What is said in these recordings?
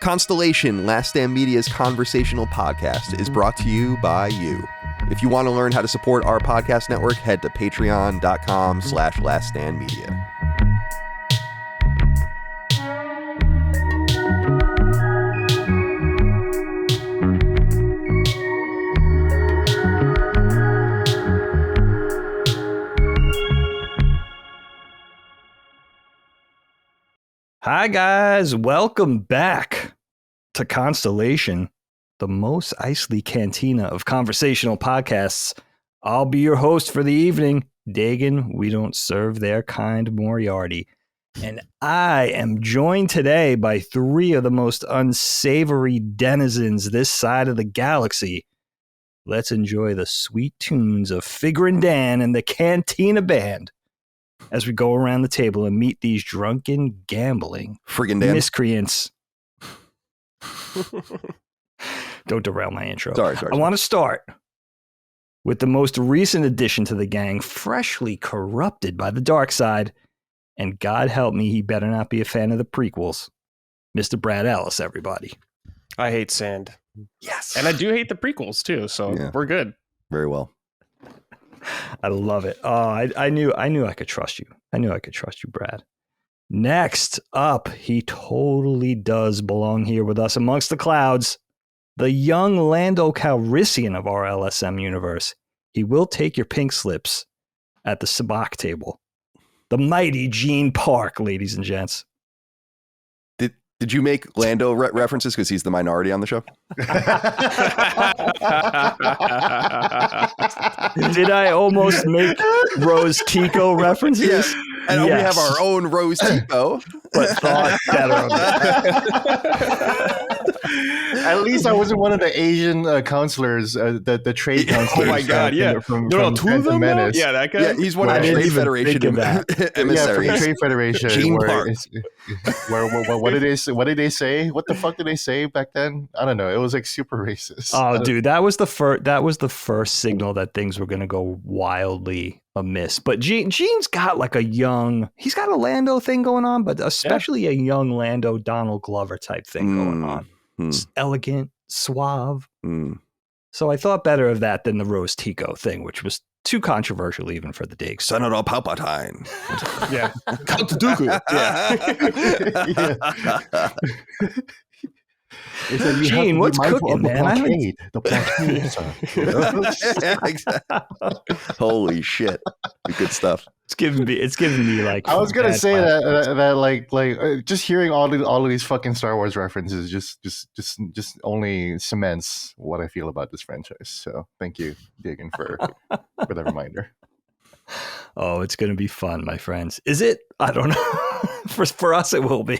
Constellation, Last Stand Media's conversational podcast, is brought to you by you. If you want to learn how to support our podcast network, head to patreon.com/laststandmedia. Hi guys, welcome back to Constellation, the most Isley cantina of conversational podcasts. I'll be your host for the evening, Dagan. We don't serve their kind Moriarty. And I am joined today by three of the most unsavory denizens this side of the galaxy. Let's enjoy the sweet tunes of Figger and Dan and the Cantina Band as we go around the table and meet these drunken, gambling miscreants. Don't derail my intro. Sorry. I want to start with the most recent addition to the gang, freshly corrupted by the dark side. And God help me, he better not be a fan of the prequels. Mr. Brad Ellis, everybody. I hate sand. Yes. And I do hate the prequels too, so we're good. Very well. I love it. Oh, I knew I could trust you. I knew I could trust you, Brad. Next up, he totally does belong here with us amongst the clouds. The young Lando Calrissian of our LSM universe. He will take your pink slips at the sabacc table. The mighty Gene Park, ladies and gents. Did you make Lando references because he's the minority on the show? Did I almost make Rose Tico references? Yes. And we have our own Rose Tico. But thought better of it. At least I wasn't one of the Asian counselors, the trade counselors. Oh my God, yeah. From two of them? Menace. Yeah, that guy. Yeah, he's one of the Trade Federation emissaries. Yeah, from the Trade Federation. Gene Park. What did they say? What did they say? What the fuck did they say back then? I don't know. It was like super racist. Oh, dude, that was the first signal that things were going to go wildly amiss. But Gene's got like he's got a Lando thing going on, but especially a young Lando Donald Glover type thing going on. It's elegant, suave. So I thought better of that than the Rose Tico thing, which was too controversial even for the Diggs. Senator Palpatine. Yeah. Count Dooku. Yeah. Gene, what's cooking, man? Holy shit. Good stuff. It's giving me like. I was gonna say that like just hearing all of these fucking Star Wars references just only cements what I feel about this franchise. So thank you, Dagan, for the reminder. Oh, it's gonna be fun, my friends. Is it? I don't know. For us, it will be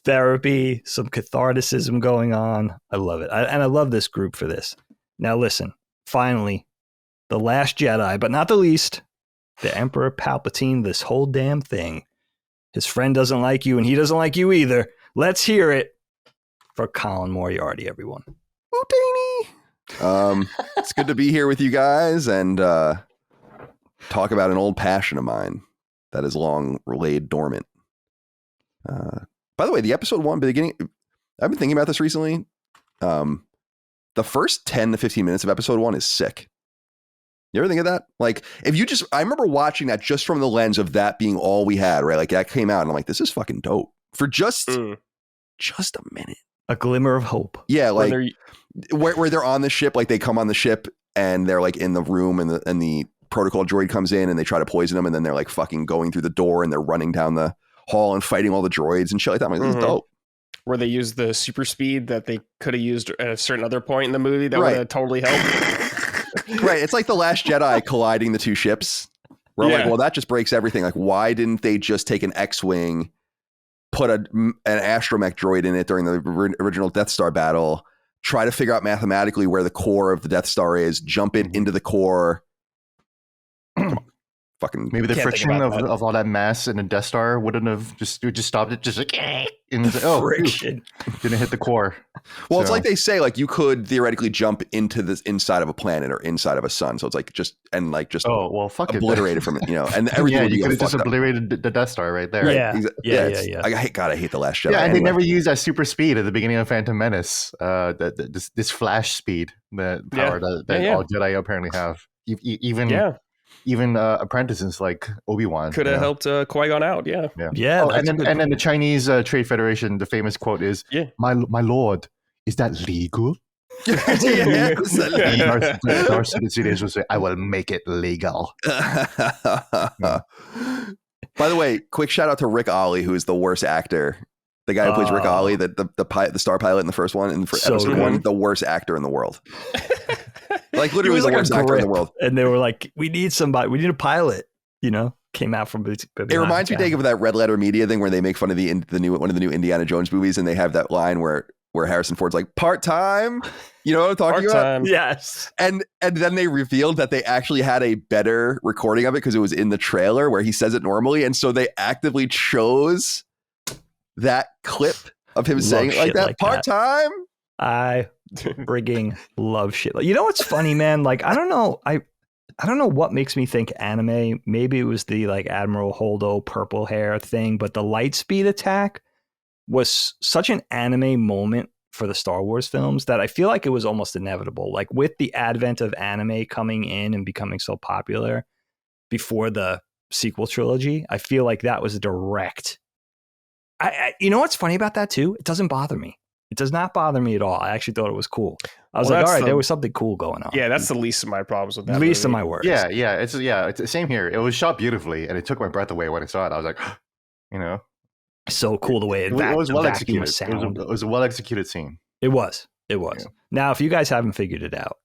Therapy, some catharticism going on. I love it. And I love this group for this. Now, listen, finally, the last Jedi, but not the least, the Emperor Palpatine, this whole damn thing. His friend doesn't like you, and he doesn't like you either. Let's hear it for Colin Moriarty, everyone. Houdini. It's good to be here with you guys and talk about an old passion of mine that has long laid dormant. By the way, the episode 1 beginning, I've been thinking about this recently. The first 10 to 15 minutes of episode 1 is sick. You ever think of that? Like, I remember watching that just from the lens of that being all we had, right? Like, that came out and I'm like, this is fucking dope for just a minute. A glimmer of hope. Yeah. Like where they're on the ship, like they come on the ship and they're like in the room and the protocol droid comes in and they try to poison them. And then they're like fucking going through the door and they're running down the hall and fighting all the droids and shit like that. I'm like, this is dope. Where they use the super speed that they could have used at a certain other point in the movie that would have totally helped. Right. It's like The Last Jedi colliding the two ships. Where I'm like, well, that just breaks everything. Like, why didn't they just take an X-Wing, put an astromech droid in it during the original Death Star battle, try to figure out mathematically where the core of the Death Star is, jump it into the core. Come on. fucking Maybe the Can't think friction about of all that mass in the Death Star wouldn't have just stopped it. Just like, and it's like, oh, Friction. didn't hit the core. Well, it's So- like they say, like you could theoretically jump into this inside of a planet or inside of a sun. So it's like just oh well, fuck obliterated from it, and everything. yeah, would be you could all have just fucked up. obliterated the Death Star right there. Yeah. it's- yeah. I hate the Last Jedi. Yeah, and anyway. they never used that super speed at the beginning of Phantom Menace. This flash speed, that power that all Jedi apparently have. Even apprentices like Obi-Wan Could have helped Qui-Gon out. Yeah. Yeah, Oh, that's and then the Chinese Trade Federation. The famous quote is, Yeah. my lord, is that legal?" Yes. And Darth Sidious will say, "I will make it legal." By the way, quick shout out to Rick Ollie, who is the worst actor. The guy who plays Rick Ollie, the star pilot in the first one, and for So episode good. 1, the worst actor in the world. Like He literally was the like a worst actor in the grip, world. and they were like, "We need somebody. We need a pilot." Came out from. It Reminds me, Dave, of that Red Letter Media thing where they make fun of one of the new Indiana Jones movies, and they have that line where Harrison Ford's like, part time. You know what I'm talking about? Part-time. Yes. And then they revealed that they actually had a better recording of it because it was in the trailer where he says it normally, and so they actively chose that clip of him saying it like shit that. like Part time. I frigging love shit. You know what's funny, man? Like I don't know what makes me think anime. Maybe it was the like Admiral Holdo purple hair thing, but the light speed attack was such an anime moment for the Star Wars films that I feel like it was almost inevitable. Like with the advent of anime coming in and becoming so popular before the sequel trilogy, I feel like that was a direct. You know what's funny about that too? It doesn't bother me. It does not bother me at all. I actually thought it was cool. I was like, all right, there was something cool going on. Yeah, that's the least of my problems with that. Least of movie. my worries. Yeah, it's the same here. It was shot beautifully, and it took my breath away when I saw it. I was like, So cool the way it was well vacuum executed. of sound. It was a well executed scene. It was. Yeah. Now, if you guys haven't figured it out,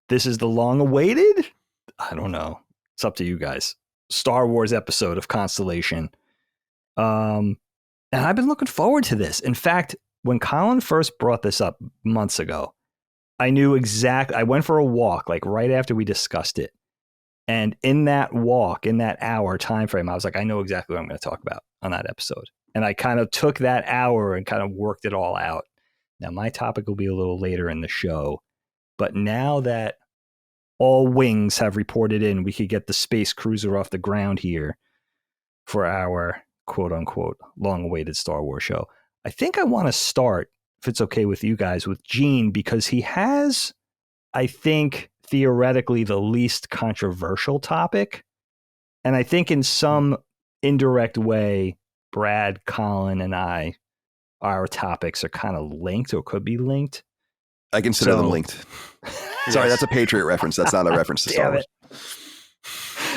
this is the long-awaited, I don't know, it's up to you guys, Star Wars episode of Constellation. And I've been looking forward to this. In fact, when Colin first brought this up months ago, I knew exactly. I went for a walk like right after we discussed it. And in that walk, in that hour time frame, I was like, I know exactly what I'm going to talk about on that episode. And I kind of took that hour and kind of worked it all out. Now, my topic will be a little later in the show. But now that all wings have reported in, we could get the space cruiser off the ground here for our quote unquote long-awaited Star Wars show. I think I want to start, if it's okay with you guys, with Gene, because he has, I think, theoretically the least controversial topic. And I think in some indirect way, Brad, Colin, and our topics are kind of linked or could be linked. I consider them linked. Sorry, that's a Patriot reference. That's not a reference to Star Wars.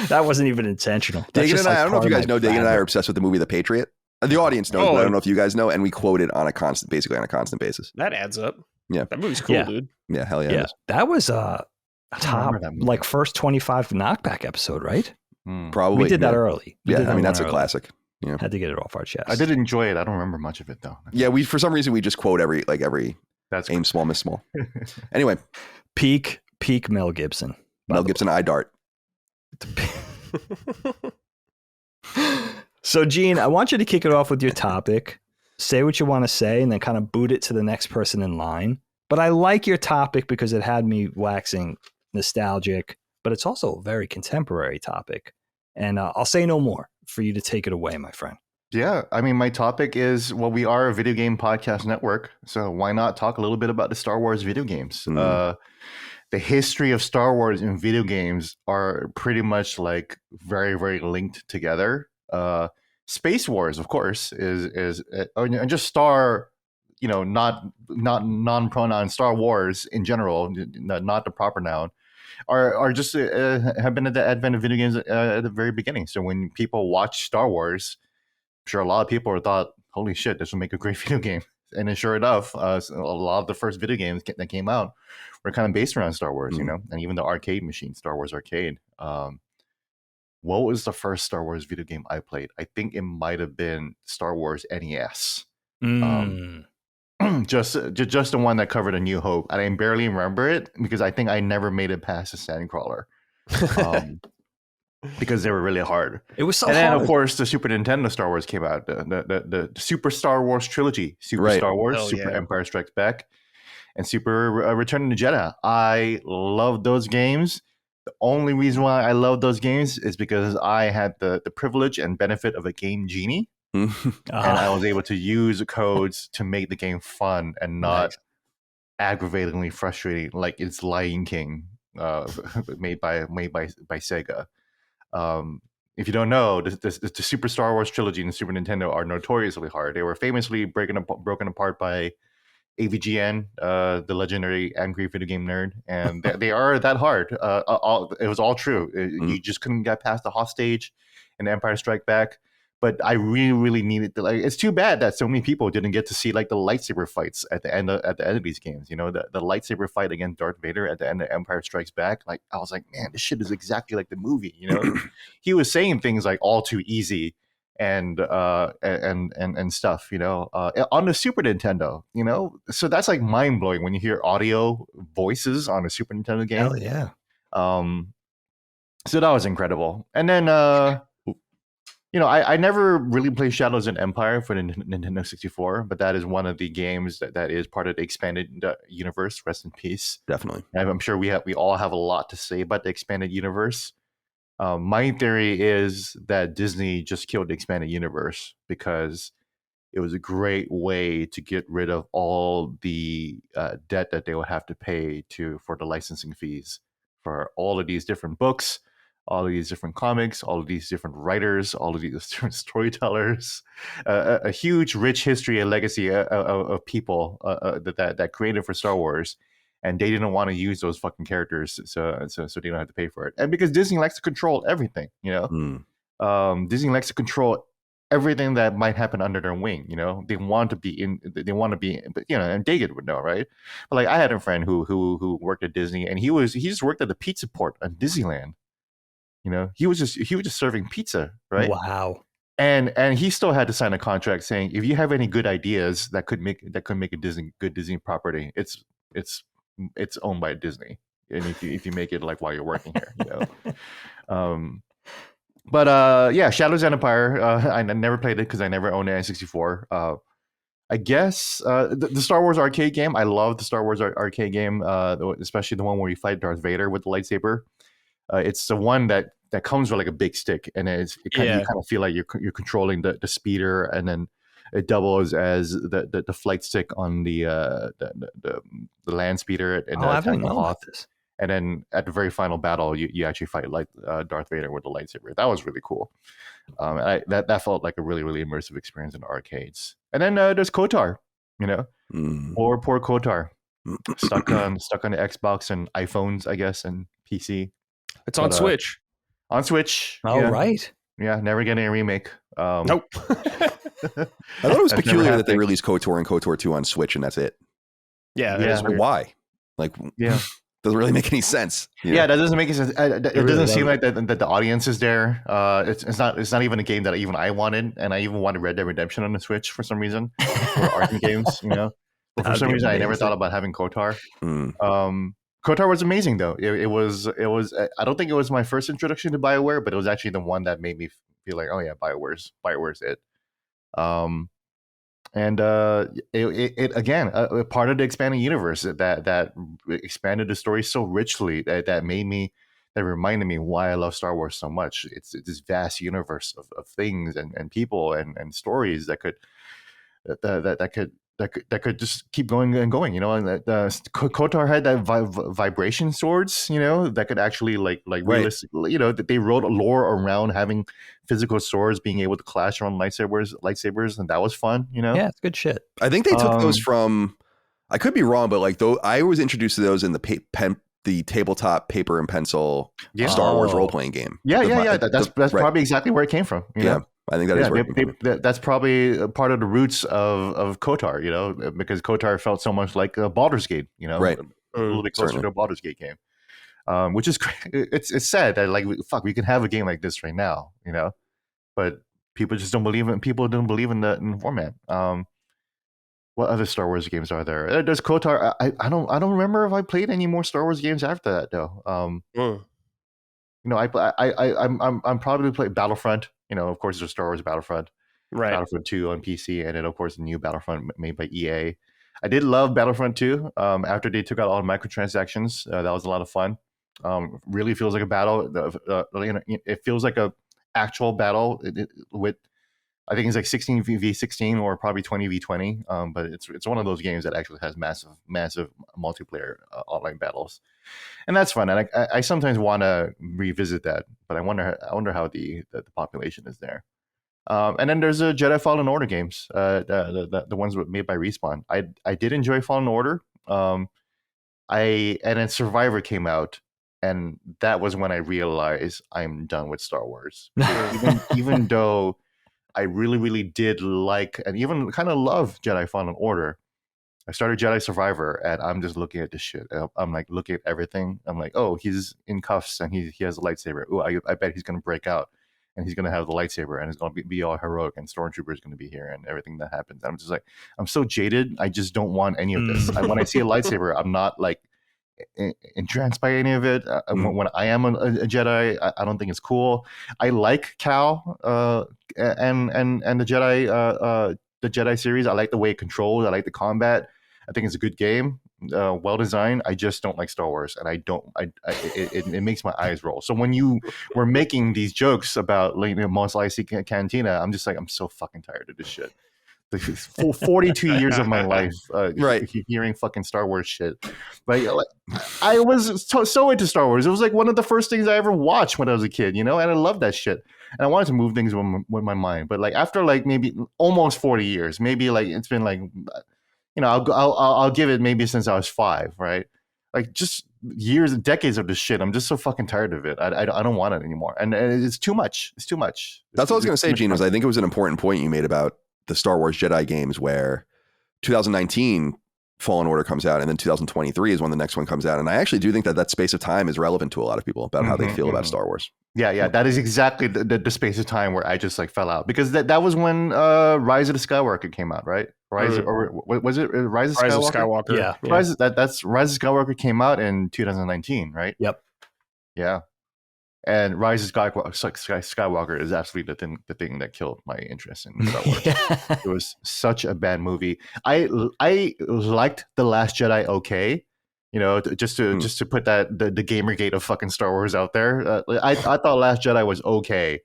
That wasn't even intentional. Dagan and I don't know if you guys know, Dagan and I are obsessed with the movie The Patriot. The audience knows, but I don't know if you guys know. And we quote it on a constant basis. That adds up. Yeah. That movie's cool, dude. Yeah, hell yeah. Yeah, that was a top, like first 25 knockback episode, right? Probably. We did that early. That's a classic. Yeah. Had to get it off our chest. I did enjoy it. I don't remember much of it though. Yeah, for some reason we just quote every That's aim small, miss small. Anyway, peak Mel Gibson. Mel Gibson eye dart. So, Gene, I want you to kick it off with your topic. Say what you want to say, and then kind of boot it to the next person in line. But I like your topic because it had me waxing nostalgic, but it's also a very contemporary topic. And I'll say no more for you to take it away, my friend. Yeah, I mean, my topic is, well, we are a video game podcast network, so why not talk a little bit about the Star Wars video games? The history of Star Wars in video games are pretty much like very, very linked together. Space Wars, of course, is and just Star, not non-pronoun Star Wars in general, not the proper noun, are just have been at the advent of video games at the very beginning. So when people watch Star Wars, I'm sure a lot of people thought, "Holy shit, this will make a great video game." And then sure enough, a lot of the first video games that came out were kind of based around Star Wars, and even the arcade machine, Star Wars Arcade. What was the first Star Wars video game I played? I think it might have been Star Wars NES. Just the one that covered A New Hope. And I barely remember it because I think I never made it past the Sandcrawler. because they were really hard. It was so and then, hard. of course, the Super Nintendo Star Wars came out, the Super Star Wars trilogy, Super Right. Star Wars, Oh, Super yeah. Empire Strikes Back, and Super Return of the Jedi. I love those games. The only reason why I love those games is because I had the privilege and benefit of a game genie, and I was able to use codes to make the game fun and not aggravatingly frustrating, like it's Lion King, made by Sega. If you don't know, the Super Star Wars trilogy and the Super Nintendo are notoriously hard. They were famously broken apart by AVGN, the legendary angry video game nerd, and they are that hard. It was all true. You just couldn't get past the hostage in Empire Strike Back. But I really, really needed to, like. It's too bad that so many people didn't get to see like the lightsaber fights at the end of these games. You know, the lightsaber fight against Darth Vader at the end of Empire Strikes Back. Like, I was like, man, this shit is exactly like the movie. You know, he was saying things like all too easy and stuff. You know, on the Super Nintendo. You know, so that's like mind blowing when you hear audio voices on a Super Nintendo game. Hell yeah. So that was incredible, and then. You know, I never really played Shadows and Empire for the Nintendo 64, but that is one of the games that is part of the expanded universe. Rest in peace. Definitely. And I'm sure we all have a lot to say about the expanded universe. My theory is that Disney just killed the expanded universe because it was a great way to get rid of all the debt that they would have to pay for the licensing fees for all of these different books, all of these different comics, all of these different writers, all of these different storytellers, a huge, rich history and legacy of people that created for Star Wars, and they didn't want to use those fucking characters, so they don't have to pay for it. And because Disney likes to control everything, you know, Disney likes to control everything that might happen under their wing. You know, they want to be in, but you know, and David would know, right? But like, I had a friend who worked at Disney, and he just worked at the pizza port at Disneyland. You know, he was just serving pizza, right? Wow. And he still had to sign a contract saying, if you have any good ideas that could make a good Disney property, it's owned by Disney. And if you make it like while you're working here, you know. But yeah, Shadows and Empire. I never played it because I never owned an N64. I guess the Star Wars arcade game. I love the Star Wars arcade game, especially the one where you fight Darth Vader with the lightsaber. It's the one that comes with like a big stick, and you kind of feel like you're controlling the speeder, and then it doubles as the flight stick on the land speeder and I haven't known the Hoth. this. And then at the very final battle, you actually fight like Darth Vader with the lightsaber. That was really cool. That felt like a really, really immersive experience in arcades. And then there's KOTOR, you know, poor KOTOR, stuck on the Xbox and iPhones, I guess, and PC. It's on Switch. On Switch. Oh, yeah. right. Yeah, never getting a remake. Nope. I thought it was peculiar that they released KOTOR and KOTOR 2 on Switch, and that's it. Yeah, that is weird. Why? Like, yeah. Doesn't really make any sense. Yeah, that doesn't make any sense. It doesn't seem like that the audience is there. It's not even a game that even I wanted, and I even wanted Red Dead Redemption on the Switch for some reason. For arcade games, you know. But for some reason, I never thought about having KOTOR. KOTOR was amazing, though. It was. I don't think it was my first introduction to BioWare, but it was actually the one that made me feel like, oh yeah, BioWare's it. And it again, part of the expanding universe that expanded the story so richly that reminded me why I love Star Wars so much. It's this vast universe of things and people and stories that could just keep going and going, you know. And KOTOR had that vibration swords, you know, that could actually like realistically, you know, that they wrote lore around having physical swords being able to clash around lightsabers, and that was fun, you know. Yeah, it's good shit. I think they took those from. I could be wrong, but like though, I was introduced to those in the tabletop paper and pencil Star Wars role playing game. That's probably exactly where it came from. You know? I think that is that's probably part of the roots of KOTOR, you know, because KOTOR felt so much like Baldur's Gate, you know, right? A little bit closer to a Baldur's Gate game, which is great. It's sad that like we can have a game like this right now, you know, but people just don't believe in. People don't believe in the format. What other Star Wars games are there? There's KOTOR. I don't remember if I played any more Star Wars games after that though. You I'm probably play Battlefront. Of course, there's Star Wars Battlefront, Right. Battlefront 2 on PC, and then of course the new Battlefront made by EA. I did love Battlefront 2. After they took out all the microtransactions, that was a lot of fun. Really feels like a battle. It feels like a actual battle with. I think it's like 16 v 16 or probably 20 v 20. But it's one of those games that actually has massive multiplayer online battles, and that's fun. And I sometimes want to revisit that, but I wonder how the population is there. And then there's the Jedi Fallen Order games, the ones made by Respawn. I did enjoy Fallen Order. And then Survivor came out, and that was when I realized I'm done with Star Wars. even though I really did like and even kind of love Jedi Fallen Order, I started Jedi Survivor, and I'm just looking at this shit. I'm like looking at everything. I'm like, oh, he's in cuffs and he has a lightsaber. Oh, I bet he's gonna break out. And he's going to have the lightsaber, and it's going to be all heroic, and Stormtrooper is going to be here, and everything that happens. I'm just like, I'm so jaded. I just don't want any of this. When I see a lightsaber, I'm not like entranced by any of it. When I am a Jedi, I don't think it's cool. I like Cal and the Jedi series. I like the way it controls. I like the combat. I think it's a good game, well designed. I just don't like Star Wars, and it makes my eyes roll. So when you were making these jokes about Mos Eisley Cantina, I'm just like, I'm so fucking tired of this shit. The full 42 years of my life, hearing fucking Star Wars shit. Like I was so into Star Wars. It was like one of the first things I ever watched when I was a kid, and I loved that shit. And I wanted to move things with my mind, but like after like maybe almost 40 years, maybe like it's been like. I'll give it maybe since I was 5, right? Like just years and decades of this shit. I'm just so fucking tired of it. I don't want it anymore, and it's too much. It's too much. That's what I was going to say, Gene. I think it was an important point you made about the Star Wars Jedi games, where 2019 Fallen Order comes out, and then 2023 is when the next one comes out. And I actually do think that space of time is relevant to a lot of people about how they feel about Star Wars. Yeah, that is exactly the space of time where I just like fell out, because that was when Rise of the Skywalker came out, right? Or was it Rise of Skywalker? Yeah. Rise of Skywalker came out in 2019, right? Yep. Yeah. And Rise of Skywalker is absolutely the thing that killed my interest in Star Wars. It was such a bad movie. I liked The Last Jedi, okay, just to put that the Gamergate of fucking Star Wars out there. I thought Last Jedi was okay.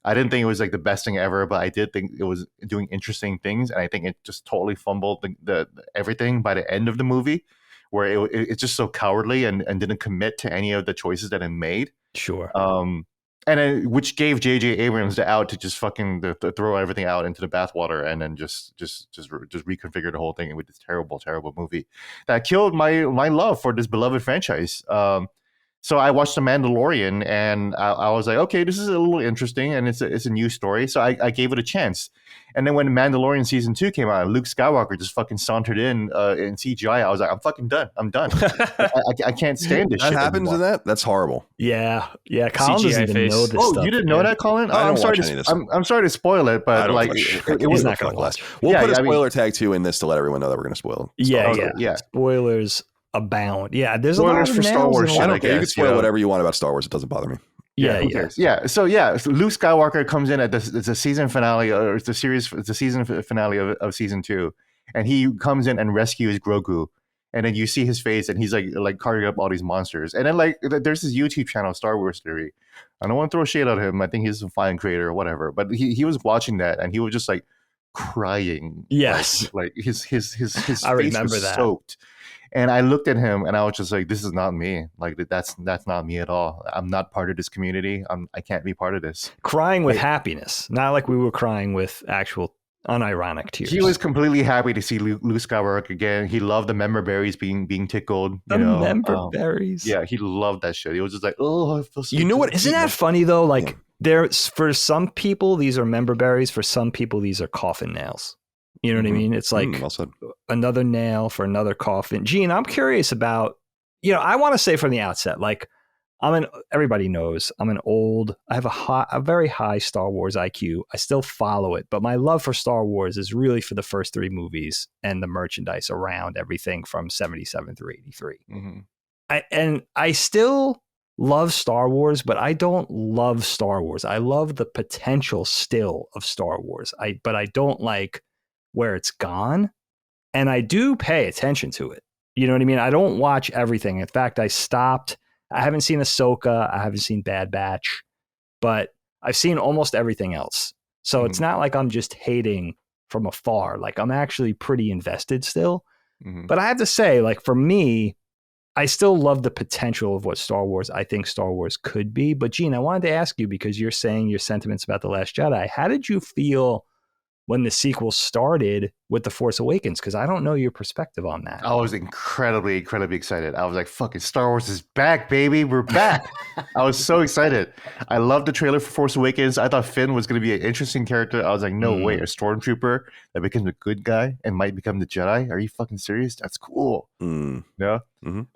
I didn't think it was like the best thing ever, but I did think it was doing interesting things, and I think it just totally fumbled the everything by the end of the movie, where it's just so cowardly and didn't commit to any of the choices that it made. Sure. And which gave J.J. Abrams the out to just fucking throw everything out into the bathwater, and then just reconfigure the whole thing with this terrible movie that killed my love for this beloved franchise. So I watched The Mandalorian, and I was like, okay, this is a little interesting, and it's a new story. So I gave it a chance. And then when Mandalorian season 2 came out, Luke Skywalker just fucking sauntered in CGI. I was like, I'm fucking done. I'm done. I can't stand this shit. That happens anymore. in that? That's horrible. Yeah. Colin doesn't even know this stuff. Oh, you didn't know that, Colin? Oh, I'm sorry to spoil it, but like it was not going to last. We'll put a spoiler tag too in this to let everyone know that we're going to spoil. Yeah. Spoilers abound. Yeah, there's spoilers a lot of for Star Wars shit. You can spoil whatever you want about Star Wars. It doesn't bother me. So Luke Skywalker comes in at the season finale, or the season finale of season 2, and he comes in and rescues Grogu, and then you see his face, and he's like carving up all these monsters, and then like there's this YouTube channel, Star Wars Theory. I don't want to throw shade at him. I think he's a fine creator or whatever, but he was watching that, and he was just like crying. Yes, like his face I remember was that. soaked. And I looked at him, and I was just like, "This is not me. Like that's not me at all. I'm not part of this community. I can't be part of this." Crying with happiness, not like we were crying with actual unironic tears. He was completely happy to see Luke Skywalker again. He loved the member berries being tickled. Member berries. Yeah, he loved that shit. He was just like, "Oh, I feel so." You know what? Isn't that funny though? Like there's for some people these are member berries. For some people these are coffin nails. You know what I mean? It's like another nail for another coffin. Gene, I'm curious about, I want to say from the outset, like everybody knows I have a very high Star Wars IQ. I still follow it, but my love for Star Wars is really for the first 3 movies and the merchandise around everything from 77 through 83. I still love Star Wars, but I don't love Star Wars. I love the potential still of Star Wars. But I don't like where it's gone. And I do pay attention to it. You know what I mean? I don't watch everything. In fact, I stopped. I haven't seen Ahsoka. I haven't seen Bad Batch, but I've seen almost everything else. So it's not like I'm just hating from afar. Like, I'm actually pretty invested still. But I have to say, like, for me, I still love the potential of what Star Wars, I think Star Wars could be. But Gene, I wanted to ask you, because you're saying your sentiments about The Last Jedi. How did you feel when the sequel started with The Force Awakens? Because I don't know your perspective on that. I was incredibly excited. I was like, fucking Star Wars is back, baby. We're back. I was so excited. I loved the trailer for Force Awakens. I thought Finn was going to be an interesting character. I was like, no way, a stormtrooper that becomes a good guy and might become the Jedi? Are you fucking serious? That's cool. Yeah.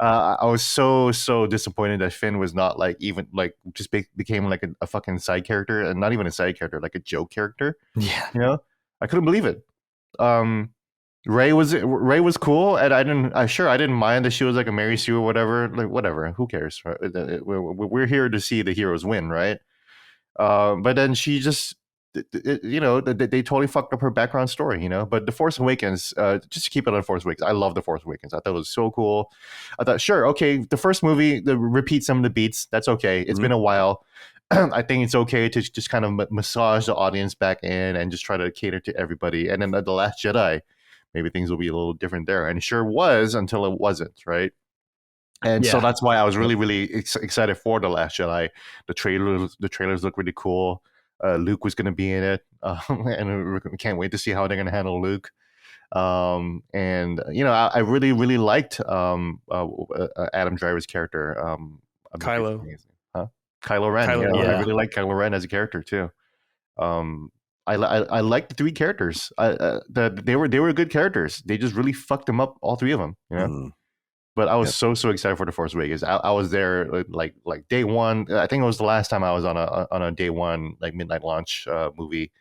I was so disappointed that Finn was not like even like just became like a fucking side character, and not even a side character, like a joke character. Yeah. You know? I couldn't believe it. Ray was cool, and I didn't mind that she was like a Mary Sue or whatever. Like, whatever, who cares? Right? We're here to see the heroes win, right? But then she just, they totally fucked up her background story, But The Force Awakens, just to keep it on Force Awakens, I love The Force Awakens. I thought it was so cool. I thought, sure, okay, the first movie, repeat some of the beats. That's okay. It's been a while. I think it's okay to just kind of massage the audience back in and just try to cater to everybody. And then The Last Jedi, maybe things will be a little different there. And it sure was until it wasn't, right? And so that's why I was really excited for The Last Jedi. The trailers look really cool. Luke was going to be in it, and we can't wait to see how they're going to handle Luke. I really liked Adam Driver's character, Kylo. Kylo Ren. Kylo, I really like Kylo Ren as a character too. I like the three characters. They were good characters. They just really fucked them up, all three of them. But I was so excited for The Force Awakens. I was there like day one. I think it was the last time I was on a day one like midnight launch movie.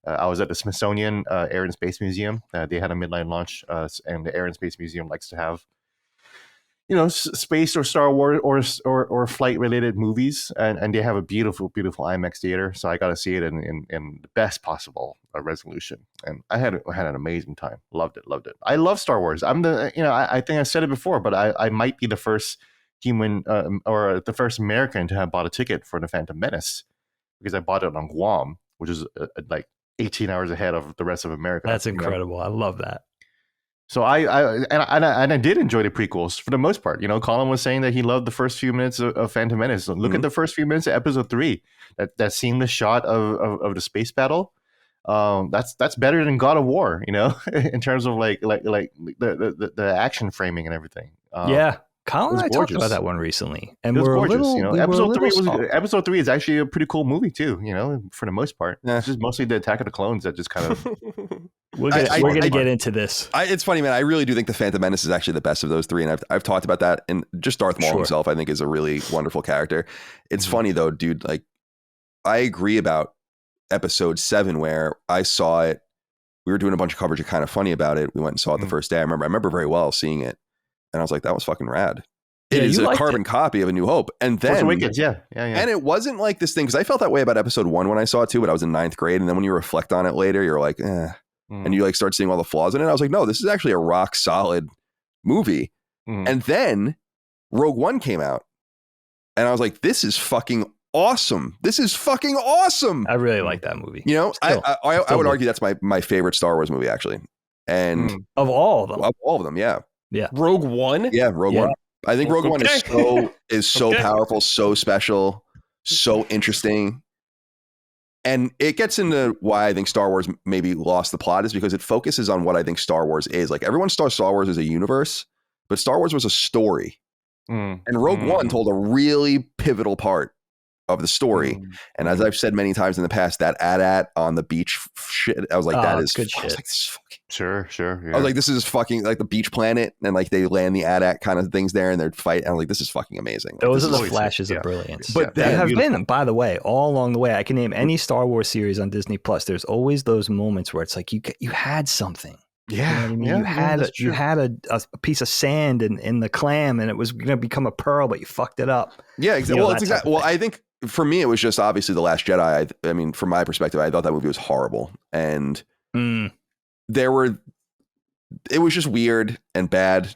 I was at the Smithsonian Air and Space Museum. They had a midnight launch, and the Air and Space Museum likes to have space or Star Wars or flight related movies, and they have a beautiful IMAX theater. So I got to see it in the best possible resolution, and I had an amazing time. Loved it. I love Star Wars. I'm I think I said it before, but I might be the first human or the first American to have bought a ticket for the Phantom Menace, because I bought it on Guam, which is like 18 hours ahead of the rest of America. That's incredible. I love that. So I did enjoy the prequels for the most part. Colin was saying that he loved the first few minutes of Phantom Menace. Look at the first few minutes of Episode 3. That seamless shot of the space battle. That's better than God of War. In terms of like the action framing and everything. Colin and I talked about that one recently, and we're gorgeous. Episode 3 is actually a pretty cool movie too. For the most part, it's just mostly the Attack of the Clones that just kind of. We're gonna get into this. It's funny, man. I really do think the Phantom Menace is actually the best of those three, and I've talked about that. And just Darth Maul himself, I think, is a really wonderful character. It's funny though, dude. Like, I agree about Episode 7, where I saw it. We were doing a bunch of coverage of Kind of Funny about it. We went and saw it the first day. I remember very well seeing it. And I was like, that was fucking rad. It is a carbon copy of A New Hope. And then, Force Awakens, yeah. And it wasn't like this thing, because I felt that way about Episode 1 when I saw it too, but I was in 9th grade. And then when you reflect on it later, you're like, and you like start seeing all the flaws in it. I was like, no, this is actually a rock solid movie. And then Rogue One came out, and I was like, this is fucking awesome. This is fucking awesome. I really like that movie. I would argue that's my favorite Star Wars movie, actually. And of all of them. Of all of them, yeah. Yeah. Rogue One? Yeah, Rogue One. I think Rogue One is so powerful, so special, so interesting. And it gets into why I think Star Wars maybe lost the plot, is because it focuses on what I think Star Wars is. Like, everyone saw Star Wars as a universe, but Star Wars was a story. And Rogue One told a really pivotal part of the story. And as I've said many times in the past, that AT-AT on the beach shit, I was like, that is good shit. I was like, this is fucking, sure. Yeah. I was like, this is fucking like the beach planet, and like they land the AT-AT kind of things there, and they're fight. And I'm like, this is fucking amazing. Like, those are the flashes of brilliance. But there have been, by the way, all along the way, I can name any Star Wars series on Disney Plus. There's always those moments where it's like you had something. Yeah, You know what I mean? yeah, You had a piece of sand in the clam, and it was going to become a pearl, but you fucked it up. Yeah, exactly. Well, it's exactly. Well, thing. I think for me, it was just obviously The Last Jedi. I mean, from my perspective, I thought that movie was horrible, and it was just weird and bad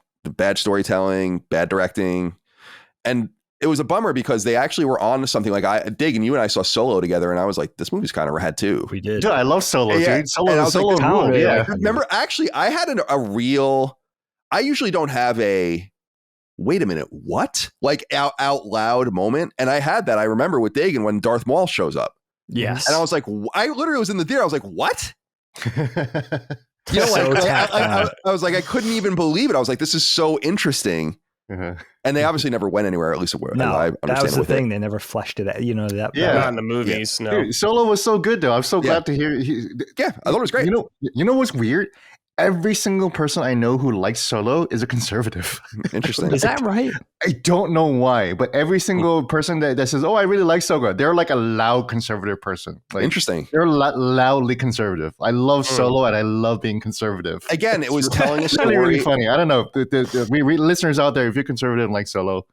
storytelling, bad directing, and it was a bummer because they actually were on to something. Like Dig and you and I saw Solo together, and I was like, this movie's kind of rad too. We did. Dude, I love Solo, Yeah, dude. Solo like, ruled. really Yeah. like Remember, actually, I had a real. I usually don't have a wait a minute, what? Like out loud moment, and I had that. I remember with Dagan when Darth Maul shows up. Yes, and I was like, I literally was in the theater. I was like, what? You know, So I was like, I couldn't even believe it. I was like, this is so interesting. And they obviously never went anywhere, at least I understand. That was the thing. It. They never fleshed it out. You know that. Yeah, not in the movies. Yeah. No, Dude, Solo was so good though. I'm so glad to hear. Yeah, I thought it was great. You know what's weird? Every single person I know who likes Solo is a conservative. Interesting. Is that right? I don't know why, but every single person that says, "Oh, I really like Solo," they're like a loud conservative person. Like, interesting. They're loudly conservative. I love Solo and I love being conservative. Again, it was telling a story. Really funny. I don't know. We listeners out there, if you're conservative and like Solo,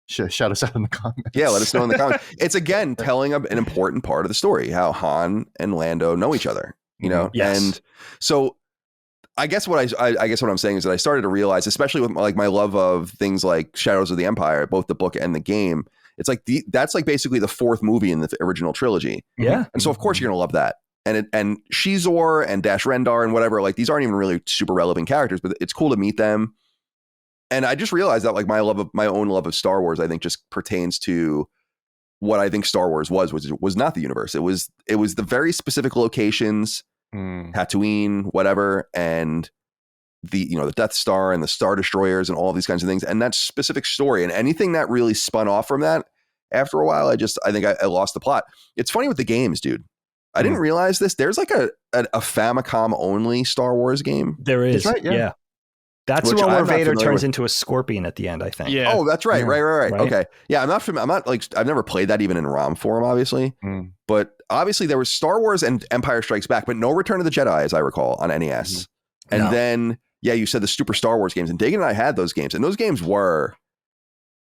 shout us out in the comments. Yeah, let us know in the comments. It's again telling an important part of the story, how Han and Lando know each other. You know, Yes. And so I guess what I'm saying is that I started to realize, especially with my love of things like Shadows of the Empire, both the book and the game, it's like that's like basically the fourth movie in the original trilogy. Yeah. And so of course you're gonna love that. And Shizor and Dash Rendar and whatever, like these aren't even really super relevant characters, but it's cool to meet them. And I just realized that like my own love of Star Wars, I think just pertains to what I think Star Wars was not the universe. It was the very specific locations, Tatooine, whatever, and the Death Star and the Star Destroyers and all these kinds of things, and that specific story, and anything that really spun off from that after a while, I think I lost the plot. It's funny with the games, dude. I didn't realize this. There's like a Famicom only Star Wars game. There is. That's right, yeah. That's Which the one where I'm not Vader familiar turns with. into a scorpion at the end, I think. Yeah. Oh, that's right. Yeah. Right. Right? Okay. Yeah, I'm not like I've never played that even in ROM form, obviously. But obviously there was Star Wars and Empire Strikes Back, but no Return of the Jedi, as I recall, on NES. And then, yeah, you said the Super Star Wars games, and Dagan and I had those games, and those games were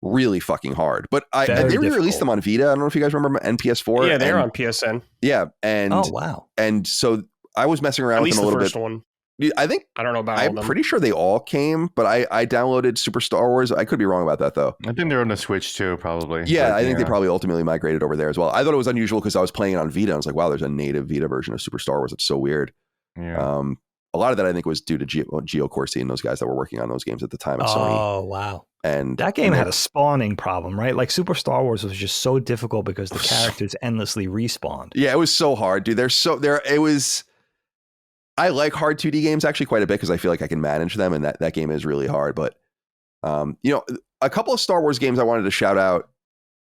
really fucking hard. But they re-released them on Vita. I don't know if you guys remember NPS4. Yeah, they're on PSN. Yeah, and oh wow, and so I was messing around At with least them a the little first bit. one. I think I don't know about all I'm of them. pretty sure they all came, but I downloaded Super Star Wars. I could be wrong about that though. I think they're on the Switch too, probably. Yeah, But, I think they probably ultimately migrated over there as well. I thought it was unusual because I was playing it on Vita. And I was like, wow, there's a native Vita version of Super Star Wars. It's so weird. Yeah. A lot of that I think was due to Geo Corsi and those guys that were working on those games at the time at Sony. Oh wow. And That game had a spawning problem, right? Like Super Star Wars was just so difficult because the characters endlessly respawned. Yeah, it was so hard, dude. It was. I like hard 2D games actually quite a bit because I feel like I can manage them, and that game is really hard. But a couple of Star Wars games I wanted to shout out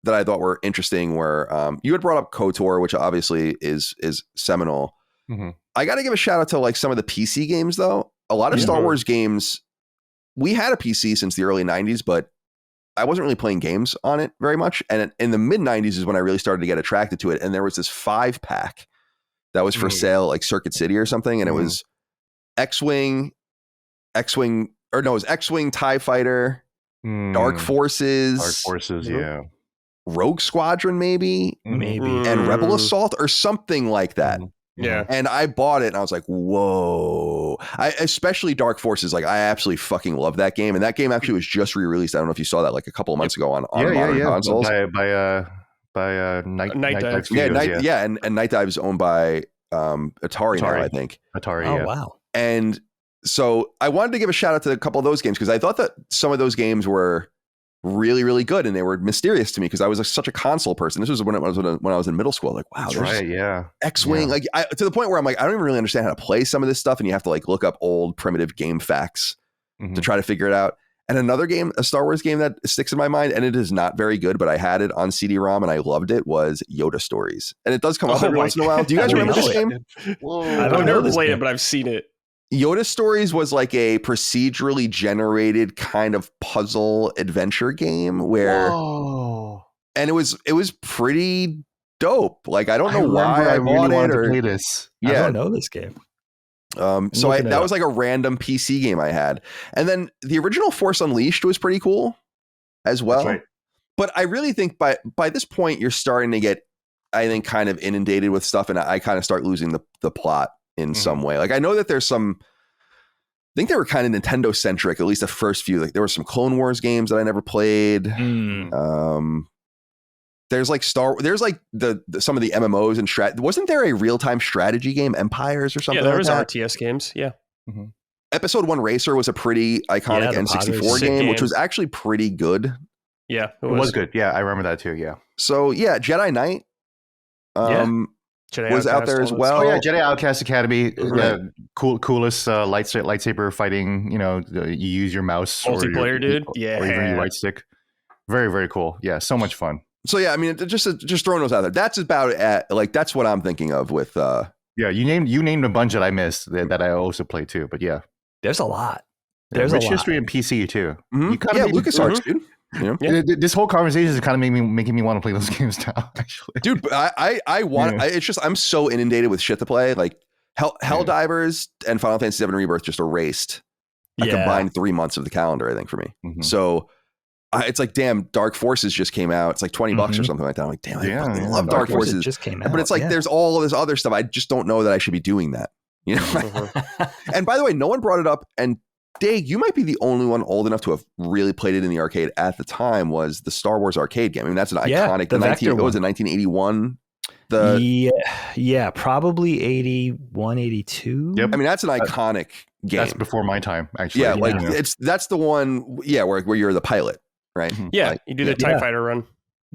that I thought were interesting were you had brought up KOTOR, which obviously is seminal. Mm-hmm. I got to give a shout out to like some of the PC games though. A lot of Star Wars games. We had a PC since the early 90s, but I wasn't really playing games on it very much. And in the mid 90s is when I really started to get attracted to it. And there was this 5-pack that was for sale, like Circuit City or something. And it was X-Wing, it was X-Wing, TIE Fighter, Dark Forces, yeah. Rogue Squadron, maybe, and Rebel Assault or something like that. Yeah. And I bought it and I was like, whoa. Especially Dark Forces. Like, I absolutely fucking love that game. And that game actually was just re-released. I don't know if you saw that like a couple of months ago on modern consoles. By Night Dive Studios. And Night Dive is owned by Atari now, I think. Atari, oh, wow. And so I wanted to give a shout out to a couple of those games because I thought that some of those games were really, really good and they were mysterious to me because I was such a console person. This was when I was in middle school. Like, wow, That's there's X-Wing. Yeah. Like to the point where I'm like, I don't even really understand how to play some of this stuff, and you have to like look up old primitive game facts to try to figure it out. And another game, a Star Wars game that sticks in my mind, and it is not very good, but I had it on CD-ROM and I loved it, was Yoda Stories. And it does come up every once in a while. Do you guys remember this game? I've never played it, but I've seen it. Yoda Stories was like a procedurally generated kind of puzzle adventure game where, and it was pretty dope. Like, I don't know why I bought really it or play this. I don't know this game. That was like a random PC game I had. And then the original Force Unleashed was pretty cool as well. That's right. But I really think by this point, you're starting to get, I think, kind of inundated with stuff. And I kind of start losing the plot in some way. Like, I know that there's some, I think they were kind of Nintendo centric, at least the first few. Like, there were some Clone Wars games that I never played. There's like there's like the some of the MMOs and wasn't there a real-time strategy game, Empires or something? Yeah, there was that? RTS games. Yeah. Episode 1 Racer was a pretty iconic N64 game, which was actually pretty good. Yeah, it was good. Yeah, I remember that too. Yeah. So yeah, Jedi Knight Jedi was out there as well. Oh yeah, Jedi Outcast Academy. Coolest lightsaber fighting. You use your mouse multiplayer, dude. Or even your right stick. Very, very cool. Yeah, so much fun. So yeah, I mean, just throwing those out there. That's about it. That's what I'm thinking of with. Yeah, you named a bunch that I missed that I also played too. But yeah, there's a lot. There's rich history in PC too. You LucasArts, dude. You know? This whole conversation is kind of making me want to play those games now. Actually, dude, I want. Yeah. It's just I'm so inundated with shit to play. Like Helldivers and Final Fantasy VII Rebirth just erased a combined 3 months of the calendar. I think for me. So it's like, damn, Dark Forces just came out. It's like $20 or something like that. I'm like, damn, I love Dark Forces. Just came out. But it's like there's all this other stuff. I just don't know that I should be doing that. You know. And by the way, no one brought it up. And Dave, you might be the only one old enough to have really played it in the arcade at the time. Was the Star Wars arcade game? I mean, that's an iconic. The Vector was it 1981? Probably 81, 82. Yep. I mean, that's an iconic game. That's before my time, actually. Yeah, that's the one. Yeah, where you're the pilot, right? Yeah, you do the TIE fighter run.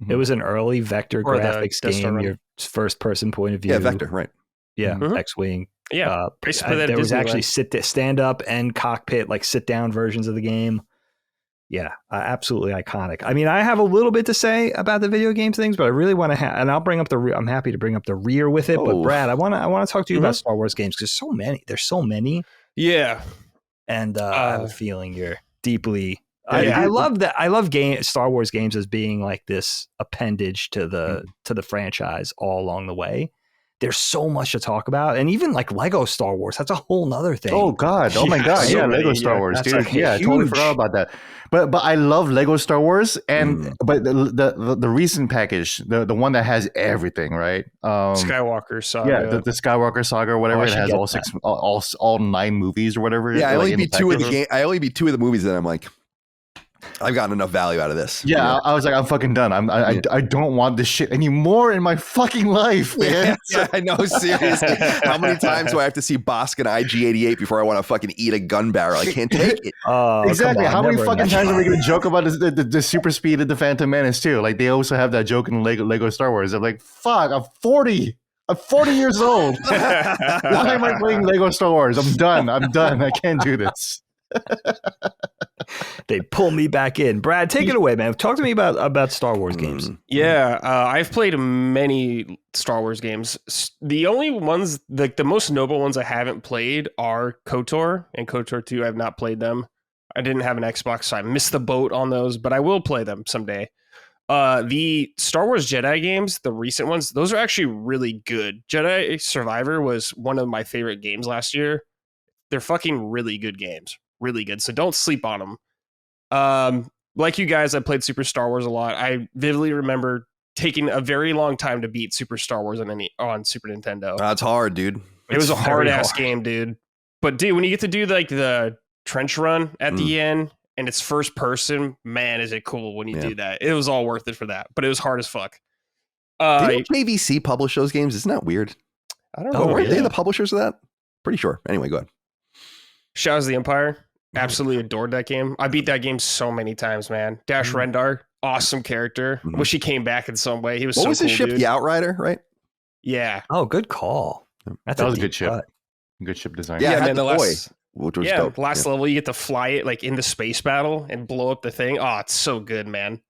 It was an early vector graphics game. Your first person point of view. Yeah, vector, right? Yeah, X-wing. Yeah, there was actually stand up and cockpit, like sit down versions of the game. Yeah, absolutely iconic. I mean, I have a little bit to say about the video game things, but I really want to and I'll bring up I'm happy to bring up the rear with it. But Brad, I want to talk to you about Star Wars games because there's so many. Yeah, and I have a feeling you're deeply. I love that. I love Star Wars games as being like this appendage to the franchise all along the way. There's so much to talk about, and even like Lego Star Wars, that's a whole nother thing. Oh God! Oh my God! Yeah, Lego Star Wars, dude. Like I totally forgot about that. But I love Lego Star Wars, and but the recent package, the one that has everything, right? Skywalker Saga. Yeah, the Skywalker Saga or whatever. It has all 9 movies or whatever. Yeah, I only beat 2 of the game. I only beat 2 of the movies, and I'm like, I've gotten enough value out of this. Yeah, I was like, I'm fucking done. I don't want this shit anymore in my fucking life, man. Yeah, I know, seriously. How many times do I have to see Bosk and IG-88 before I want to fucking eat a gun barrel? I can't take it. Exactly. How many fucking times are we going to joke about the super speed of the Phantom Menace too? Like they also have that joke in Lego Star Wars. I'm like, fuck, I'm 40. I'm 40 years old. Why am I playing Lego Star Wars? I'm done. I can't do this. They pull me back in. Brad, take it away, man. Talk to me about Star Wars games. Yeah, I've played many Star Wars games. The only ones, like the most noble ones I haven't played are KOTOR and KOTOR 2. I have not played them. I didn't have an Xbox, so I missed the boat on those, but I will play them someday. The Star Wars Jedi games, the recent ones, those are actually really good. Jedi Survivor was one of my favorite games last year. They're fucking really good games. Really good. So don't sleep on them. Like you guys, I played Super Star Wars a lot. I vividly remember taking a very long time to beat Super Star Wars on Super Nintendo. That's hard, dude. It was a hard ass game, dude. But dude, when you get to do like the trench run at the end and it's first person, man, is it cool when you do that. It was all worth it for that, but it was hard as fuck. Didn't JVC publish those games? Isn't that weird? I don't know. Weren't they the publishers of that? Pretty sure. Anyway, go ahead. Shadows of the Empire. Absolutely adored that game. I beat that game so many times, man. Dash Rendar, awesome character. Wish he came back in some way. He was what so was cool, his ship? dude. The Outrider, right? Yeah. Oh, good call. That was a good ship. Good ship design. Yeah, man. The last, which was dope. Last level, you get to fly it like in the space battle and blow up the thing. Oh, it's so good, man.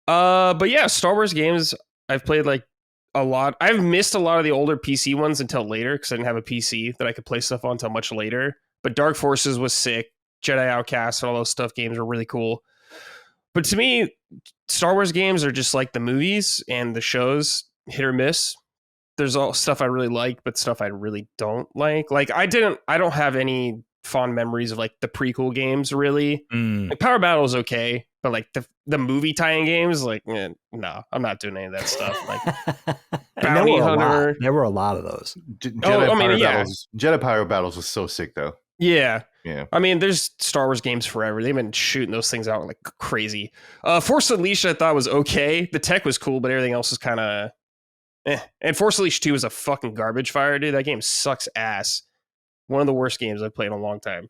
But yeah, Star Wars games I've played like a lot. I've missed a lot of the older PC ones until later because I didn't have a PC that I could play stuff on until much later. But Dark Forces was sick. Jedi Outcast and all those stuff games are really cool. But to me, Star Wars games are just like the movies and the shows, hit or miss. there's all stuff I really like, but stuff I really don't like. Like I don't have any fond memories of like the prequel games really. Like Power Battle is okay, but like the movie tie-in games, like no, I'm not doing any of that stuff. Like And Bounty Hunter. There were a lot of those. Jedi Power Battles was so sick though. Yeah. Yeah. I mean, there's Star Wars games forever. They've been shooting those things out like crazy. Force Unleashed I thought was okay. The tech was cool, but everything else was kind of And Force Unleashed 2 is a fucking garbage fire, dude. That game sucks ass. One of the worst games I've played in a long time.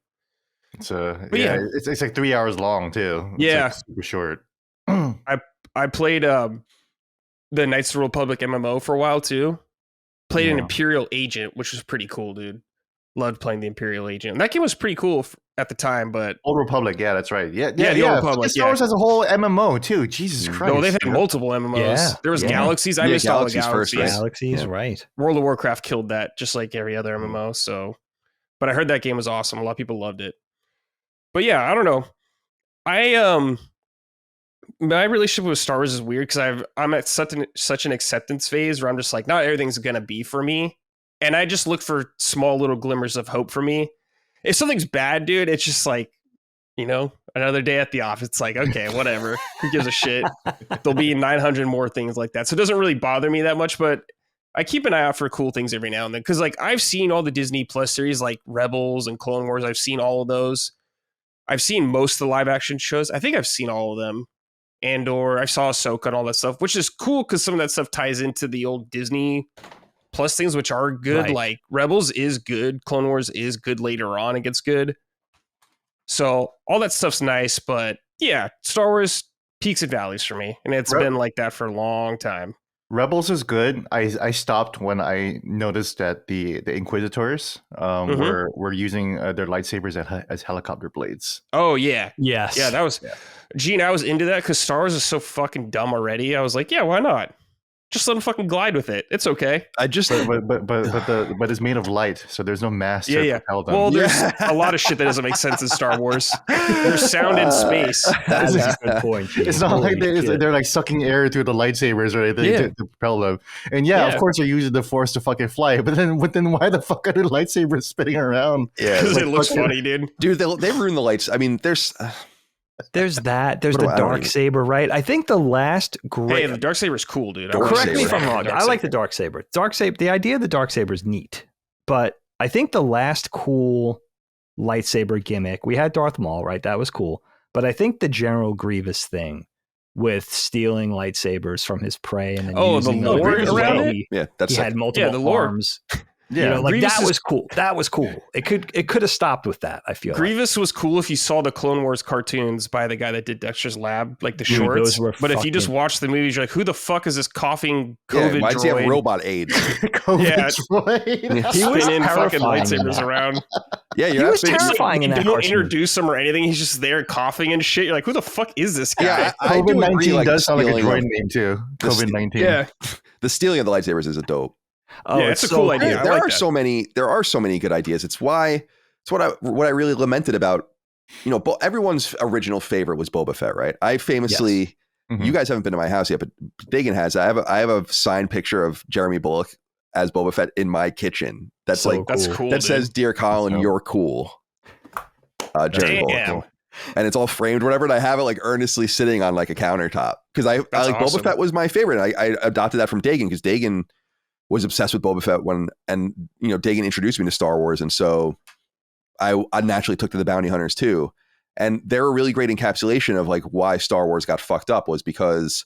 It's it's like 3 hours long too. It's Yeah. like super short. I played the Knights of the Republic MMO for a while too. Played an Imperial Agent, which was pretty cool, dude. Loved playing the Imperial Agent. That game was pretty cool at the time, but Old Republic, yeah, that's right. Yeah, the Old Republic. Star Wars has a whole MMO too. Jesus Christ! No, they've had multiple MMOs. Yeah. There was Galaxies. I missed all the Galaxies. Galaxies, right? World of Warcraft killed that, just like every other MMO. So, but I heard that game was awesome. A lot of people loved it. But yeah, I don't know. My relationship with Star Wars is weird because I'm at such an acceptance phase where I'm just like, not everything's gonna be for me, and I just look for small little glimmers of hope for me. If something's bad, dude, it's just like, another day at the office. It's like, okay, whatever. Who gives a shit? There'll be 900 more things like that, so it doesn't really bother me that much. But I keep an eye out for cool things every now and then because, like, I've seen all the Disney Plus series, like Rebels and Clone Wars. I've seen all of those. I've seen most of the live action shows. I think I've seen all of them. Andor, I saw Ahsoka and all that stuff, which is cool because some of that stuff ties into the old Disney Plus things, which are good. Right. Like Rebels is good. Clone Wars is good later on. It gets good. So all that stuff's nice, but yeah, Star Wars peaks and valleys for me. And it's been like that for a long time. Rebels is good. I stopped when I noticed that the Inquisitors were using their lightsabers as helicopter blades. Oh, yeah. Yes. Yeah, that was... Yeah. Gene, I was into that because Star Wars is so fucking dumb already. I was like, yeah, why not? Just let them fucking glide with it. It's okay. But it's made of light, so there's no mass to propel them. Well, there's a lot of shit that doesn't make sense in Star Wars. There's sound in space. That's a good point. Gene. It's not like they're like sucking air through the lightsabers or anything to propel them. And of course they're using the Force to fucking fly. But then why the fuck are the lightsabers spinning around? Yeah, because it looks funny, dude. Dude, they ruin the lights. I mean, there's that. There's the Darksaber, right? I think the last great... Hey, the Darksaber is cool, dude. Correct me if I'm wrong. I like the Darksaber. The idea of the Darksaber is neat. But I think the last cool lightsaber gimmick, we had Darth Maul, right? That was cool. But I think the General Grievous thing with stealing lightsabers from his prey and then using the lore around it? Yeah, that's he had multiple arms. Yeah, that was cool. That was cool. It could have stopped with that, I feel Grievous was cool if you saw the Clone Wars cartoons by the guy that did Dexter's Lab, like the shorts. But if you just watch the movies, you're like, who the fuck is this coughing COVID droid? Why does he have robot aids? COVID He was spinning fucking lightsabers around. Yeah, he was terrifying in that You don't cartoon. Introduce him or anything. He's just there coughing and shit. You're like, who the fuck is this guy? Yeah, COVID-19 does sound like a droid name too. COVID-19. Yeah. The stealing of the lightsabers is a dope. Oh, yeah, it's a cool idea. There are so many good ideas. It's what I really lamented about, everyone's original favorite was Boba Fett, right? I famously, you guys haven't been to my house yet, but Dagan has. I have a signed picture of Jeremy Bullock as Boba Fett in my kitchen. That's that's cool. That says, "Dear Colin, you're cool." Jeremy Bullock. And it's all framed, whatever. And I have it like earnestly sitting on like a countertop because I like awesome. Boba Fett was my favorite. I adopted that from Dagan because Dagan was obsessed with Boba Fett and Dagan introduced me to Star Wars. And so I naturally took to the bounty hunters too. And they're a really great encapsulation of like why Star Wars got fucked up was because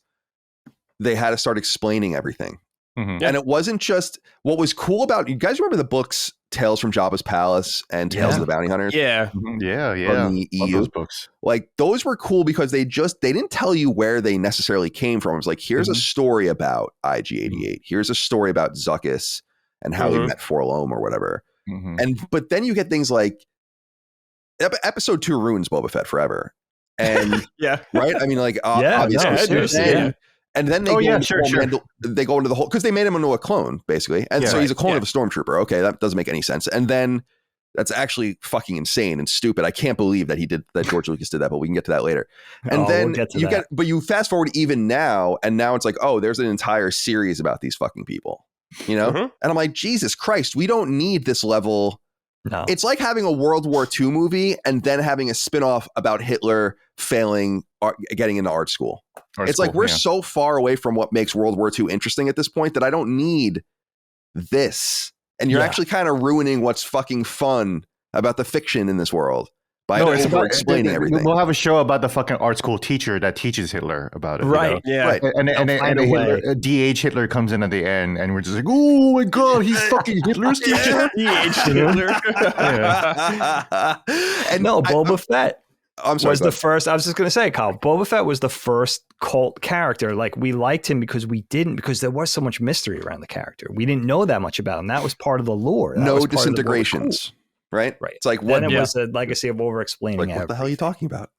they had to start explaining everything. Mm-hmm. And it wasn't just what was cool about, you guys remember the books Tales from Jabba's Palace and Tales of the Bounty Hunters? Yeah. From the EU. Those books. Like those were cool because they didn't tell you where they necessarily came from. It was like, here's a story about IG-88. Here's a story about Zuckuss and how he met Forlom or whatever. But then you get things like episode 2 ruins Boba Fett forever. And right? I mean, like obviously. And then they they go into the whole, because they made him into a clone, basically. And so he's a clone of a stormtrooper. Okay, that doesn't make any sense. And then that's actually fucking insane and stupid. I can't believe that George Lucas did that, but we can get to that later. And then but you fast forward even now, and now it's like, oh, there's an entire series about these fucking people. you know? Mhm. And I'm like, Jesus Christ, we don't need this level. No. It's like having a World War II movie and then having a spinoff about Hitler failing, getting into art school. It's like we're so far away from what makes World War II interesting at this point that I don't need this. And you're actually kind of ruining what's fucking fun about the fiction in this world by over-explaining everything. We'll have a show about the fucking art school teacher that teaches Hitler about it. Right. You know? Yeah. Right. And Hitler, DH Hitler comes in at the end, and we're just like, oh my god, he's fucking Hitler's teacher. DH Hitler. And no, Boba Fett I'm sorry, was the first. I was just going to say, Kyle, Boba Fett was the first cult character. Like, we liked him because there was so much mystery around the character. We didn't know that much about him. That was part of the lore. That no was part of the disintegrations, right? Right. It's like, Then what, it was a legacy of over-explaining. like, what the hell are you talking about?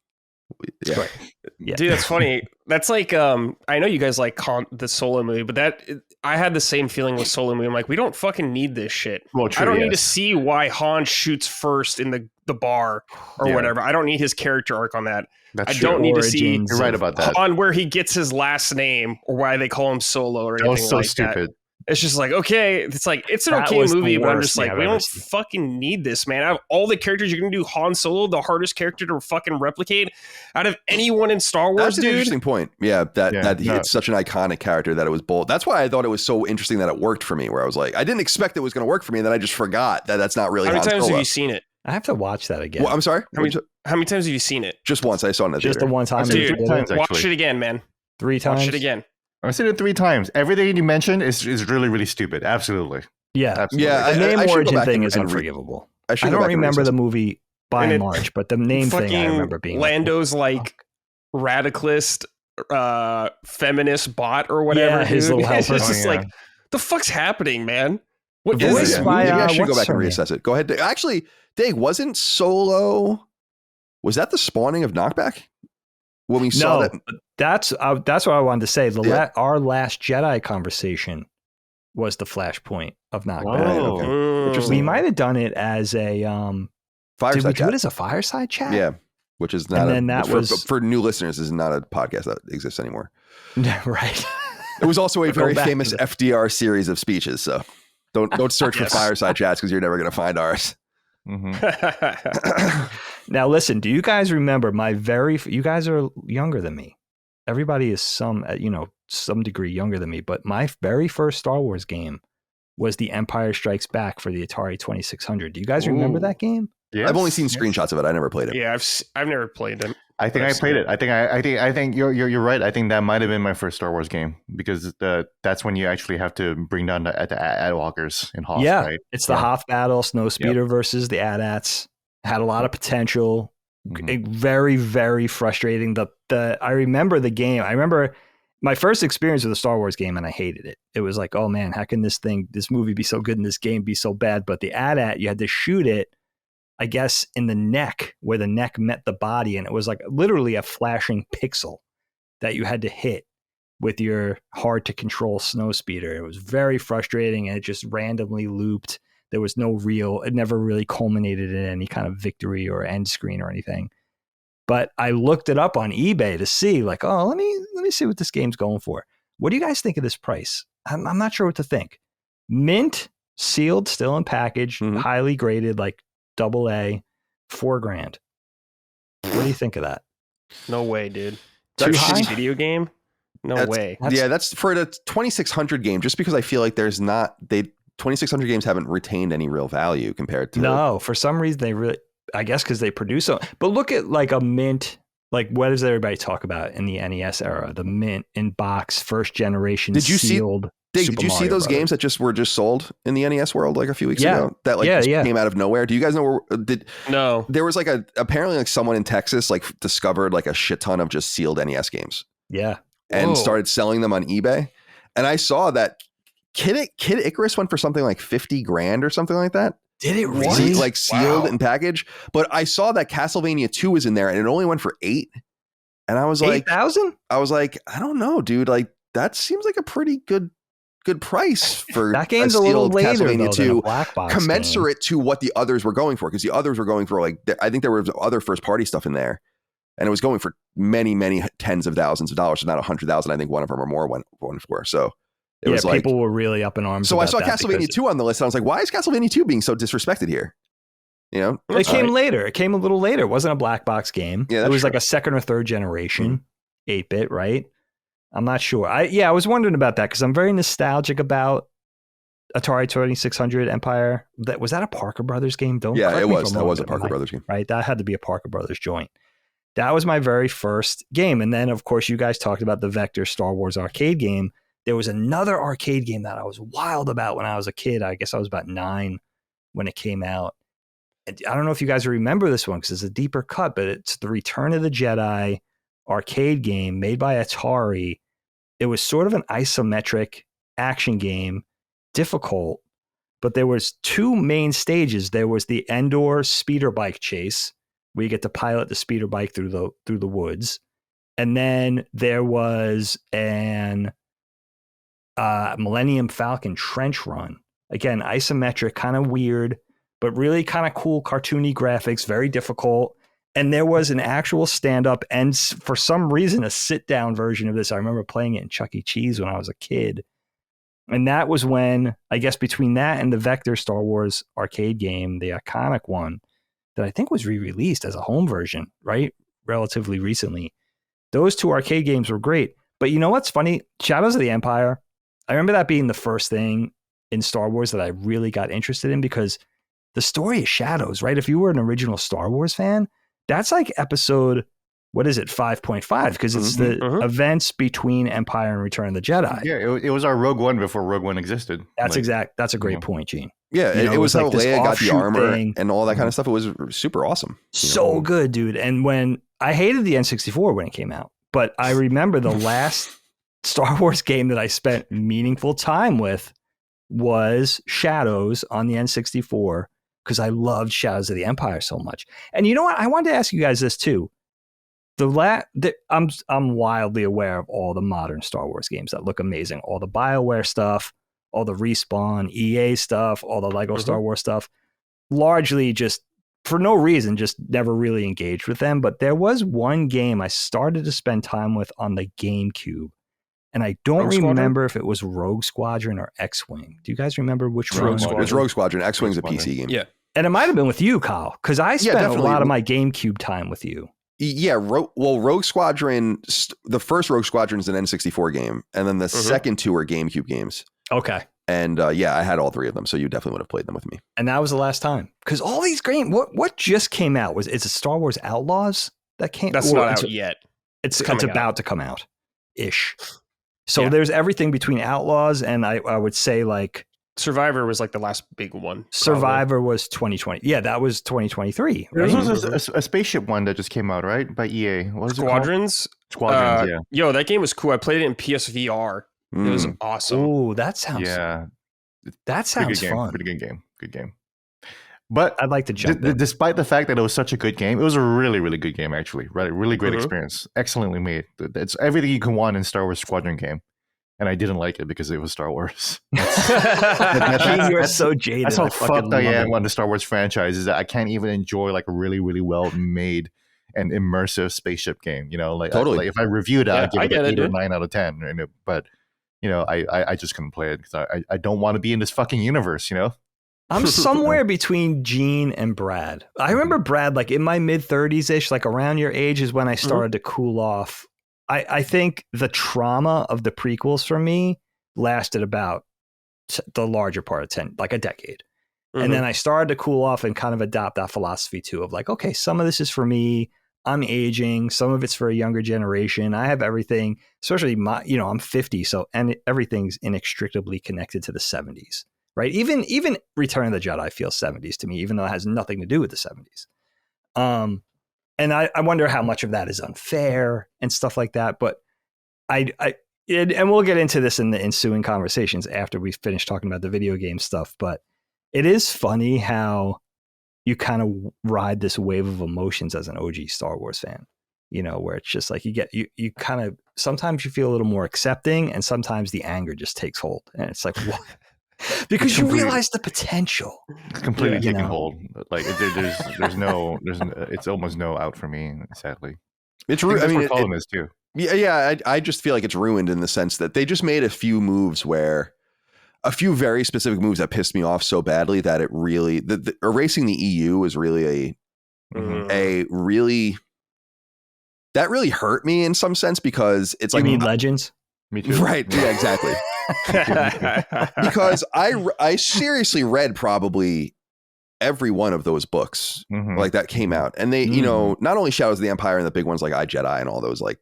Yeah. Right. Yeah. Dude, that's funny. That's like, I know you guys like the Solo movie, but I had the same feeling with Solo movie. I'm like, we don't fucking need this shit. Well, true, I don't need to see why Han shoots first in the bar or whatever. I don't need his character arc on that. That's I true. don't need to see Origins You're right about that. Han where he gets his last name or why they call him Solo or anything That was so like stupid. that. It's just like, okay, it's like, it's an That okay was the movie, but I'm worst just thing like, I've we ever don't seen. fucking need this, man. Out of all the characters you're going to do Han Solo, the hardest character to fucking replicate out of anyone in Star Wars, That's an dude. interesting point. Yeah, it's such an iconic character that it was bold. That's why I thought it was so interesting that it worked for me, where I was like, I didn't expect it was going to work for me, and then I just forgot that that's not really How many Han times Solo. have you seen it? I have to watch that again. Well, I'm sorry? How many times have you seen it? Just once. I saw it in the Just the theater. one time. I've seen it Dude, 3 times, watch actually. it again, man. 3 times. Watch it again. I've seen it 3 times. Everything you mentioned is really, really stupid. Absolutely. Yeah. Absolutely. Yeah, The name I should go origin back thing and- is and unforgivable. I I don't remember the movie by And and it- large, but the name thing I Fucking remember being Lando's like radicalist, feminist bot or whatever. Yeah, his dude. little It's helper. just Oh, yeah. like, the fuck's happening, man? What The is voice this? by, Maybe I should go what's back and her name? reassess it. Go ahead. Actually, Dave, wasn't Solo... Was that the spawning of Knockback? When we saw No, that... that's what I wanted to say. Yeah. Our last Jedi conversation was the flashpoint of Knockback. Oh, okay. Mm. We might have done it as a did we Fireside do chat. it as a fireside chat? Yeah, which is not And then that for, was- for new listeners, this is not a podcast that exists anymore. Right. It was also a We're very going back famous to that. FDR series of speeches, so don't search Yes. for fireside chats because you're never going to find ours. Mm-hmm. Now listen, do you guys remember you guys are younger than me. Everybody is some degree younger than me, but my very first Star Wars game was The Empire Strikes Back for the Atari 2600. Do you guys remember Ooh. that game? Yes. I've only seen screenshots of it. I never played it. Yeah, I've never played them. I think I played it. I think you're right. I think that might have been my first Star Wars game because that's when you actually have to bring down the Adwalkers in Hoth. Yeah, right? it's the Hoth battle, Snowspeeder versus the AT-ATs. Had a lot of potential. Mhm. Very, very frustrating. I remember the game. I remember my first experience with a Star Wars game, and I hated it. It was like, oh man, how can this movie be so good and this game be so bad? But the AT-AT, you had to shoot it, I guess, in the neck where the neck met the body, and it was like literally a flashing pixel that you had to hit with your hard to control Snowspeeder. It was very frustrating, and it just randomly looped. There was it never really culminated in any kind of victory or end screen or anything. But I looked it up on eBay to see, like, oh, let me see what this game's going for. What do you guys think of this price? I'm not sure what to think. Mint, sealed, still in package, Mhm. highly graded, like AA, $4,000. What do you think of that? No way, dude. Too That's a high? shitty video game? No That's- way. That's for the 2600 game, just because I feel like 2600 games haven't retained any real value compared to No, for some reason they really, I guess because they produce so. But look at like a Mint, like what does everybody talk about in the NES era? The Mint in box, first generation Did you see- sealed. Dave, Super did you see Mario those Brothers. games that were just sold in the NES world like a few weeks Yeah. ago? That like Yeah, just yeah. came out of nowhere. Do you guys know No. there was like apparently like someone in Texas like discovered like a shit ton of just sealed NES games Yeah. and Whoa. started selling them on eBay. And I saw that Kid Icarus went for something like $50,000 or something like that. Did it What? really? Like sealed Wow. and packaged. But I saw that Castlevania 2 was in there and it only went for $8,000. And I was like, 8,000? I don't know, dude. Like that seems like a pretty good price for That game's a little sealed later Castlevania though, than a 2, black box commensurate to what the others were going for, because the others were going for like I think there was other first party stuff in there, and it was going for many tens of thousands of dollars, so not 100,000. I think one of them or more went for. So It was like, people were really up in arms. so I about saw that Castlevania because 2 on the list. And I was like, why is Castlevania 2 being so disrespected here? You know, it came later. It came a little later. It wasn't a black box game. Yeah, it that's was true. like a second or third generation 8-bit, right? I'm not sure. I was wondering about that because I'm very nostalgic about Atari 2600 Empire. Was that a Parker Brothers game? Yeah, it was. That That was a Parker Brothers game. Right? That had to be a Parker Brothers joint. That was my very first game. And then, of course, you guys talked about the Vector Star Wars arcade game. There was another arcade game that I was wild about when I was a kid. I guess I was about 9 when it came out. And I don't know if you guys remember this one because it's a deeper cut, but it's the Return of the Jedi arcade game made by Atari. It was sort of an isometric action game, difficult, but there was 2 main stages. There was the Endor speeder bike chase, where you get to pilot the speeder bike through the woods, and then there was an Millennium Falcon trench run. Again, isometric, kind of weird, but really kind of cool, cartoony graphics, very difficult. And there was an actual stand-up and for some reason a sit-down version of this. I remember playing it in Chuck E. Cheese when I was a kid. And that was when, I guess between that and the Vector Star Wars arcade game, the iconic one that I think was re-released as a home version, right? Relatively recently. Those 2 arcade games were great. But you know what's funny? Shadows of the Empire, I remember that being the first thing in Star Wars that I really got interested in because the story of Shadows, right? If you were an original Star Wars fan, that's like episode, 5.5? Because it's the events between Empire and Return of the Jedi. Yeah, it was our Rogue One before Rogue One existed. That's That's a great point, Gene. Yeah, it was how Leia got the armor and all that kind of stuff. It was super awesome. So good, dude. And when I hated the N64 when it came out, but I remember the last Star Wars game that I spent meaningful time with was Shadows on the N64 because I loved Shadows of the Empire so much. And you know what? I wanted to ask you guys this too. I'm wildly aware of all the modern Star Wars games that look amazing. All the BioWare stuff, all the Respawn, EA stuff, all the Lego Star Wars stuff. Largely just for no reason, just never really engaged with them. But there was one game I started to spend time with on the GameCube. And I don't remember if it was Rogue Squadron or X-Wing. Do you guys remember which one? It was Rogue Squadron. X-Wing's a PC game. Yeah. And it might have been with you, Kyle, because I spent a lot of my GameCube time with you. Yeah, Rogue Squadron, the first Rogue Squadron is an N64 game, and then the second 2 are GameCube games. Okay. And yeah, I had all 3 of them, so you definitely would have played them with me. And that was the last time. Because all these games, what just came out? It's a Star Wars Outlaws that came out? That's not out yet. It's about to come out-ish. So there's everything between Outlaws and I would say like Survivor was like the last big one. Survivor was 2020. Yeah, that was 2023. Right? There was a spaceship one that just came out, right? By EA. What was Squadrons? Squadrons, yeah. Yo, that game was cool. I played it in PSVR. It was awesome. Oh, that sounds fun. Pretty good game. Good game. But I'd like to jump in. Despite the fact that it was such a good game, it was a really, really good game, actually. Right? Really great experience. Excellently made. It's everything you can want in Star Wars Squadron game. And I didn't like it because it was Star Wars. You're so jaded. That's how fucked I am on the Star Wars franchise, is that I can't even enjoy like a really, really well made and immersive spaceship game. You know, like, totally. Like if I reviewed it, I'd give it an 8 or 9 out of 10. But you know, I just couldn't play it because I don't want to be in this fucking universe. You know. I'm somewhere between Gene and Brad. I remember Brad, like in my mid 30s ish, like around your age is when I started to cool off. I think the trauma of the prequels for me lasted about the larger part of 10, like a decade. And then I started to cool off and kind of adopt that philosophy too of like, okay, some of this is for me. I'm aging. Some of it's for a younger generation. I have everything, especially I'm 50. So, and everything's inextricably connected to the 70s. Right. Even Return of the Jedi feels 70s to me, even though it has nothing to do with the 70s. And I wonder how much of that is unfair and stuff like that. But and we'll get into this in the ensuing conversations after we finish talking about the video game stuff. But it is funny how you kind of ride this wave of emotions as an OG Star Wars fan, you know, where it's just like you kind of sometimes you feel a little more accepting and sometimes the anger just takes hold. And it's like, what? Because you realize the potential. It's completely taking hold. Like it's almost no out for me, sadly. It's I mean, Colin is too. I just feel like it's ruined in the sense that they just made a few very specific moves that pissed me off so badly that it really the erasing the EU is really that really hurt me in some sense, because it's You like mean Legends? Me too. right, yeah, exactly. Because I seriously read probably every one of those books like that came out, and they not only Shadows of the Empire and the big ones like Jedi and all those, like,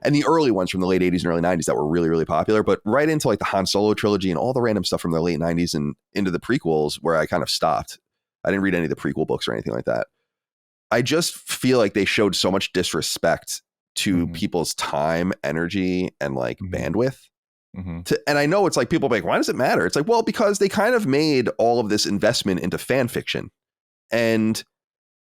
and the early ones from the late 80s and early 90s that were really, really popular, but right into like the Han Solo trilogy and all the random stuff from the late 90s and into the prequels, where I kind of stopped. I didn't read any of the prequel books or anything like that. I just feel like they showed so much disrespect to people's time, energy, and like bandwidth. And I know it's like people be like, why does it matter? It's like, well, because they kind of made all of this investment into fan fiction, and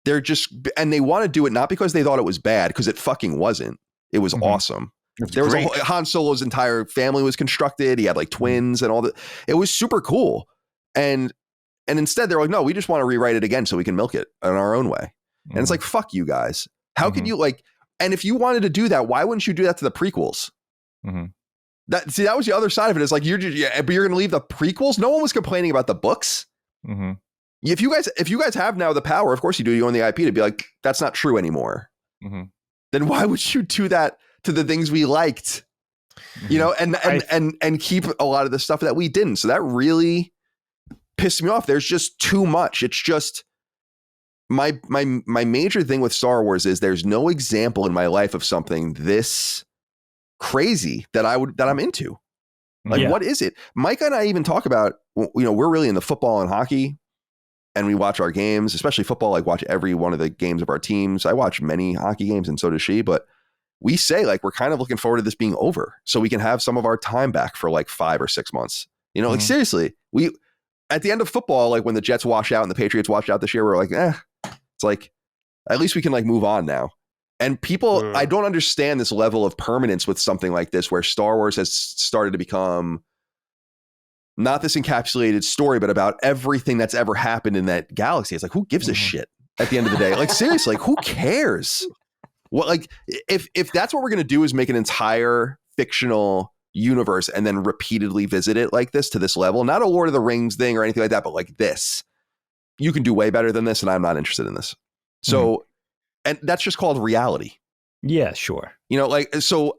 they want to do it not because they thought it was bad, because it fucking wasn't. It was awesome. There was Han Solo's entire family was constructed. He had like twins and all that. It was super cool. And instead they're like, no, we just want to rewrite it again so we can milk it in our own way. And it's like, fuck you guys. How could you like, and if you wanted to do that, why wouldn't you do that to the prequels? That was the other side of it. Is like, but you're going to leave the prequels. No one was complaining about the books. If you guys have now the power, of course you do. You own the IP to be like, that's not true anymore. Then why would you do that to the things we liked? You know, and keep a lot of the stuff that we didn't. So that really pissed me off. There's just too much. It's just my major thing with Star Wars is there's no example in my life of something this crazy that I'm into. Like, what is it? Mike and I even talk about, you know, we're really into football and hockey, and we watch our games, especially football, like watch every one of the games of our teams. I watch many hockey games, and so does she, but we say like, we're kind of looking forward to this being over so we can have some of our time back for like 5 or 6 months. You know, like seriously, at the end of football, like when the Jets wash out and the Patriots wash out this year, we're like, it's like, at least we can like move on now. And people, I don't understand this level of permanence with something like this, where Star Wars has started to become not this encapsulated story, but about everything that's ever happened in that galaxy. It's like, who gives a shit at the end of the day? Like, seriously, like, who cares? What, like, if that's what we're going to do is make an entire fictional universe and then repeatedly visit it like this to this level, not a Lord of the Rings thing or anything like that, but like this, you can do way better than this. And I'm not interested in this. So, and that's just called reality. Yeah, sure. You know, like, so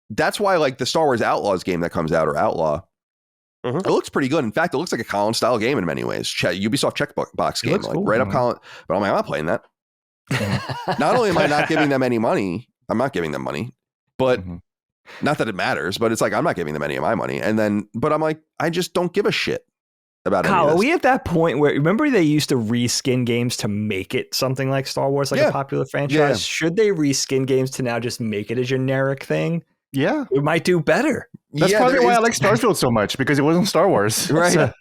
that's why like the Star Wars Outlaws game that comes out, or Outlaw, it looks pretty good. In fact, it looks like a Colin style game in many ways. Ubisoft checkbox game, like cool. Right up Colin. But I'm like, I'm not playing that. Not only am I not giving them any money, I'm not giving them money, but not that it matters, but it's like, I'm not giving them any of my money. And then, but I'm like, I just don't give a shit about Kyle, any of this. are we at that point where, remember they used to reskin games to make it something like Star Wars, like a popular franchise? Yeah. Should they reskin games to now just make it a generic thing? Yeah. It might do better. That's probably why I like Starfield so much, because it wasn't Star Wars. Right. And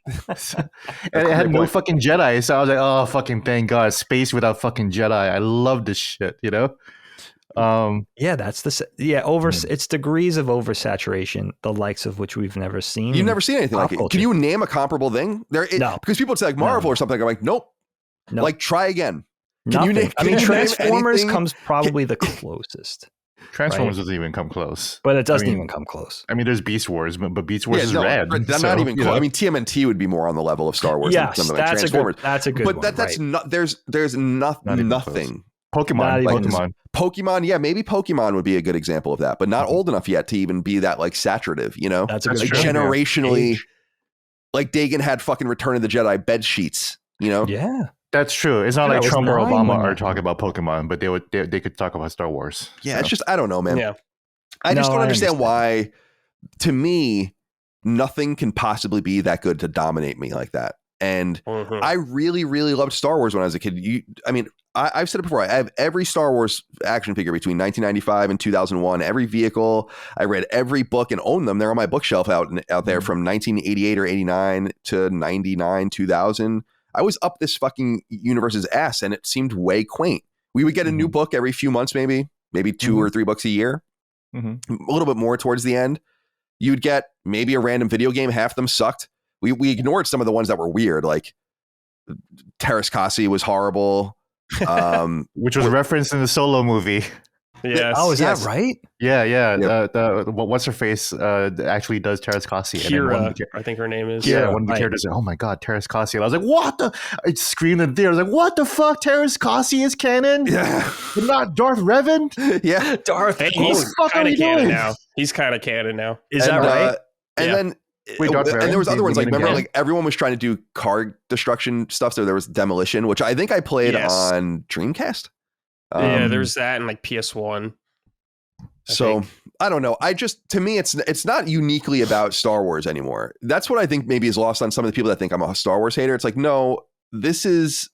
it had no fucking Jedi. So I was like, oh, fucking thank God. Space without fucking Jedi. I love this shit, you know? That's it's degrees of oversaturation, the likes of which we've never seen. You've never seen anything like it. Can you name a comparable thing? No. Because people would say like Marvel or something. I'm like, nope. Like, try again. Can you name? I mean, Transformers comes probably the closest. Transformers doesn't even come close. But it doesn't even come close. I mean, there's Beast Wars, but Beast Wars is rad. That's not even close. I mean, TMNT would be more on the level of Star Wars than something like Transformers. That's a good one. But that's not, there's nothing. Pokemon, yeah, maybe Pokemon would be a good example of that, but not old enough yet to even be that like saturative, you know? That's a good like generationally, like Dagon had fucking Return of the Jedi bed sheets, you know? Yeah. That's true. It's not like Trump or Obama are talking about Pokemon, but they could talk about Star Wars. Yeah, it's just, I don't know, man. Yeah. I just don't understand why, to me, nothing can possibly be that good to dominate me like that. And I really, really loved Star Wars when I was a kid. I've said it before. I have every Star Wars action figure between 1995 and 2001. Every vehicle. I read every book and own them. They're on my bookshelf out there from 1988 or 89 to 99, 2000. I was up this fucking universe's ass, and it seemed way quaint. We would get a new book every few months, maybe 2 or 3 books a year. A little bit more towards the end. You'd get maybe a random video game. Half of them sucked. We ignored some of the ones that were weird, like Terras Kasi was horrible. Which was referenced in the Solo movie. Yes. Oh, is Yes. that right? Yeah, yeah. Yep. What's her face actually does Terrace Kasi, and then one of Kira, I think her name is. yeah, Kira, one of the right. characters said, "Oh my god, Terrace Kasi!" And I was like, "What the?" I screamed in the theater. I was like, "What the fuck? Terrace Kasi is canon, Yeah. but not Darth Revan? Yeah. Darth. Hey, What he's the fuck are kind we of canon doing?" now. He's kind of canon now. Is that And, right? And Yeah. then Wait, Darth and Revan? there was other They ones like made him remember canon? like everyone was trying to do card destruction stuff. So there was Demolition, which I think I played Yes. on Dreamcast. Yeah, there's that and like PS1. So I don't know. To me, it's not uniquely about Star Wars anymore. That's what I think maybe is lost on some of the people that think I'm a Star Wars hater. It's like, no, this is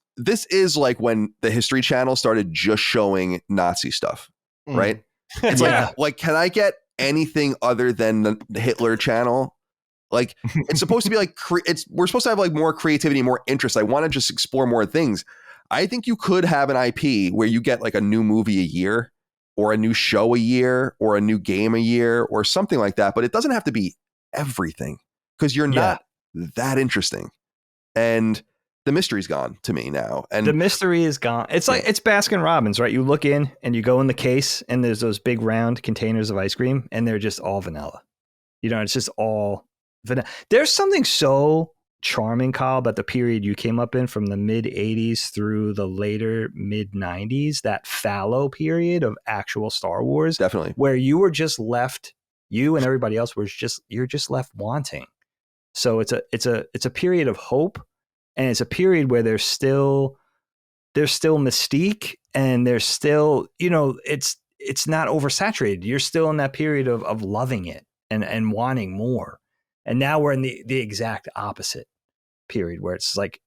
like when the History Channel started just showing Nazi stuff, right? It's Yeah. like, can I get anything other than the Hitler Channel? Like, it's supposed to be like, we're supposed to have like more creativity, more interest. I want to just explore more things. I think you could have an IP where you get like a new movie a year, or a new show a year, or a new game a year, or something like that. But it doesn't have to be everything, because you're not that interesting. And the mystery's gone to me now. And The mystery is gone. It's like it's Baskin Robbins, right? You look in and you go in the case, and there's those big round containers of ice cream, and they're just all vanilla. You know, it's just all vanilla. There's something so charming, Kyle, about the period you came up in from the mid 80s through the later mid 90s, that fallow period of actual Star Wars, definitely. where you were just left, you and everybody else you're just left wanting. So it's a period of hope, and it's a period where there's still mystique, and there's still, you know, it's not oversaturated. You're still in that period of loving it and wanting more. And now we're in the exact opposite period, where it's like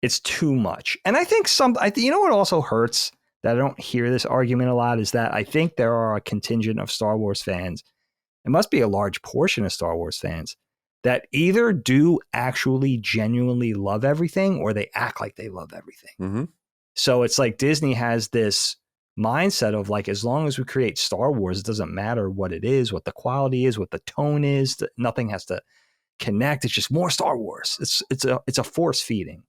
it's too much. And I think you know what also hurts, that I don't hear this argument a lot, is that I think there are a contingent of Star Wars fans, it must be a large portion of Star Wars fans, that either do actually genuinely love everything, or they act like they love everything. Mm-hmm. So it's like Disney has this mindset of like, as long as we create Star Wars, it doesn't matter what it is, what the quality is, what the tone is, nothing has to connect. It's just more Star Wars. It's a force feeding,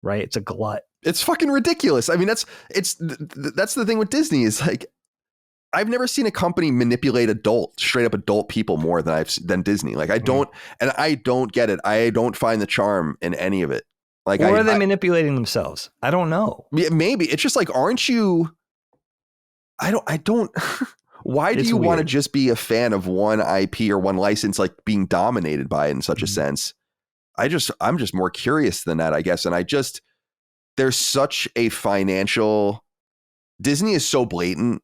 right? It's a glut. It's fucking ridiculous. I mean, that's the thing with Disney, is like, I've never seen a company manipulate straight up adult people more than Disney. Like, I don't get it. I don't find the charm in any of it. Like, or are they manipulating themselves? I don't know. Maybe it's just like, aren't you? I don't. Why do you want to just be a fan of one IP or one license, like being dominated by it in such a sense? I'm just more curious than that, I guess. And there's such a financial, Disney is so blatant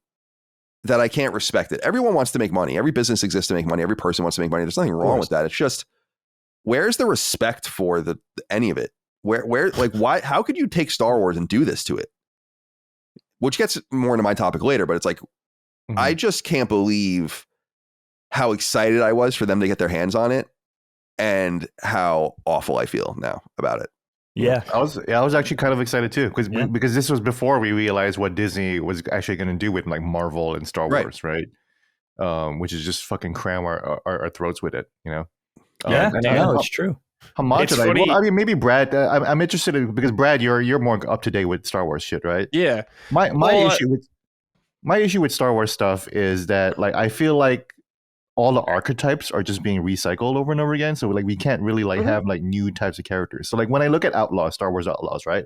that I can't respect it. Everyone wants to make money. Every business exists to make money. Every person wants to make money. There's nothing wrong with that. It's just, where's the respect for any of it? Where, like, why, how could you take Star Wars and do this to it? Which gets more into my topic later, but it's like, I just can't believe how excited I was for them to get their hands on it, and how awful I feel now about it. Yeah. I was actually kind of excited too, because this was before we realized what Disney was actually going to do with like Marvel and Star Wars, right? Which is just fucking cram our throats with it, you know? It's true. How much? It's funny. Well, I mean, maybe Brad. I'm interested in, because Brad, you're more up to date with Star Wars shit, right? Yeah. My issue with Star Wars stuff is that, like, I feel like all the archetypes are just being recycled over and over again. So like, we can't really like have like new types of characters. So like, when I look at Star Wars Outlaws, right?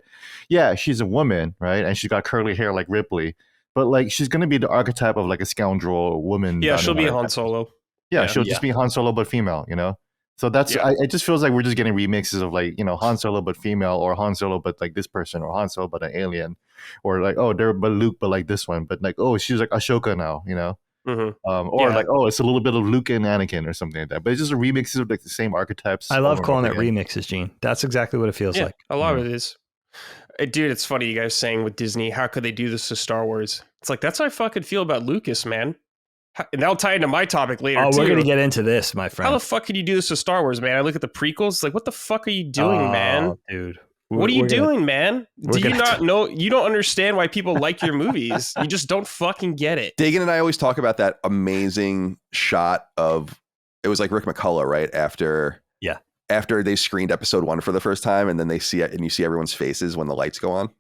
Yeah, she's a woman, right? And she's got curly hair like Ripley, but like, she's gonna be the archetype of like a scoundrel woman. Yeah, she'll be Han Solo. Yeah, she'll just be Han Solo but female, you know? So that's, it just feels like we're just getting remixes of like, you know, Han Solo but female, or Han Solo but like this person, or Han Solo but an alien, or like, oh, they're but Luke but like this one, but like, oh, she's like Ahsoka now, you know? Like, oh, it's a little bit of Luke and Anakin or something like that, but it's just a remixes of like the same archetypes. I love calling it remixes, Gene. That's exactly what it feels like. A lot of it is. Dude, it's funny you guys saying with Disney, how could they do this to Star Wars? It's like, that's how I fucking feel about Lucas, man. And that'll tie into my topic later. Oh, we're going to get into this, my friend. How the fuck could you do this to Star Wars, man? I look at the prequels, like, what the fuck are you doing, man? Dude. What are you doing, man? Do you not know? You don't understand why people like your movies. You just don't fucking get it. Dagan and I always talk about that amazing shot of, it was like Rick McCullough, right? After they screened episode 1 for the first time, and then they see it, and you see everyone's faces when the lights go on.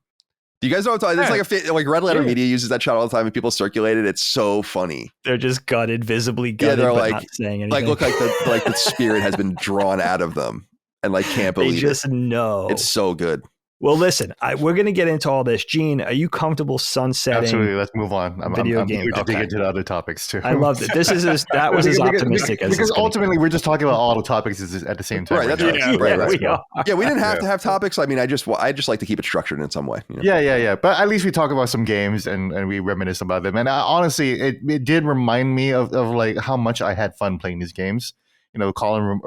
Do you guys know what I'm talking? It's like Red Letter Yeah. Media uses that shot all the time, and people circulate it. It's so funny. They're just gutted, visibly gutted, they're but like- not saying anything. Like look like the spirit has been drawn out of them, and like can't they believe just it. know. It's so good. Well, listen, we're going to get into all this. Gene, are you comfortable sunsetting? Absolutely. Let's move on. I'm Video eager game. to dig Okay. into the other topics too. I loved it. That was as optimistic as because it's gonna ultimately get. we're just talking about all the topics at the same time. Right, that's right. Yeah, Right. we are. Yeah, we didn't have to have topics. I mean, I just like to keep it structured in some way. You know? Yeah. But at least we talk about some games and we reminisce about them. And honestly, it did remind me of like how much I had fun playing these games. You know, Colin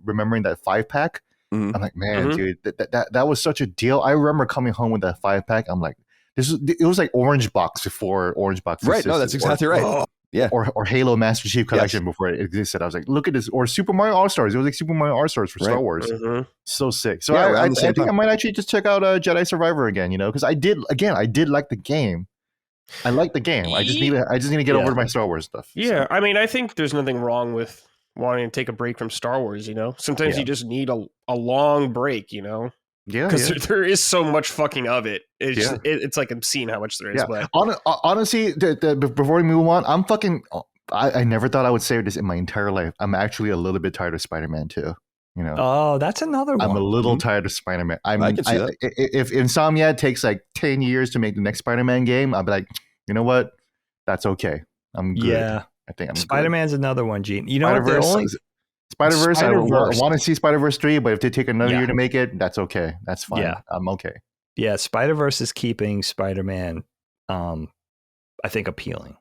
remembering that 5-pack. Mhm. I'm like, man, Mhm. dude, that was such a deal. I remember coming home with that 5-pack. I'm like, it was like Orange Box before Orange Box Right. No, that's exactly right. Yeah. Or Halo Master Chief Collection before it existed. I was like, look at this. Or Super Mario All-Stars. It was like Super Mario All-Stars for Star Right. Wars. Mhm. So sick. So Yeah, I around the same think I time. might actually just check out Jedi Survivor again, you know, because I did like the game. I like the game. I just need to get over to my Star Wars stuff. Yeah, I mean, I think there's nothing wrong with wanting to take a break from Star Wars. You know, sometimes Yeah. you just need a long break. You know, Yeah. because there is so much fucking of it. It's Yeah. just, it's like obscene how much there is. Yeah. But Honestly, before we move on, I'm fucking. I never thought I would say this in my entire life. I'm actually a little bit tired of Spider-Man too. You know, Oh, that's another one. I'm a little Mhm. tired of Spider-Man. I can see that. If Insomniac takes like 10 years to make the next Spider-Man game, I'll be like, you know what? That's okay. I'm good. Yeah. I think I'm Spider-Man's another one, Gene. You know what? Spider-Verse. Spider-Verse. I Spider-Verse. want to see Spider-Verse 3, but if they take another Yeah. year to make it, that's okay. That's fine. Yeah. I'm okay. Yeah, Spider-Verse is keeping Spider-Man, I think, appealing.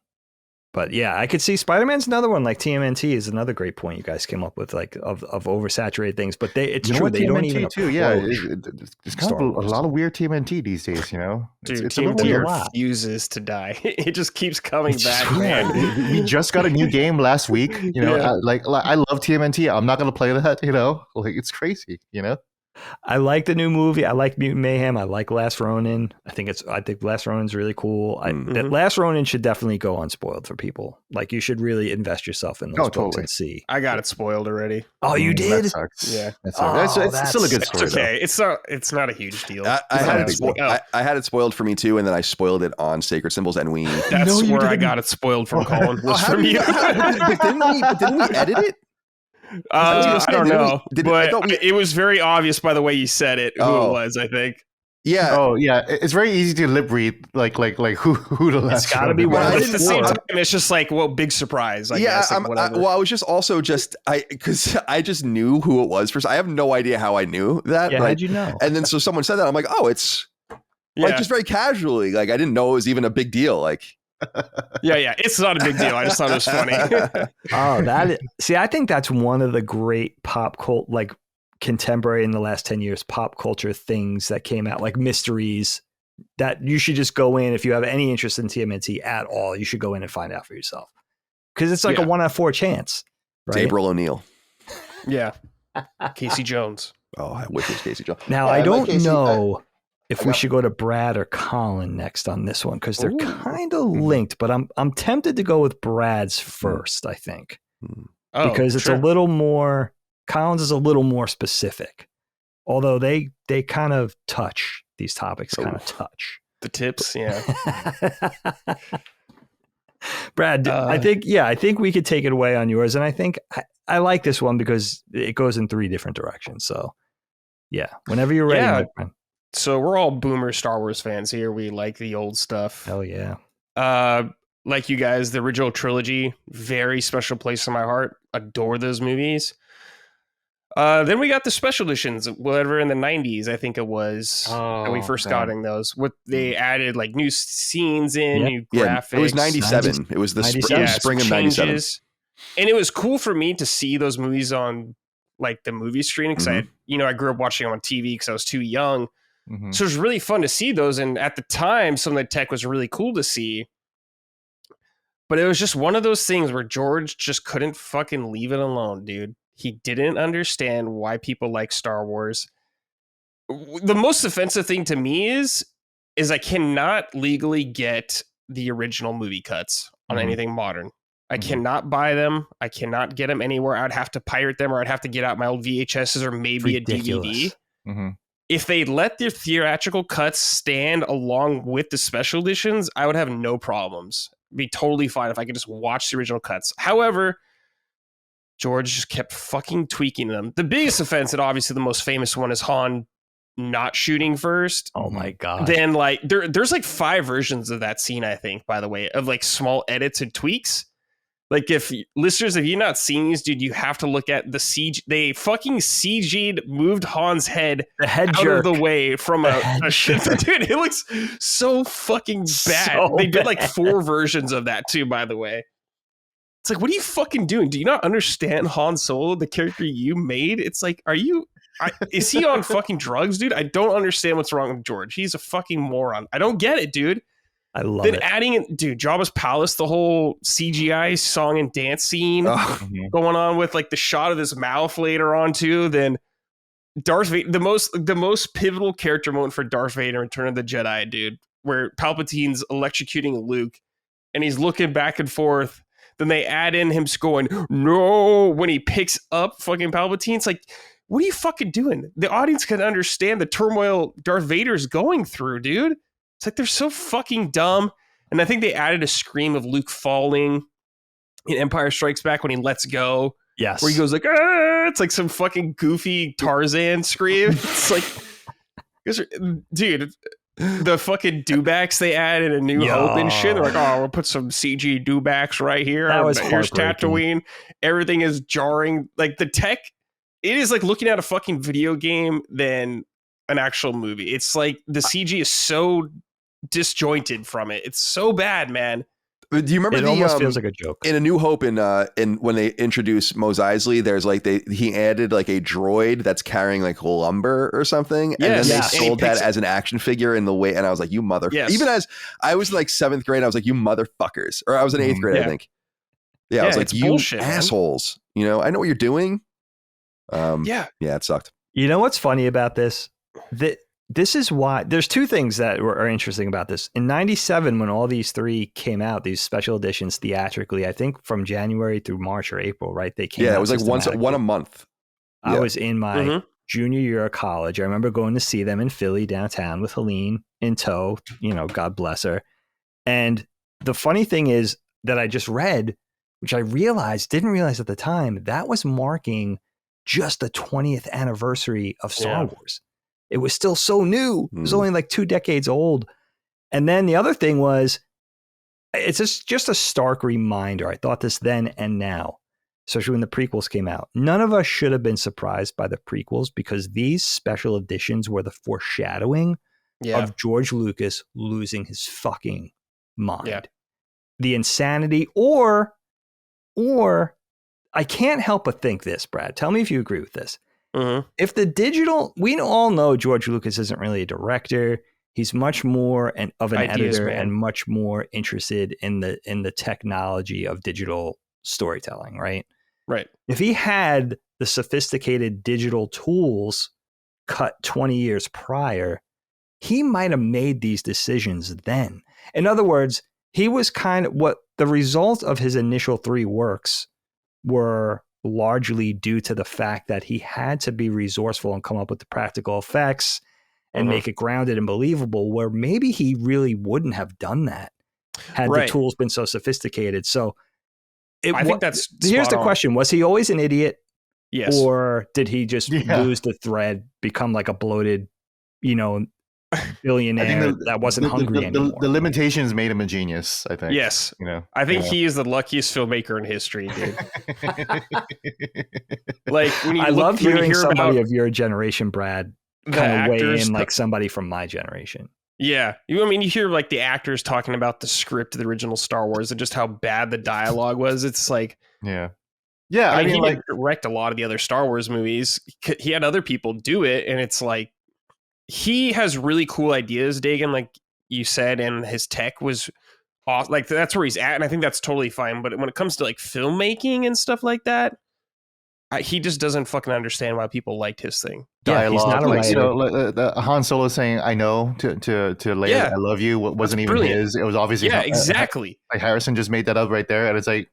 But yeah, I could see Spider-Man's another one. Like TMNT is another great point you guys came up with, like of oversaturated things. But it's You know true, what, they don't TMNT even too. Yeah, approach. it's kind Star of a Wars. lot of weird TMNT these days. You know, dude, it's a little TMNT weird. lot. refuses to die. It just keeps coming It's back, true. man. We just got a new game last week. You know, Yeah. I love TMNT. I'm not gonna play that. You know, like it's crazy. You know. I like the new movie. I like Mutant Mayhem. I like Last Ronin. I think Last Ronin's really cool. That Last Ronin should definitely go unspoiled for people. Like you should really invest yourself in those books totally. and see. I got it spoiled already. Oh, you That did? sucks. Yeah. That sucks. Oh, It's still a good that's- story. It's okay. It's not a huge deal. I It's had not it a big deal. I had it spoiled for me too, and then I spoiled it on Sacred Symbols, and we. That's No, you where I didn't. got it spoiled from Colin. Was how from did you. but didn't we edit it? I don't know, Did it- I but thought we- it was very obvious by the way you said it who Oh. it was. I think Yeah. Oh yeah, it's very easy to lip read like who the last. gotta one be is. one But of I but the at the didn't- same I- time, it's just like, well, big surprise. I yeah, guess. Like, whatever. well, I was just also because I just knew who it was first. I have no idea how I knew that. Yeah, like- how'd you know? and then so someone said that, I'm like, oh, it's yeah, like just very casually. Like I didn't know it was even a big deal. Like yeah. It's not a big deal. I just thought it was funny. Oh, see, I think that's one of the great pop cult, like contemporary in the last 10 years, pop culture things that came out, like mysteries that you should just go in. If you have any interest in TMNT at all, you should go in and find out for yourself. Cause it's like a Yeah. 1 out of 4 chance. it's Right? April O'Neil. Yeah, Casey Jones. Oh, I wish it was Casey Jones. Now, Yeah, I like don't Casey, know if we yeah. should go to Brad or Colin next on this one, because they're Ooh. kind of linked, but I'm tempted to go with Brad's first, I think, Oh, because it's sure. a little more, Colin's is a little more specific, although they kind of touch, these topics kind of touch. the tips. Yeah, Brad, I think we could take it away on yours. And I think I like this one because it goes in 3 different directions. So yeah, whenever you're ready, Yeah. my friend. so we're all boomer Star Wars fans here. We like the old stuff. Hell yeah. Like you guys, the original trilogy, very special place in my heart. Adore those movies. Then we got the special editions, whatever in the 90s, I think it was, that we first got in those. What they added like new scenes in, Yeah. new Yeah, graphics. it was 97. It was the 97. spring some of 97. changes. And it was cool for me to see those movies on like the movie screen because I grew up watching them on TV because I was too young. Mhm. So it was really fun to see those. And at the time, some of the tech was really cool to see. But it was just one of those things where George just couldn't fucking leave it alone, dude. He didn't understand why people like Star Wars. The most offensive thing to me is I cannot legally get the original movie cuts on Mhm. anything modern. I Mhm. cannot buy them. I cannot get them anywhere. I'd have to pirate them or I'd have to get out my old VHSs or maybe a DVD. Ridiculous. Mhm. if they let their theatrical cuts stand along with the special editions, I would have no problems. Be totally fine if I could just watch the original cuts. However, George just kept fucking tweaking them. The biggest offense, and obviously the most famous one, is Han not shooting first. Oh my god. Then like there's like 5 versions of that scene, I think, by the way, of like small edits and tweaks. Like, if listeners, if you've not seen these, dude, you have to look at the CG. They fucking CG'd, moved Han's head, the head out jerk. of the way from a ship. Dude, it looks so fucking bad. So they did like bad. 4 versions of that too, by the way. It's like, what are you fucking doing? Do you not understand Han Solo, the character you made? It's like, is he on fucking drugs, dude? I don't understand what's wrong with George. He's a fucking moron. I don't get it, dude. I love Then it. adding in, dude, Jabba's palace, the whole CGI song and dance scene going on with like the shot of his mouth later on too. Then Darth Vader, the most pivotal character moment for Darth Vader in Return of the Jedi, dude, where Palpatine's electrocuting Luke and he's looking back and forth. Then they add in him going, no, when he picks up fucking Palpatine. It's like, what are you fucking doing? The audience can understand the turmoil Darth Vader's going through, dude. It's like they're so fucking dumb. And I think they added a scream of Luke falling in Empire Strikes Back when he lets go. Yes. Where he goes like, ah! It's like some fucking goofy Tarzan scream. It's like, dude, the fucking dewbacks they added in A New Hope and shit. They're like, oh, we'll put some CG dewbacks right here. That was Here's heartbreaking. Tatooine. Everything is jarring. Like the tech, it is like looking at a fucking video game than an actual movie. It's like the CG is so disjointed from it. It's so bad, man. Do you remember It almost feels like a joke. in A New Hope in when they introduced Mos Eisley, there's like he added like a droid that's carrying like lumber or something, and Yes. then Yes. they And he sold that picks- as an action figure in the way, and I was like, you mother. Yes. Even as I was like 7th grade, I was like, you motherfuckers, or I was in 8th grade, I Yeah. think. Yeah, I was Yeah, like, it's you bullshit, man. assholes. You know, I know what you're doing. Yeah. Yeah, it sucked. You know what's funny about this? This is why there's 2 things that are interesting about this. In 97, when all these 3 came out, these special editions theatrically, I think from January through March or April, right? They came out Yeah, it was like one systematically. a month. I Yeah. was in my Mhm. junior year of college. I remember going to see them in Philly downtown with Helene in tow, God bless her. And the funny thing is that I just read, which I didn't realize at the time, that was marking just the 20th anniversary of Star Wars. It was still so new. It was only like 2 decades old. And then the other thing was, it's just a stark reminder. I thought this then and now, especially when the prequels came out. None of us should have been surprised by the prequels because these special editions were the foreshadowing of George Lucas losing his fucking mind. Yeah. The insanity, or I can't help but think this, Brad. Tell me if you agree with this. Mhm. If the digital, we all know George Lucas isn't really a director. He's much more of an Ideas, editor man. and much more interested in the technology of digital storytelling, right? Right. If he had the sophisticated digital tools cut 20 years prior, he might have made these decisions then. In other words, he was kind of what the result of his initial 3 works were largely due to the fact that he had to be resourceful and come up with the practical effects and make it grounded and believable, where maybe he really wouldn't have done that had the tools been so sophisticated. So I think that's here's the spot on. question. Was he always an idiot? Yes. Or did he just lose the thread, become like a bloated, billionaire that wasn't hungry anymore? The limitations made him a genius, I think. Yes. I think he is the luckiest filmmaker in history, dude. Like when you I love hearing hear somebody about of your generation, Brad, the kind of weigh actors, in like somebody from my generation. Yeah. You hear like the actors talking about the script of the original Star Wars and just how bad the dialogue was. It's like, yeah. I mean, he didn't direct a lot of the other Star Wars movies. He had other people do it, and it's like he has really cool ideas, Dagan, like you said, and his tech was awesome. Like that's where he's at, and I think that's totally fine. But when it comes to like filmmaking and stuff like that, he just doesn't fucking understand why people liked his thing. Yeah, he's not a writer. the Han Solo saying "I know" to Leia, "I love you" wasn't even brilliant. his. It was obviously exactly. Like Harrison just made that up right there, and it's like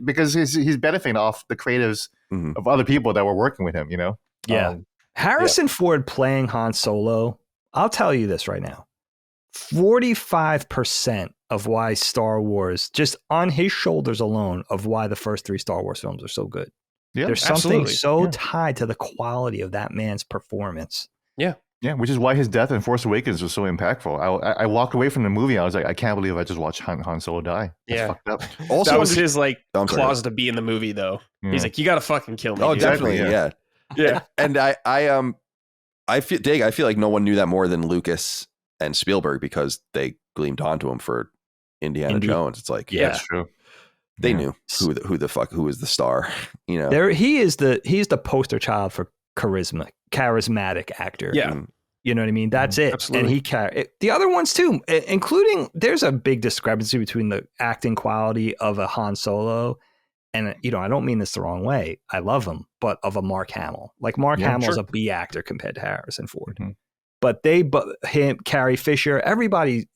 because he's benefiting off the creatives of other people that were working with him. Yeah. Harrison Ford playing Han Solo, I'll tell you this right now. 45% of why Star Wars, just on his shoulders alone, of why the first 3 Star Wars films are so good. Yeah, There's something absolutely. so tied to the quality of that man's performance. Yeah, which is why his death in Force Awakens was so impactful. I walked away from the movie. I was like, I can't believe I just watched Han Solo die. That's Yeah. fucked up. Also, That was his I'm sorry. clause to be in the movie, though. He's like, you got to fucking kill me. Oh, dude." definitely, Exactly, yeah. Yeah. And I feel like no one knew that more than Lucas and Spielberg because they gleamed onto him for Indiana Jones. It's like, Yeah. That's true. they knew who was the star. You know, He's the poster child for charismatic actor. Yeah. You know what I mean? That's it. Absolutely. And he carried the other ones too, including there's a big discrepancy between the acting quality of a Han Solo and, I don't mean this the wrong way. I love him, but of a Mark Hamill. Like Mark Hamill's sure. a B actor compared to Harrison Ford. Mhm. But him, Carrie Fisher, everybody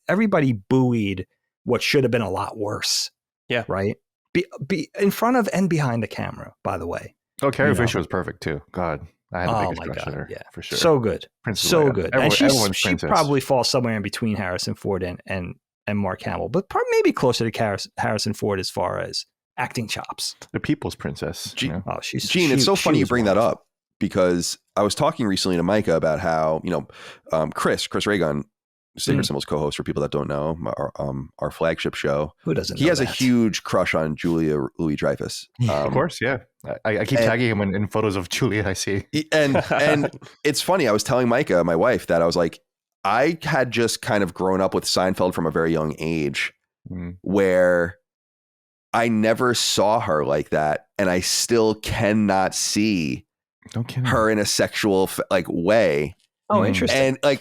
buoyed what should have been a lot worse. Yeah. Right? Be in front of and behind the camera, by the way. Oh, Carrie You know. Fisher was perfect too. God, I had the biggest crush on her. Yeah, for sure. So good. Princess So Leia. good. Everyone- And everyone's she princess. probably falls somewhere in between Harrison Ford and Mark Hamill, but probably maybe closer to Harrison Ford as far as acting chops. the people's princess. Gee, you know? Oh, Gene, it's so funny you bring that up because I was talking recently to Micah about how, Chris Raygun, Sacred Symbols co-host for people that don't know, our flagship show. Who doesn't He know has a that? huge crush on Julia Louis-Dreyfus. Of course, yeah. I keep tagging him in photos of Juliet I see. And it's funny. I was telling Micah, my wife, that I was like, I had just kind of grown up with Seinfeld from a very young age, where I never saw her like that, and I still cannot see Don't kid me. her in a sexual way. Oh, interesting. And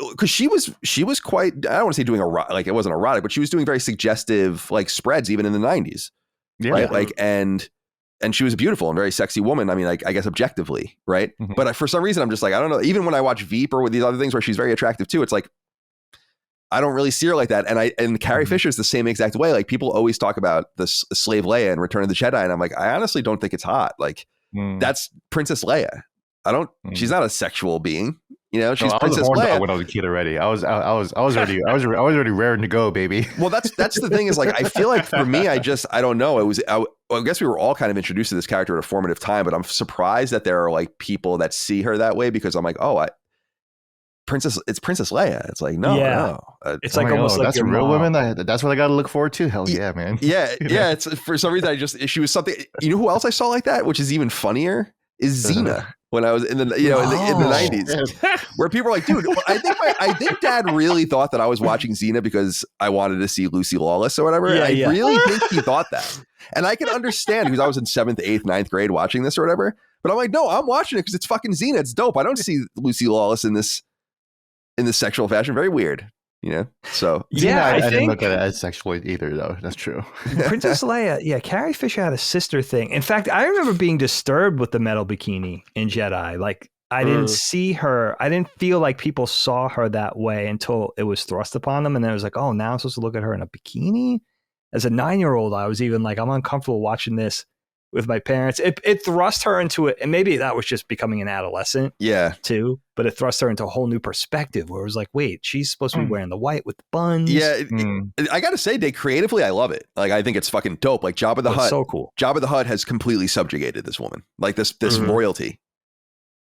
because she was quite, I don't want to say doing it wasn't erotic, but she was doing very suggestive spreads even in the 90s. Yeah. Right. And she was a beautiful and very sexy woman. I mean, I guess objectively. Right. Mhm. But for some reason, I'm just like, I don't know. Even when I watch Veep or with these other things where she's very attractive too, it's like, I don't really see her like that. And Carrie Fisher is the same exact way. Like people always talk about the slave Leia and Return of the Jedi. And I'm like, I honestly don't think it's hot. Like that's Princess Leia. She's not a sexual being. She's I was Princess a horn dog Leia. when I was a kid already. I was already raring to go, baby. Well, that's the thing is I feel like for me, I don't know. I guess we were all kind of introduced to this character at a formative time, but I'm surprised that there are people that see her that way because I'm like, it's Princess Leia. It's like, no. It's like almost like that's your real mom. women. That's what I got to look forward to. Hell yeah, man. Yeah. It's for some reason she was something, who else I saw like that, which is even funnier is Xena. When I was in the in the 90s, where people were like, dude, I think Dad really thought that I was watching Xena because I wanted to see Lucy Lawless or whatever. Yeah, I really think he thought that. And I can understand because I was in 7th, 8th, 9th grade watching this or whatever. But I'm like, no, I'm watching it because it's fucking Xena. It's dope. I don't see Lucy Lawless in this sexual fashion. Very weird. So Yeah, I I didn't think look at it as sexual either, though. That's true. Princess Leia, yeah, Carrie Fisher had a sister thing. In fact, I remember being disturbed with the metal bikini in Jedi. Like, I didn't see her. I didn't feel like people saw her that way until it was thrust upon them. And then it was like, oh, now I'm supposed to look at her in a bikini? As a 9-year-old, I was even like, I'm uncomfortable watching this with my parents. It thrust her into it. And maybe that was just becoming an adolescent. yeah. Too, but it thrust her into a whole new perspective where it was like, wait, she's supposed to be wearing the white with the buns. Yeah. I got to say, creatively, I love it. Like, I think it's fucking dope. Like Jabba the It's Hutt. so cool. Jabba the Hutt has completely subjugated this woman. Like this royalty.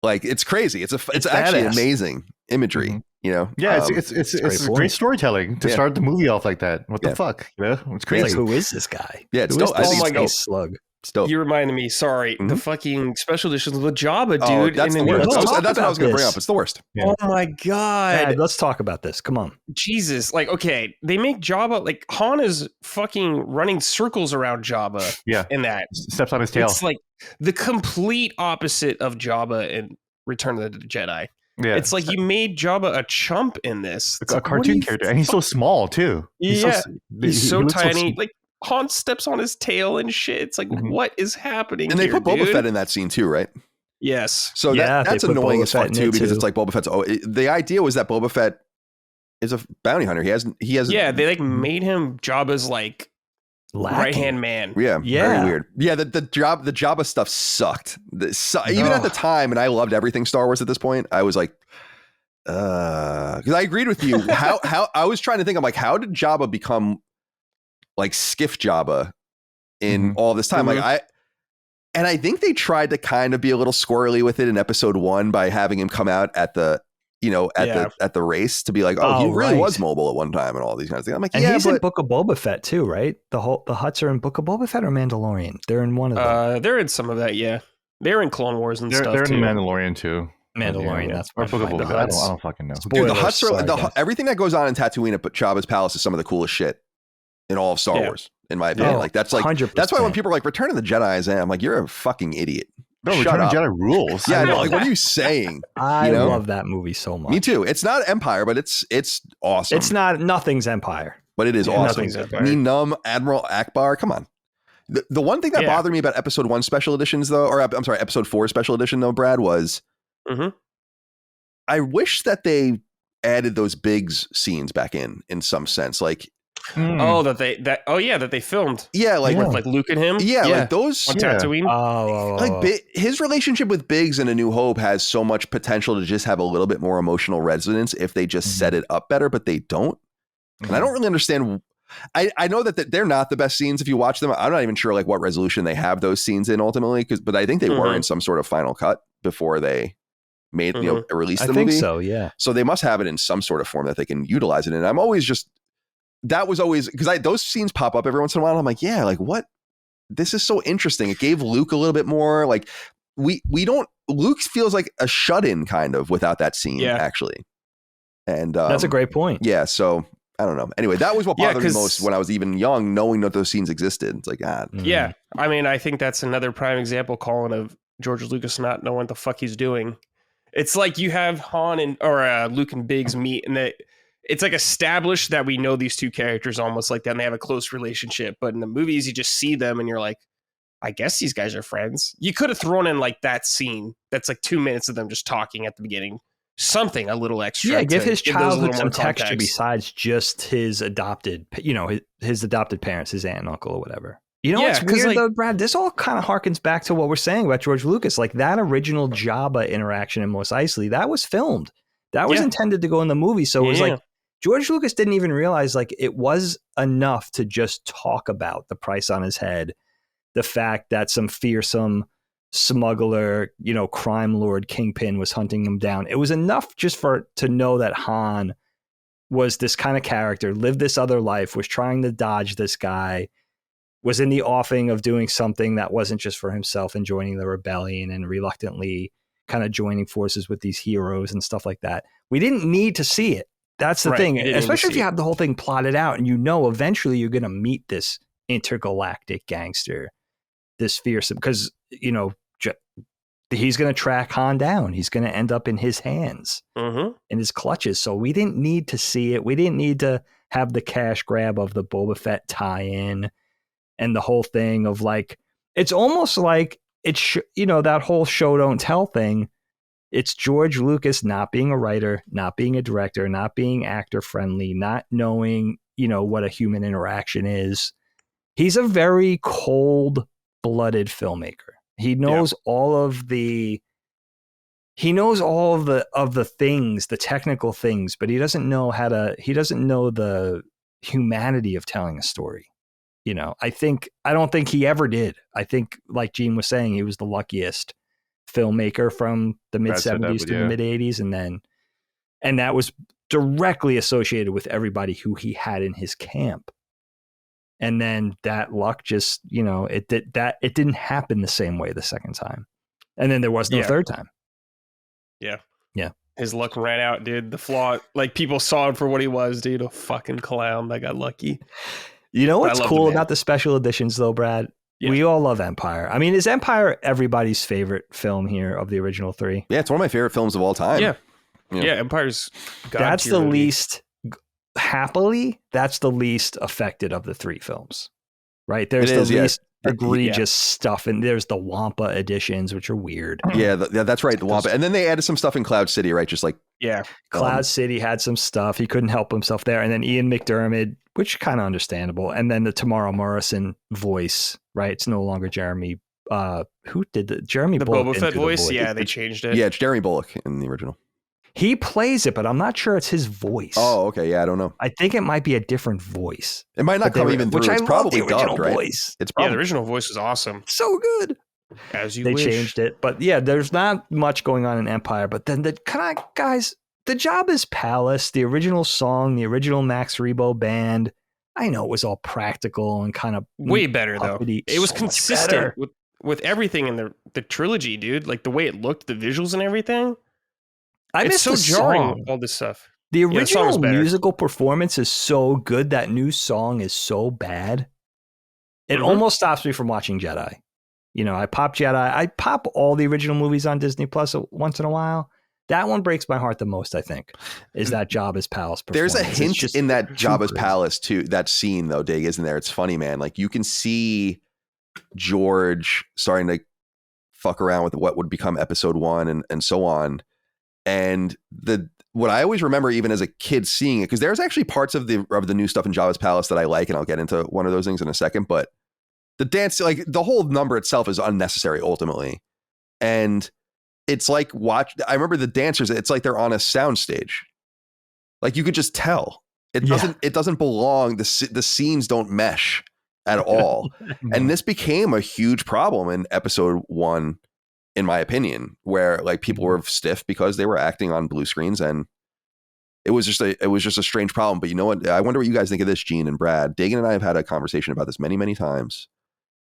Like it's crazy. It's actually badass. amazing imagery. Yeah, it's great point. great storytelling to start the movie off like that. What the fuck? It's Like, crazy. who is this guy? Yeah, it's Who is dope. I this think it's space slug? It's dope. You reminded me, sorry, the fucking special editions with Jabba, dude. That's the in worst. Let's talk That's what I was going to about bring this. up. It's the worst. Yeah. Oh my god. Dad, let's talk about this. Come on. Jesus, okay, they make Jabba Han is fucking running circles around Jabba Yeah, in that. steps on his tail. It's like the complete opposite of Jabba in Return of the Jedi. Yeah, It's like you made Jabba a chump in this. It's a like, what cartoon do you character, and he's so small too. He's so looks tiny. Han steps on his tail and shit. It's like, what is happening? And they here, put Boba dude? Fett in that scene too, right? Yes. So Yeah, that's they put annoying Boba as fuck Fett in too it, because too. it's like Boba Fett's. The idea was that Boba Fett is a bounty hunter. He has. Yeah, they made him Jabba's lacking. right hand man. Yeah, Yeah. very weird. Yeah, the Jabba stuff sucked. Even at the time, and I loved everything Star Wars at this point. I was like, because I agreed with you. How I was trying to think. I'm like, how did Jabba become like Skiff Jabba in all this time? Like I think they tried to kind of be a little squirrely with it in episode 1 by having him come out at the at the race to be like, oh, he really was mobile at one time and all these kinds of things. I'm like, and he's in Book of Boba Fett too, right? The Hutts are in Book of Boba Fett or Mandalorian. They're in one of them. They're in some of that, yeah. They're in Clone Wars and stuff. They're too. in Mandalorian too. Mandalorian, that's or Book of Boba Fett. I don't fucking know. Dude, the Hutts are everything that goes on in Tatooine at Jabba's palace is some of the coolest shit in all of Star Wars, in my opinion. Like that's 100%. That's why when people are like Return of the Jedi, I'm like, you're a fucking idiot. No, Return of the Jedi rules. Yeah, I know. Like, what are you saying? I love that movie so much. Me too. It's not Empire, but it's awesome. It's not nothing's Empire, but it is awesome. Neenum, Admiral Akbar. Come on. The one thing that bothered me about episode 1 special editions, though, or I'm sorry, episode 4 special edition, though, Brad, was I wish that they added those Biggs scenes back in some sense, like. That they filmed. Yeah, like with Luke and him. Yeah, like those on Tatooine. Like his relationship with Biggs in A New Hope has so much potential to just have a little bit more emotional resonance if they just set it up better, but they don't. And I don't really understand. I know that they're not the best scenes if you watch them. I'm not even sure like what resolution they have those scenes in ultimately, but I think they were in some sort of final cut before they made released the movie. I think so, yeah. So they must have it in some sort of form that they can utilize it in. I'm always just. That was always because those scenes pop up every once in a while. I'm like, yeah, like what? This is so interesting. It gave Luke a little bit more like we don't. Luke feels like a shut-in kind of without that scene, actually. And that's a great point. Yeah. So I don't know. Anyway, that was what bothered me most when I was even young, knowing that those scenes existed. It's like, yeah. I mean, I think that's another prime example, Colin, of George Lucas not knowing what the fuck he's doing. It's like you have Han or Luke and Biggs meet, and it's like established that we know these two characters almost like that and they have a close relationship. But in the movies, you just see them and you're like, I guess these guys are friends. You could have thrown in like that scene. That's like 2 minutes of them just talking at the beginning. Something a little extra. Yeah, give his childhood some texture besides just his adopted, his adopted parents, his aunt and uncle or whatever. You know what's weird though, Brad? This all kind of harkens back to what we're saying about George Lucas. Like that original Jabba interaction in Mos Eisley, that was filmed. That was intended to go in the movie. So it was like, George Lucas didn't even realize like it was enough to just talk about the price on his head, the fact that some fearsome smuggler, crime lord kingpin was hunting him down. It was enough just to know that Han was this kind of character, lived this other life, was trying to dodge this guy, was in the offing of doing something that wasn't just for himself and joining the rebellion and reluctantly kind of joining forces with these heroes and stuff like that. We didn't need to see it. That's the thing, especially if you have the whole thing plotted out and eventually you're going to meet this intergalactic gangster, this fearsome, because, he's going to track Han down. He's going to end up in his hands, in his clutches. So we didn't need to see it. We didn't need to have the cash grab of the Boba Fett tie-in and the whole thing of like, it's almost like that whole show don't tell thing. It's George Lucas not being a writer, not being a director, not being actor friendly, not knowing, what a human interaction is. He's a very cold-blooded filmmaker. He knows all of the things, the technical things, but he doesn't know the humanity of telling a story. I don't think he ever did. I think, like Gene was saying, he was the luckiest filmmaker from the mid 70s to the mid 80s. And that was directly associated with everybody who he had in his camp. And then that luck just, it didn't happen the same way the second time. And then there was no third time. Yeah. Yeah. His luck ran out, dude. The flaw, like people saw him for what he was, dude. A fucking clown that got lucky. You know what's cool about the special editions though, Brad? Yeah. We all love Empire. I mean, is Empire everybody's favorite film here of the original 3? Yeah, it's one of my favorite films of all time. Yeah. Empire's that's the least happily, that's the least affected of the 3 films. Right? There's the least egregious stuff, and there's the Wampa editions, which are weird. Yeah, that's right. The Wampa, and then they added some stuff in Cloud City, right? Just like Cloud City had some stuff. He couldn't help himself there, and then Ian McDermott, which kind of understandable, and then the Tamara Morrison voice, right? It's no longer Jeremy. Who did the Jeremy Bullock Boba didn't Fett do the voice? Yeah, they changed it. Yeah, it's Jeremy Bullock in the original. He plays it, but I'm not sure it's his voice. Oh, okay. Yeah, I don't know. I think it might be a different voice. It might not come even through. It's probably the original dubbed, right? voice. It's Yeah, probably the original voice was awesome. So good. As you They wish. changed it, but yeah, there's not much going on in Empire. But then the Jabba's Palace, the original song, the original Max Rebo band. I know it was all practical and kind of way better though. puppety. It was So much consistent better. with everything in the trilogy, dude. Like the way it looked, the visuals and everything. I It's miss so the jarring. song. All this stuff. The Yeah, the song was original better. musical performance is so good. That new song is so bad. It Mhm. almost stops me from watching Jedi. You know, I pop Jedi. I pop all the original movies on Disney Plus once in a while. That one breaks my heart the most, I think, is that Jabba's Palace performance. There's a It's hint just in that too Jabba's crazy. Palace too. That scene though, Dig, isn't there? It's funny, man. Like you can see George starting to fuck around with what would become Episode 1 and so on. And what I always remember, even as a kid, seeing it, because there's actually parts of the new stuff in Jabba's Palace that I like, and I'll get into one of those things in a second. But the dance, like the whole number itself, is unnecessary ultimately, and it's like I remember the dancers. It's like they're on a soundstage, like you could just tell it doesn't belong. The scenes don't mesh at all, and this became a huge problem in Episode 1. In my opinion, where like people were stiff because they were acting on blue screens, and it was just a strange problem. But you know what? I wonder what you guys think of this, Gene and Brad. Dagan and I have had a conversation about this many, many times.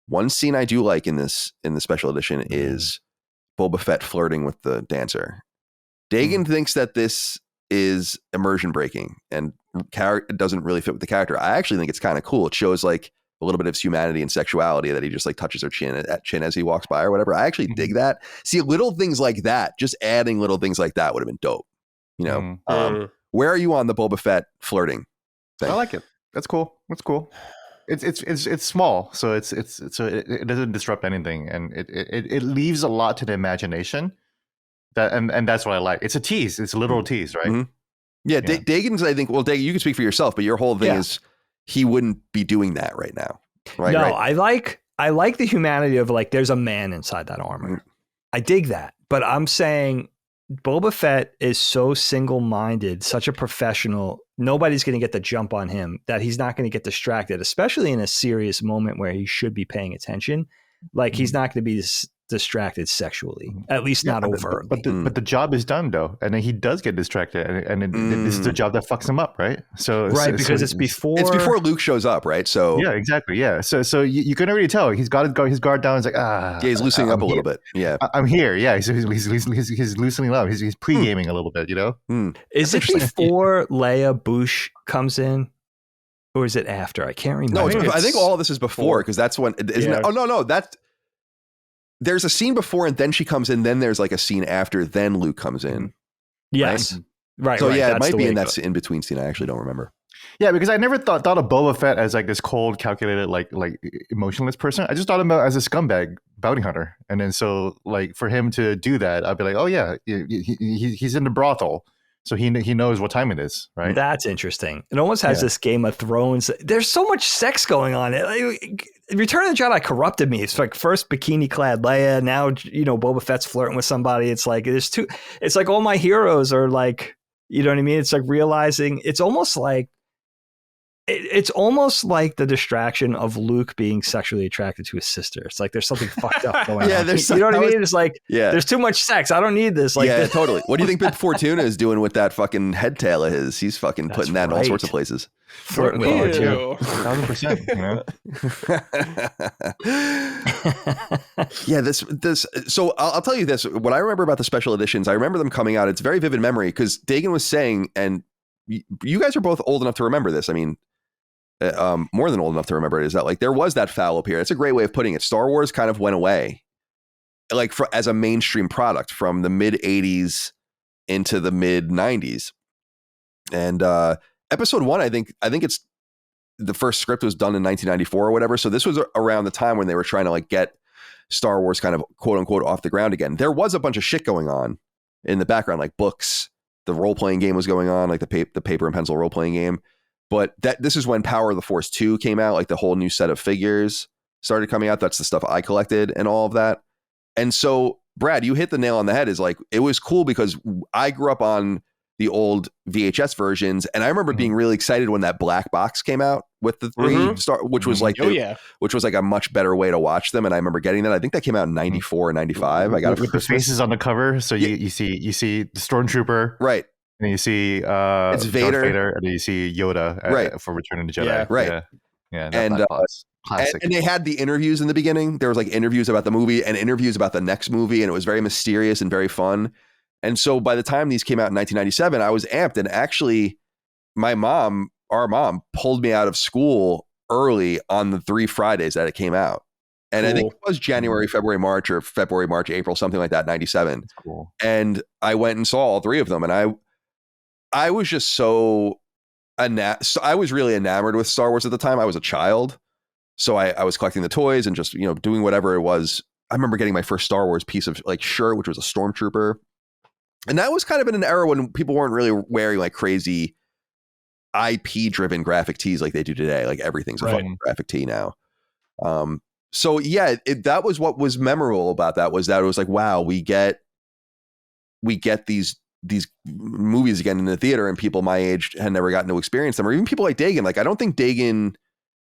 One scene I do like in the special edition is Boba Fett flirting with the dancer. Dagan thinks that this is immersion breaking and doesn't really fit with the character. I actually think it's kind of cool. It shows like a little bit of his humanity and sexuality, that he just like touches her chin as he walks by or whatever. I actually dig that. See, little things like that, just adding little things like that would have been dope. You know, where are you on the Boba Fett flirting thing? I like it. That's cool. That's cool. It's small, so it doesn't disrupt anything, and it leaves a lot to the imagination. And that's what I like. It's a tease. It's a literal tease, right? Mm-hmm. Yeah, Dagan's. I think. Well, Dagan, you can speak for yourself, but your whole thing is he wouldn't be doing that right now, right? No, right? I like the humanity of like there's a man inside that armor. I dig that, but I'm saying Boba Fett is so single-minded, such a professional. Nobody's going to get the jump on him, that he's not going to get distracted, especially in a serious moment where he should be paying attention. Like he's not going to be distracted sexually, at least not overtly. But the job is done though, and then he does get distracted, and this is the job that fucks him up, right? Because it's before Luke shows up, right? So yeah, exactly, yeah. So you can already tell he's got his guard down. He's like, he's loosening up a little bit. Yeah, I'm here. Yeah, he's loosening up. He's pre-gaming a little bit, you know. Is it before Leia Bouche comes in? Or is it after? I can't remember. No, I think all of this is before, because that's when, isn't it? Oh, no, there's a scene before and then she comes in, then there's like a scene after, then Luke comes in. Yes. Right. So yeah, it might be in that that in-between scene. I actually don't remember. Yeah, because I never thought of Boba Fett as like this cold, calculated, like emotionless person. I just thought him as a scumbag bounty hunter. And then so like for him to do that, I'd be like, oh yeah, he's in the brothel. So he knows what time it is, right? That's interesting. It almost has this Game of Thrones. There's so much sex going on. Return of the Jedi corrupted me. It's like first bikini-clad Leia. Now, you know, Boba Fett's flirting with somebody. It's like it's like all my heroes are like, you know what I mean? It's like realizing it's almost like the distraction of Luke being sexually attracted to his sister. It's like there's something fucked up going on. You know what I mean? It's like there's too much sex. I don't need this. Like, totally. What do you think Bib Fortuna is doing with that fucking head tail of his? He's fucking putting that in all sorts of places. Flirting with R2. 1,000%. Yeah, this. So I'll tell you this. What I remember about the special editions, I remember them coming out. It's very vivid memory because Dagan was saying, and you guys are both old enough to remember this. I mean, more than old enough to remember it, is that like there was that foul period. It's a great way of putting it. Star Wars kind of went away, like as a mainstream product from the mid 80s into the mid 90s, and Episode 1, I think it's the first script was done in 1994 or whatever. So this was around the time when they were trying to like get Star Wars kind of quote unquote off the ground again. There was a bunch of shit going on in the background, like books. The role playing game was going on, like the paper and pencil role playing game. But this is when Power of the Force 2 came out, like the whole new set of figures started coming out. That's the stuff I collected and all of that. And so, Brad, you hit the nail on the head. Is like, it was cool because I grew up on the old VHS versions, and I remember being really excited when that black box came out with the three which was like, which was like a much better way to watch them. And I remember getting that. I think that came out in 94 or 95. I got it with the faces on the cover. So you see the Stormtrooper, right? And you see it's Vader, and then you see Yoda, right, for Return of the Jedi, yeah, right? Yeah, and classic. And they had the interviews in the beginning. There was like interviews about the movie and interviews about the next movie, and it was very mysterious and very fun. And so by the time these came out in 1997, I was amped. And actually, our mom, pulled me out of school early on the 3 Fridays that it came out. And I think it was January, February, March, or February, March, April, something like that, 97. That's cool. And I went and saw all 3 of them. And I was just I was really enamored with Star Wars at the time. I was a child. So I was collecting the toys and just, doing whatever it was. I remember getting my first Star Wars piece of like shirt, which was a Stormtrooper. And that was kind of in an era when people weren't really wearing like crazy IP driven graphic tees like they do today. Like everything's a fucking graphic tee now. So yeah, that was what was memorable about that, was that it was like, wow, we get these movies again in the theater, and people my age had never gotten to experience them, or even people like Dagan. Like, I don't think Dagan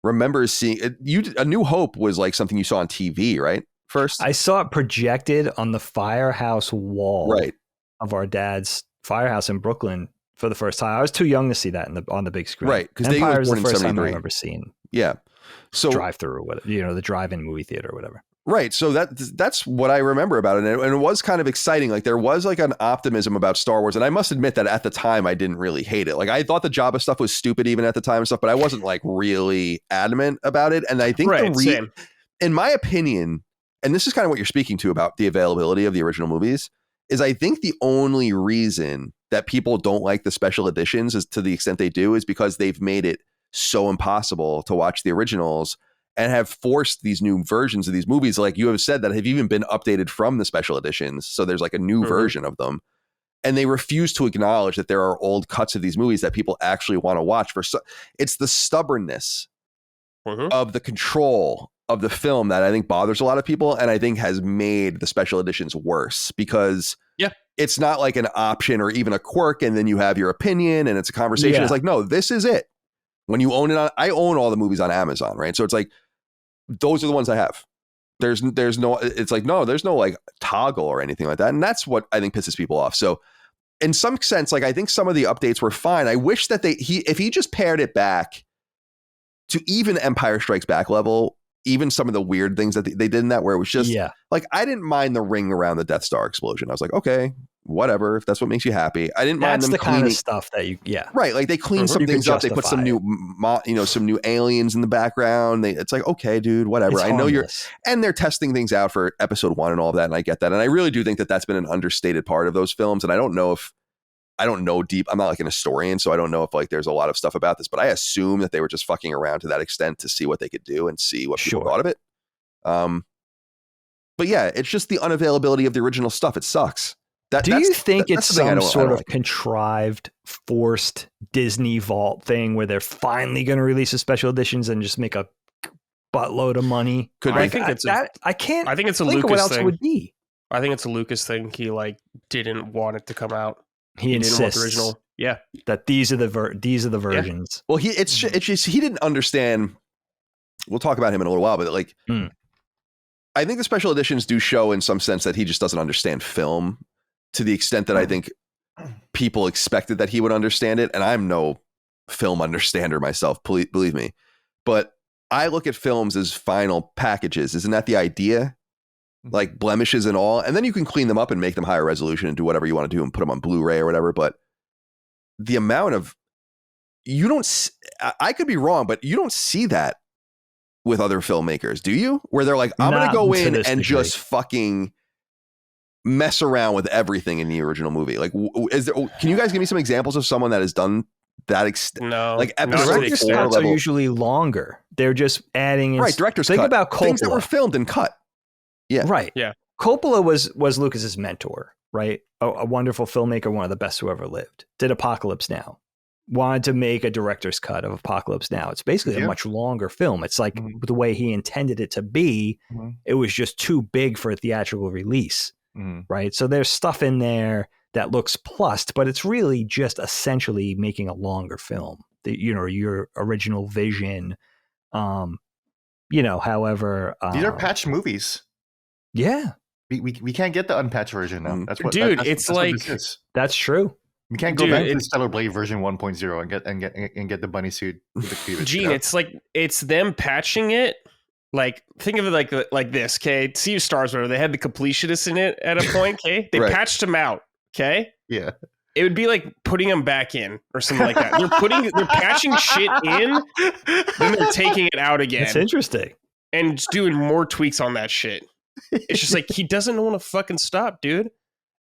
remembers seeing it. A New Hope was like something you saw on TV, right? First, I saw it projected on the firehouse wall, right, of our dad's firehouse in Brooklyn for the first time. I was too young to see that on the big screen, right? Because Empire was was the first time I 73. remember seeing. Yeah, so drive-through or whatever, the drive-in movie theater or whatever. Right. So that's what I remember about it. And it was kind of exciting. Like, there was like an optimism about Star Wars. And I must admit that at the time I didn't really hate it. Like, I thought the Jabba stuff was stupid even at the time and stuff, but I wasn't like really adamant about it. And I think in my opinion, and this is kind of what you're speaking to about the availability of the original movies, is I think the only reason that people don't like the special editions, is to the extent they do, is because they've made it so impossible to watch the originals and have forced these new versions of these movies, like you have said, that have even been updated from the special editions. So there's like a new version of them. And they refuse to acknowledge that there are old cuts of these movies that people actually want to watch. It's the stubbornness of the control of the film that I think bothers a lot of people, and I think has made the special editions worse, because it's not like an option or even a quirk, and then you have your opinion and it's a conversation. It's like, no, this is it. When you own it I own all the movies on Amazon, right? So it's like, those are the ones I have. There's no, it's like, no, there's no like toggle or anything like that. And that's what I think pisses people off. So in some sense, like, I think some of the updates were fine. I wish that if he just pared it back to even Empire Strikes Back level, even some of the weird things that they did in that, where it was just like, I didn't mind the ring around the Death Star explosion. I was like, okay, whatever, if that's what makes you happy. I didn't mind them the cleaning kind of stuff that right. Like, they cleaned some things up. They put some new, some new aliens in the background. It's like, okay, dude, whatever. I know and they're testing things out for episode 1 and all of that. And I get that. And I really do think that that's been an understated part of those films. And I don't know deep. I'm not like an historian, so I don't know if like there's a lot of stuff about this, but I assume that they were just fucking around to that extent to see what they could do and see what people thought of it. But yeah, it's just the unavailability of the original stuff. It sucks. Do you think it's some sort of contrived, forced Disney Vault thing where they're finally going to release the special editions and just make a buttload of money? I think it's a Lucas what else thing. Would be. I think it's a Lucas thing. He like didn't want it to come out. He insists didn't want the original. Yeah, that these are the versions. Yeah. Well, it's just he didn't understand. We'll talk about him in a little while, but like, I think the special editions do show in some sense that he just doesn't understand film to the extent that I think people expected that he would understand it. And I'm no film understander myself, believe me. But I look at films as final packages. Isn't that the idea? Like, blemishes and all. And then you can clean them up and make them higher resolution and do whatever you want to do and put them on Blu-ray or whatever. But the amount of, I could be wrong, but you don't see that with other filmmakers, do you? Where they're like, I'm going to go in and just fucking mess around with everything in the original movie. Like, can you guys give me some examples of someone that has done that extent. No, Like not episode to the Director's extent. cuts are level. usually longer. They're just adding in. Right, director's Think cut. about Coppola. Things that were filmed and cut. Yeah. Right. Yeah. Coppola was Lucas's mentor, right? A wonderful filmmaker, one of the best who ever lived. Did Apocalypse Now. Wanted to make a director's cut of Apocalypse Now. It's basically a much longer film. It's like the way he intended it to be. It was just too big for a theatrical release, right? So there's stuff in there that looks plussed, but it's really just essentially making a longer film. Your original vision, however. These are patched movies. Yeah. We can't get the unpatched version now. That's what, Dude, that's, it's that's like- what this is. That's true. We can't go Dude, back to the it's- Stellar Blade version 1.0 and get the bunny suit with the cleavage. Gene, it's them patching it. Like, think of it like this, okay? Sea of Stars, where they had the completionists in it at a point, okay? They Right. patched them out, okay? Yeah. It would be like putting them back in or something like that. They're patching shit in, then they're taking it out again It's interesting. and just doing more tweaks on that shit. It's just like he doesn't want to fucking stop, dude.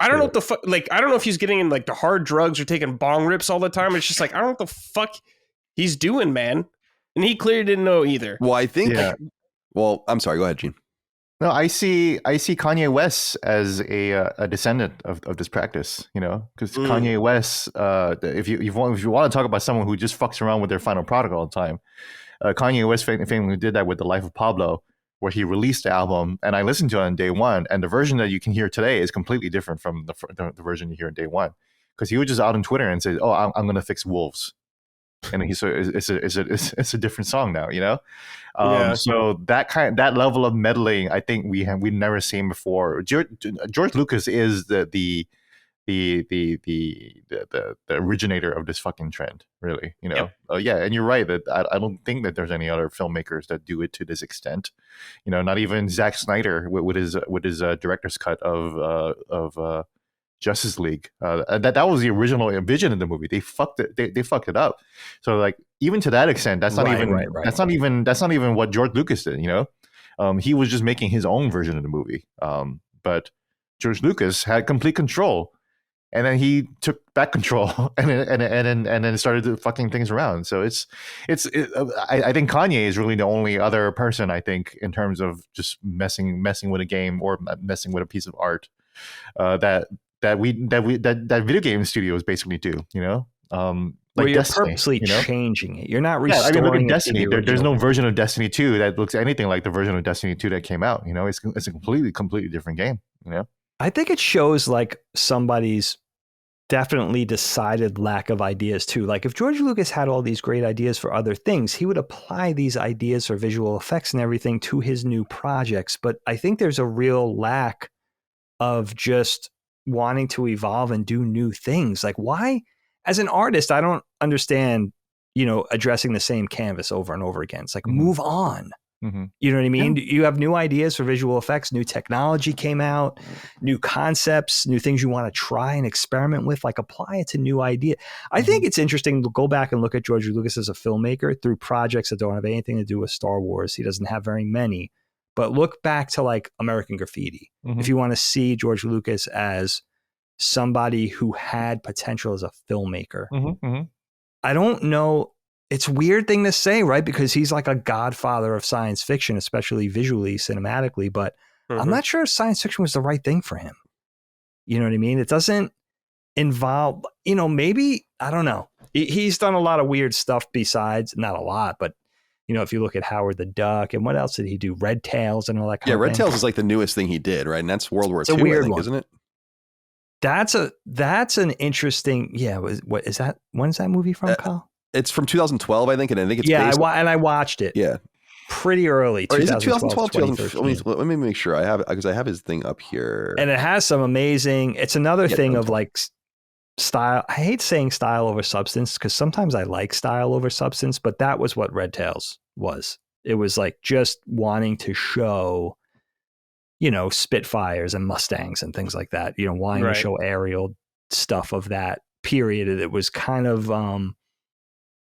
I don't know what the fuck. Like, I don't know if he's getting in like the hard drugs or taking bong rips all the time. It's just like I don't know what the fuck he's doing, man. And he clearly didn't know either. Well, I think. Yeah. Well, I'm sorry. Go ahead, Gene. No, I see Kanye West as a descendant of this practice, because Kanye West, if you want to talk about someone who just fucks around with their final product all the time, Kanye West famously did that with The Life of Pablo, where he released the album, and I listened to it on day one, and the version that you can hear today is completely different from the version you hear on day one, because he was just out on Twitter and said, "Oh, I'm going to fix wolves," and it's a different song now, So that level of meddling, I think we've never seen before. George Lucas is the originator of this fucking trend, really. Yep. Yeah, and you're right that I don't think that there's any other filmmakers that do it to this extent. Not even Zack Snyder with his director's cut of Justice League. That was the original vision of the movie. They fucked it. They fucked it up. So like even to that extent, that's not that's not even what George Lucas did. He was just making his own version of the movie. But George Lucas had complete control. And then he took back control and then started fucking things around. So I think Kanye is really the only other person, I think, in terms of just messing with a game or messing with a piece of art that video game studios basically do. Where you're Destiny, purposely changing it. You're not Yeah, I restoring mean, look at it to Destiny. the There's no original. version of Destiny 2 that looks anything like the version of Destiny 2 that came out. It's a completely different game. I think it shows like somebody's definitely decided lack of ideas too. Like if George Lucas had all these great ideas for other things, he would apply these ideas for visual effects and everything to his new projects. But I think there's a real lack of just wanting to evolve and do new things. Like why, as an artist, I don't understand, addressing the same canvas over and over again. It's like, move on. Mm-hmm. You know what I mean? Yeah. You have new ideas for visual effects, new technology came out, new concepts, new things you want to try and experiment with, like apply it to new idea. I think it's interesting to go back and look at George Lucas as a filmmaker through projects that don't have anything to do with Star Wars. He doesn't have very many, but look back to like American Graffiti. If you want to see George Lucas as somebody who had potential as a filmmaker. I don't know. It's a weird thing to say, right? Because he's like a godfather of science fiction, especially visually, cinematically. But I'm not sure science fiction was the right thing for him. You know what I mean? It doesn't involve, maybe, I don't know. He's done a lot of weird stuff besides, not a lot, but, if you look at Howard the Duck and what else did he do? Red Tails and all that kind of thing. Red Tails is like the newest thing he did, right? And that's World War It's a II, weird I think, one. isn't it? That's an interesting, what is that? When's that movie from, Kyle? It's from 2012, I think, and I think it's and I watched it. Yeah, pretty early. Or is it 2012? 2013. Let me make sure I have, because I have his thing up here. And it has some amazing. It's another thing of like style. I hate saying style over substance because sometimes I like style over substance, but that was what Red Tails was. It was like just wanting to show, Spitfires and Mustangs and things like that. Wanting to show aerial stuff of that period. It was kind of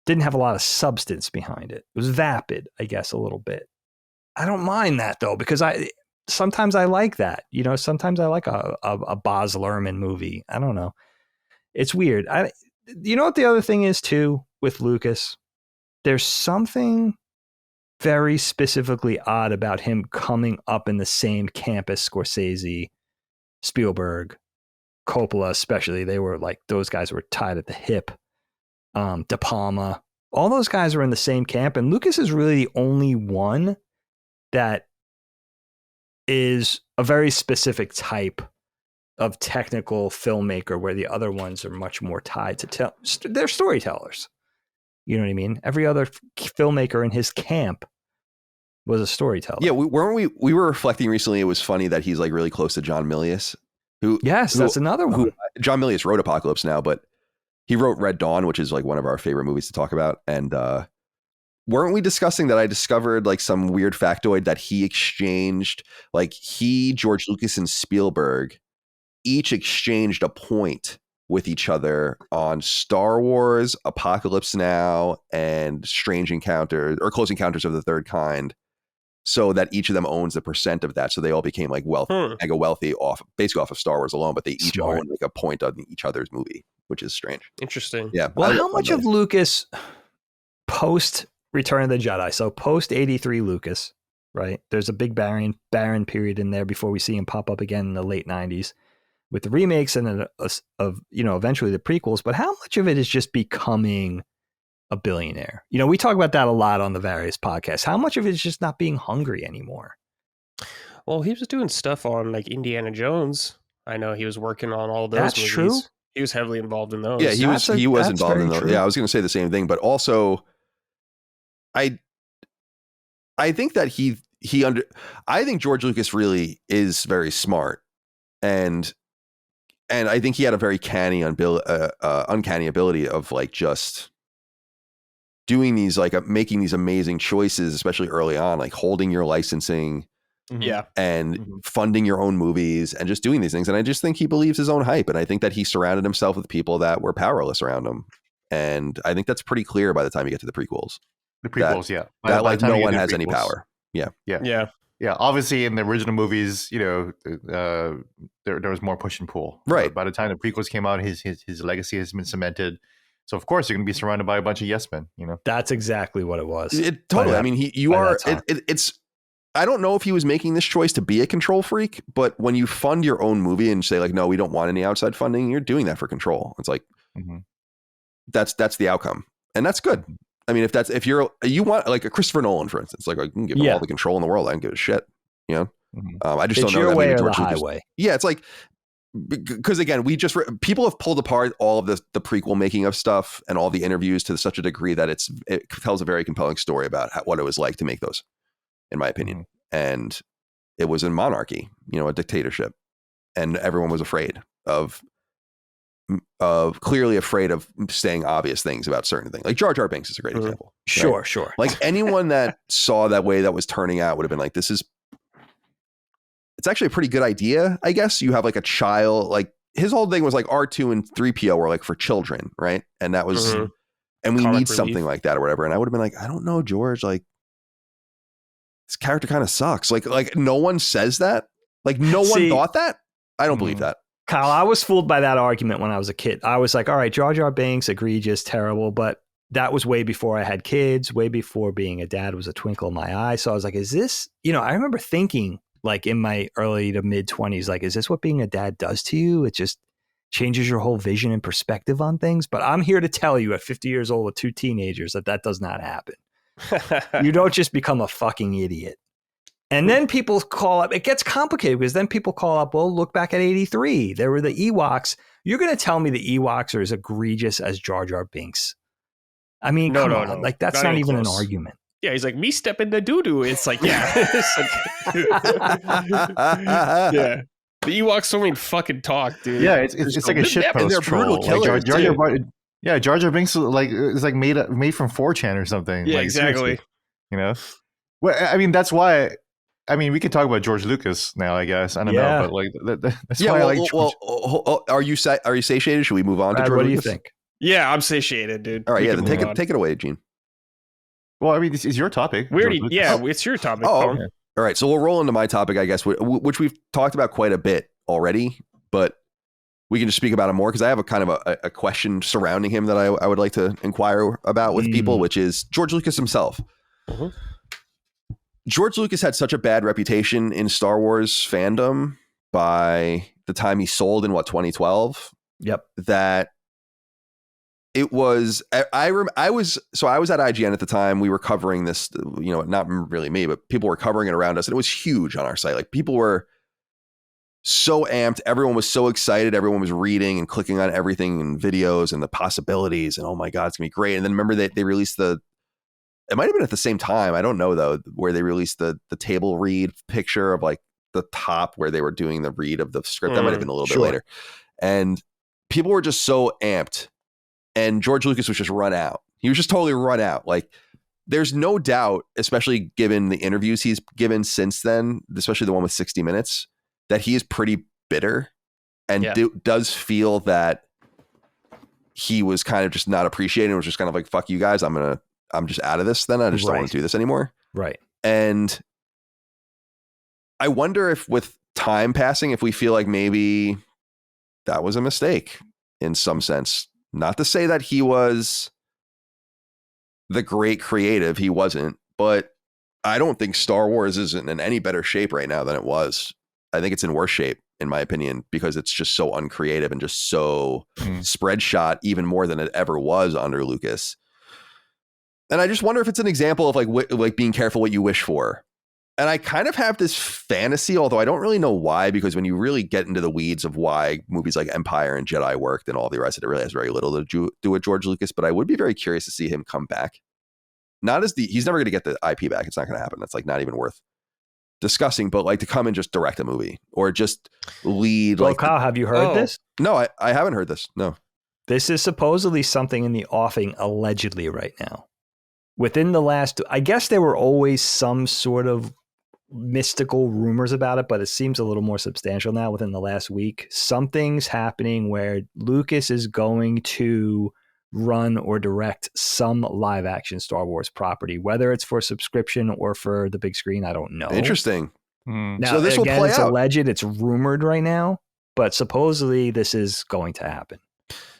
didn't have a lot of substance behind it. It was vapid, I guess, a little bit. I don't mind that though, because sometimes I like that. Sometimes I like a Baz Luhrmann movie. I don't know. It's weird. you know what the other thing is too with Lucas? There's something very specifically odd about him coming up in the same camp as Scorsese, Spielberg, Coppola, especially. They were like, those guys were tied at the hip. De Palma, all those guys are in the same camp, and Lucas is really the only one that is a very specific type of technical filmmaker, where the other ones are much more tied to they're storytellers. You know what I mean? Every other filmmaker in his camp was a storyteller. Yeah, we were reflecting recently. It was funny that he's like really close to John Milius. That's another one. John Milius wrote Apocalypse Now, but he wrote Red Dawn, which is like one of our favorite movies to talk about. And weren't we discussing that I discovered like some weird factoid that he exchanged, like George Lucas and Spielberg each exchanged a point with each other on Star Wars, Apocalypse Now, and Strange Encounters or Close Encounters of the Third Kind, so that each of them owns a percent of that. So they all became like mega wealthy basically off of Star Wars alone, but they each own like a point on each other's movie, which is strange. Interesting. Yeah. Well, how much of Lucas post Return of the Jedi? So post 83 Lucas, right? There's a big barren period in there before we see him pop up again in the late 90s with the remakes and then eventually the prequels. But how much of it is just becoming a billionaire? You know, we talk about that a lot on the various podcasts. How much of it is just not being hungry anymore? Well, he was doing stuff on like Indiana Jones. I know he was working on all those That's movies. true. He was heavily involved in those. Yeah, he was involved in those. True. Yeah, I was going to say the same thing, but also I think that I think George Lucas really is very smart, and I think he had a very uncanny ability of like just doing these, like making these amazing choices, especially early on, like holding your licensing, and funding your own movies and just doing these things. And I just think he believes his own hype, and I think that he surrounded himself with people that were powerless around him. And I think that's pretty cler by the time you get to the prequels. That like no one has any power. Yeah, obviously in the original movies, there was more push and pull. Right. By the time the prequels came out, his legacy has been cemented. So of course you're going to be surrounded by a bunch of yes men. That's exactly what it was. Totally. I mean, it's. I don't know if he was making this choice to be a control freak, but when you fund your own movie and say like, no, we don't want any outside funding, you're doing that for control. It's like that's the outcome, and that's good. I mean, if you want like a Christopher Nolan, for instance, like I can give him all the control in the world. I don't give a shit. I just don't know that maybe George Lucas. Highway. Yeah, it's like, because again, people have pulled apart all of the prequel making of stuff and all the interviews to such a degree that it tells a very compelling story about what it was like to make those, in my opinion. And it was a monarchy, a dictatorship, and everyone was afraid of clearly afraid of saying obvious things about certain things. Like Jar Jar Binks is a great example. Sure, right? Sure. Like anyone that saw that way that was turning out would have been like, it's actually a pretty good idea, I guess. You have like a child, like his whole thing was like R2 and 3PO were like for children, right? And that was, and we Comic need relief. something like that or whatever. And I would have been like, I don't know, George, like this character kind of sucks. Like no one says that. Like no one thought that. I don't believe that. Kyle, I was fooled by that argument when I was a kid. I was like, all right, Jar Jar Binks, egregious, terrible, but that was way before I had kids, way before being a dad was a twinkle in my eye. So I was like, is this, I remember thinking like in my early to mid 20s, like, is this what being a dad does to you? It just changes your whole vision and perspective on things. But I'm here to tell you at 50 years old with 2 teenagers that does not happen. You don't just become a fucking idiot. And then people call up, it gets complicated because then people call up, well, look back at 83. There were the Ewoks. You're going to tell me the Ewoks are as egregious as Jar Jar Binks. I mean, come on. Like, that's not even an argument. Yeah, he's like, me step in the doo-doo. It's like, yeah. Yeah. The Ewoks don't even fucking talk, dude. Yeah, it's like a shitpost. They're brutal killers. Jar Jar Binks is like made from 4chan or something. Yeah, like, exactly. Seriously. Well, I mean, that's why. I mean, we can talk about George Lucas now, I guess. I don't know, but like that's why I like George. Well, are you satiated? Should we move on to George What do Lucas? you think? Yeah, I'm satiated, dude. All right, then take it away, Gene. Well, I mean, this is your topic. It's your topic. All right, so we'll roll into my topic, I guess, which we've talked about quite a bit already, but we can just speak about him more because I have a kind of a question surrounding him that I would like to inquire about with people, which is George Lucas himself. Mhm. George Lucas had such a bad reputation in Star Wars fandom by the time he sold in 2012. Yep. That it was, I was at IGN at the time. We were covering this, not really me, but people were covering it around us, and it was huge on our site. Like, people were so amped. Everyone was so excited. Everyone was reading and clicking on everything and videos and the possibilities. And oh my God, it's gonna be great. And then remember they released it might've been at the same time, I don't know though, where they released the table read picture of like the top where they were doing the read of the script. That might've been a little bit later. And people were just so amped. And George Lucas was just run out. He was just totally run out. Like, there's no doubt, especially given the interviews he's given since then, especially the one with 60 Minutes, that he is pretty bitter and does feel that he was kind of just not appreciated. It was just kind of like, fuck you guys. I'm just out of this. Then I just don't want to do this anymore. Right. And I wonder if with time passing, if we feel like maybe that was a mistake in some sense. Not to say that he was the great creative. He wasn't, but I don't think Star Wars isn't in any better shape right now than it was. I think it's in worse shape, in my opinion, because it's just so uncreative and just so spread shot, even more than it ever was under Lucas. And I just wonder if it's an example of like being careful what you wish for. And I kind of have this fantasy, although I don't really know why, because when you really get into the weeds of why movies like Empire and Jedi worked and all the rest of it, really has very little to do with George Lucas. But I would be very curious to see him come back. He's never going to get the IP back. It's not going to happen. That's like not even worth discussing, but like to come and just direct a movie or just lead. Well, Kyle, have you heard this? No, I haven't heard this. No. This is supposedly something in the offing allegedly right now. Within the last, I guess there were always some sort of mystical rumors about it, but it seems a little more substantial now within the last week. Something's happening where Lucas is going to run or direct some live action Star Wars property, whether it's for subscription or for the big screen. I don't know. Interesting. Now, so this will play it's out. Alleged, it's rumored right now, but supposedly this is going to happen.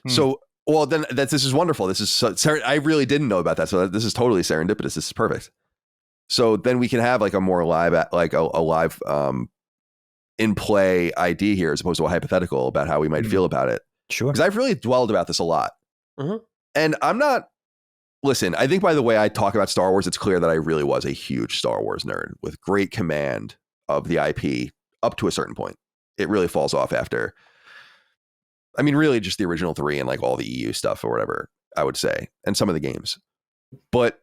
So, well, then this is wonderful. This is I really didn't know about that. So this is totally serendipitous. This is perfect. So then we can have like a more live, like a live in play idea here, as opposed to a hypothetical about how we might feel about it. Sure. Because I've really dwelled about this a lot. And I'm not, listen, I think by the way I talk about Star Wars, it's clear that I really was a huge Star Wars nerd with great command of the IP up to a certain point. It really falls off after. I mean, really just the original 3 and like all the EU stuff or whatever, I would say, and some of the games. But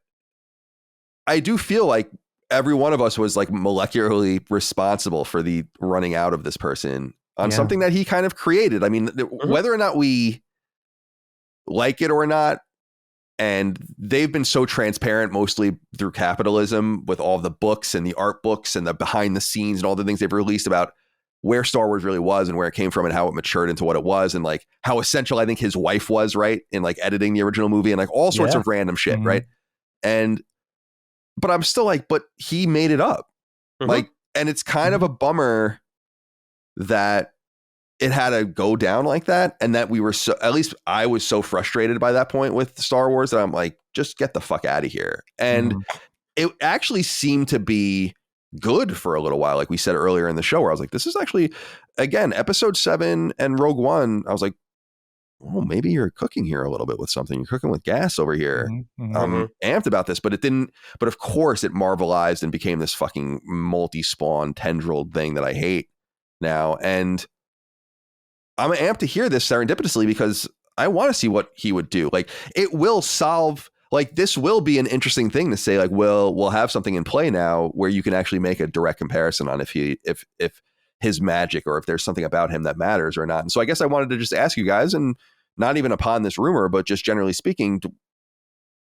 I do feel like every one of us was like molecularly responsible for the running out of this person on something that he kind of created. I mean, whether or not we like it or not, and they've been so transparent mostly through capitalism with all the books and the art books and the behind the scenes and all the things they've released about where Star Wars really was and where it came from and how it matured into what it was and like how essential I think his wife was, right, in like editing the original movie and like all sorts of random shit, right? But I'm still like, but he made it up. Like, and it's kind of a bummer that it had to go down like that. And that we were so, at least I was so frustrated by that point with Star Wars that I'm like, just get the fuck out of here. And it actually seemed to be good for a little while. Like we said earlier in the show where I was like, this is actually, again, episode 7 and Rogue One. I was like, oh, maybe you're cooking here a little bit with something. You're cooking with gas over here. I'm amped about this, but it didn't. But of course, it marvelized and became this fucking multi-spawn tendril thing that I hate now. And I'm amped to hear this serendipitously because I want to see what he would do. Like it will solve. Like this will be an interesting thing to say. Like, we'll have something in play now where you can actually make a direct comparison on if his magic or if there's something about him that matters or not. And so I guess I wanted to just ask you guys, and not even upon this rumor, but just generally speaking,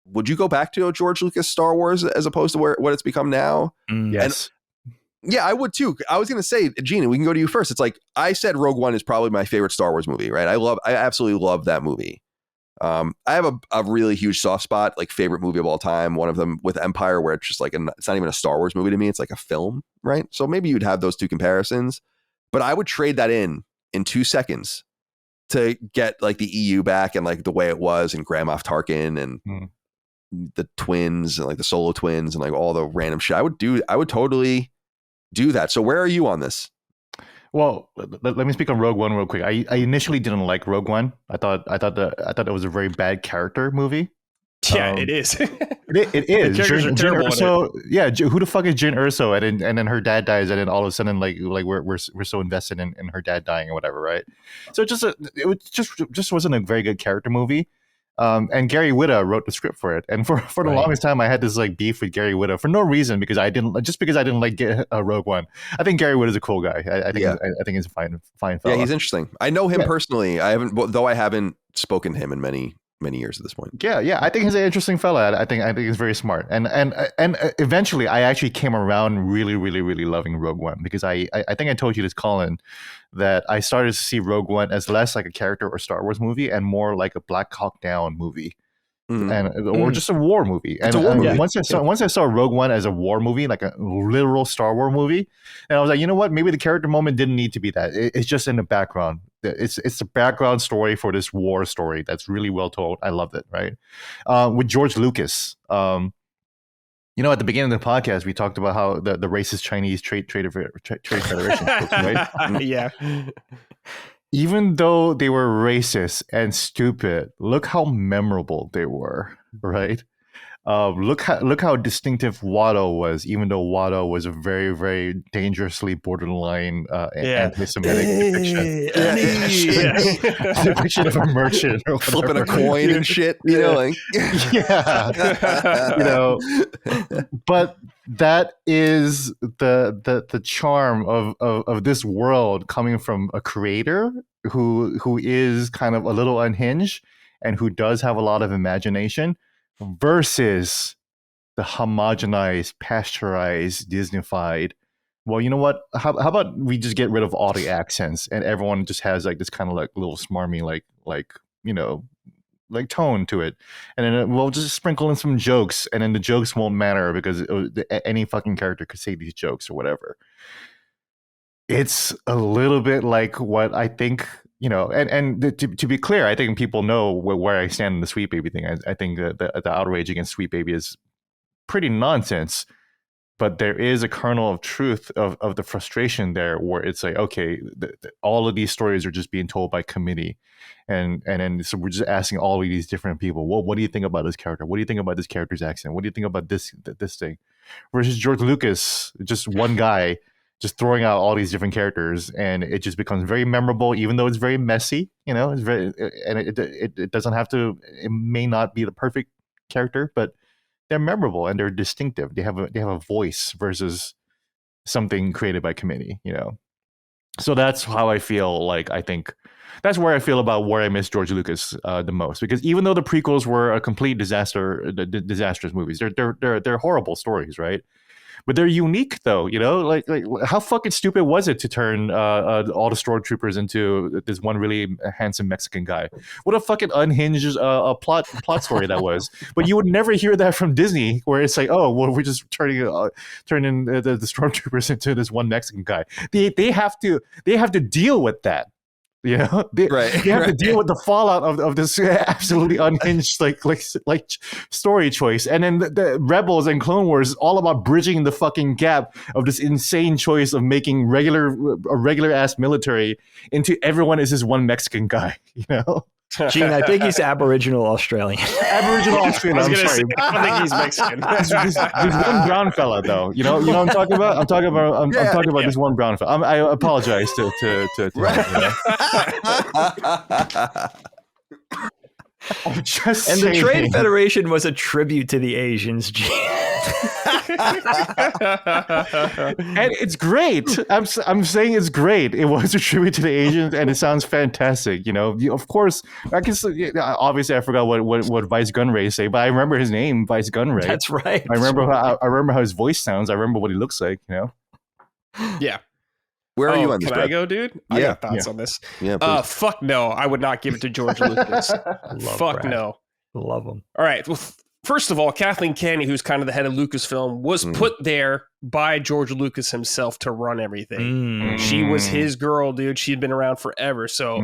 would you go back to a George Lucas Star Wars as opposed to what it's become now? Yes. And, yeah, I would too. I was going to say, Gina, we can go to you first. It's like, I said Rogue One is probably my favorite Star Wars movie, right? I absolutely love that movie. I have a really huge soft spot, like favorite movie of all time. One of them with Empire, where it's just like, it's not even a Star Wars movie to me. It's like a film, right? So maybe you'd have those two comparisons, but I would trade that in 2 seconds to get like the EU back and like the way it was, and Grand Moff Tarkin and the twins and like the Solo twins and like all the random shit. I would totally do that. So where are you on this? Well, let me speak on Rogue One real quick. I initially didn't like Rogue One. I thought it was a very bad character movie. Yeah, it is. It is. The characters are terrible in Erso, yeah, who the fuck is Jyn Erso? And then her dad dies, and then all of a sudden, like we're so invested in her dad dying or whatever, right? So it just wasn't a very good character movie. And Gary Whitta wrote the script for it, and for the longest time, I had this like beef with Gary Whitta for no reason because I didn't like Rogue One. I think Gary Whitta's a cool guy. I think he's a fine fella. Yeah, he's interesting. I know him personally. I haven't spoken to him in many years at this point. Yeah. I think he's an interesting fella. I think he's very smart. And eventually, I actually came around really, really, really loving Rogue One because I think I told you this, Colin, that I started to see Rogue One as less like a character or Star Wars movie and more like a Black Hawk Down movie. Or just a war movie. It's a war movie. Once I saw Rogue One as a war movie, like a literal Star Wars movie, and I was like, you know what? Maybe the character moment didn't need to be that. It's just in the background. It's a background story for this war story that's really well told. I loved it. Right, with George Lucas. At the beginning of the podcast, we talked about how the racist Chinese trade federation, right? Yeah. Even though they were racist and stupid, look how memorable they were, right? Look how distinctive Watto was, even though Watto was a very, very dangerously borderline anti-Semitic depiction. Depiction of a merchant or flipping a coin and shit, like But that is the charm of this world coming from a creator who is kind of a little unhinged and who does have a lot of imagination versus the homogenized, pasteurized, Disneyfied. Well, you know what? How about we just get rid of all the accents and everyone just has like this kind of like little smarmy like tone to it, and then we'll just sprinkle in some jokes, and then the jokes won't matter because any fucking character could say these jokes or whatever. It's a little bit like what I think, to be clear, I think people know where I stand in the Sweet Baby thing. I think the outrage against Sweet Baby is pretty nonsense, but there is a kernel of truth of the frustration there, where it's like, okay, all of these stories are just being told by committee, and then so we're just asking all of these different people, well, what do you think about this character? What do you think about this character's accent? What do you think about this thing? Versus George Lucas, just one guy just throwing out all these different characters, and it just becomes very memorable, even though it's very messy. It's very, and it doesn't have to. It may not be the perfect character, but they're memorable and they're distinctive. They have a voice versus something created by committee. So that's how I feel. Like, I think that's where I feel about where I miss George Lucas the most, because even though the prequels were a complete disastrous movies, they're horrible stories, right? But they're unique, though, like how fucking stupid was it to turn all the stormtroopers into this one really handsome Mexican guy? What a fucking unhinged plot story that was. But you would never hear that from Disney, where it's like, oh, well, we're just turning the stormtroopers into this one Mexican guy. They have to deal with that. They have to deal with the fallout of this absolutely unhinged like story choice, and then the Rebels and Clone Wars is all about bridging the fucking gap of this insane choice of making a regular ass military into everyone is this one Mexican guy. Gene, I think he's Aboriginal Australian. Aboriginal Australian. I'm sorry. I don't think he's Mexican. There's one brown fella, though. You know what I'm talking about? I'm talking about this one brown fella. I apologize to I'm just and saying. The Trade Federation was a tribute to the Asians, Gene. And it's great. I'm saying it's great. It was a tribute to the Asians, and it sounds fantastic. Of course, I can. Obviously, I forgot what Vice Gunray say, but I remember his name, Vice Gunray. That's right. I remember how his voice sounds. I remember what he looks like. Yeah. Where are you on this? Can I go, dude? I got thoughts on this. Yeah. Please. Fuck no. I would not give it to George Lucas. Fuck Brad. no. Love him. All right. Well, first of all, Kathleen Kennedy, who's kind of the head of Lucasfilm, was put there by George Lucas himself to run everything. She was his girl, dude. She'd been around forever. So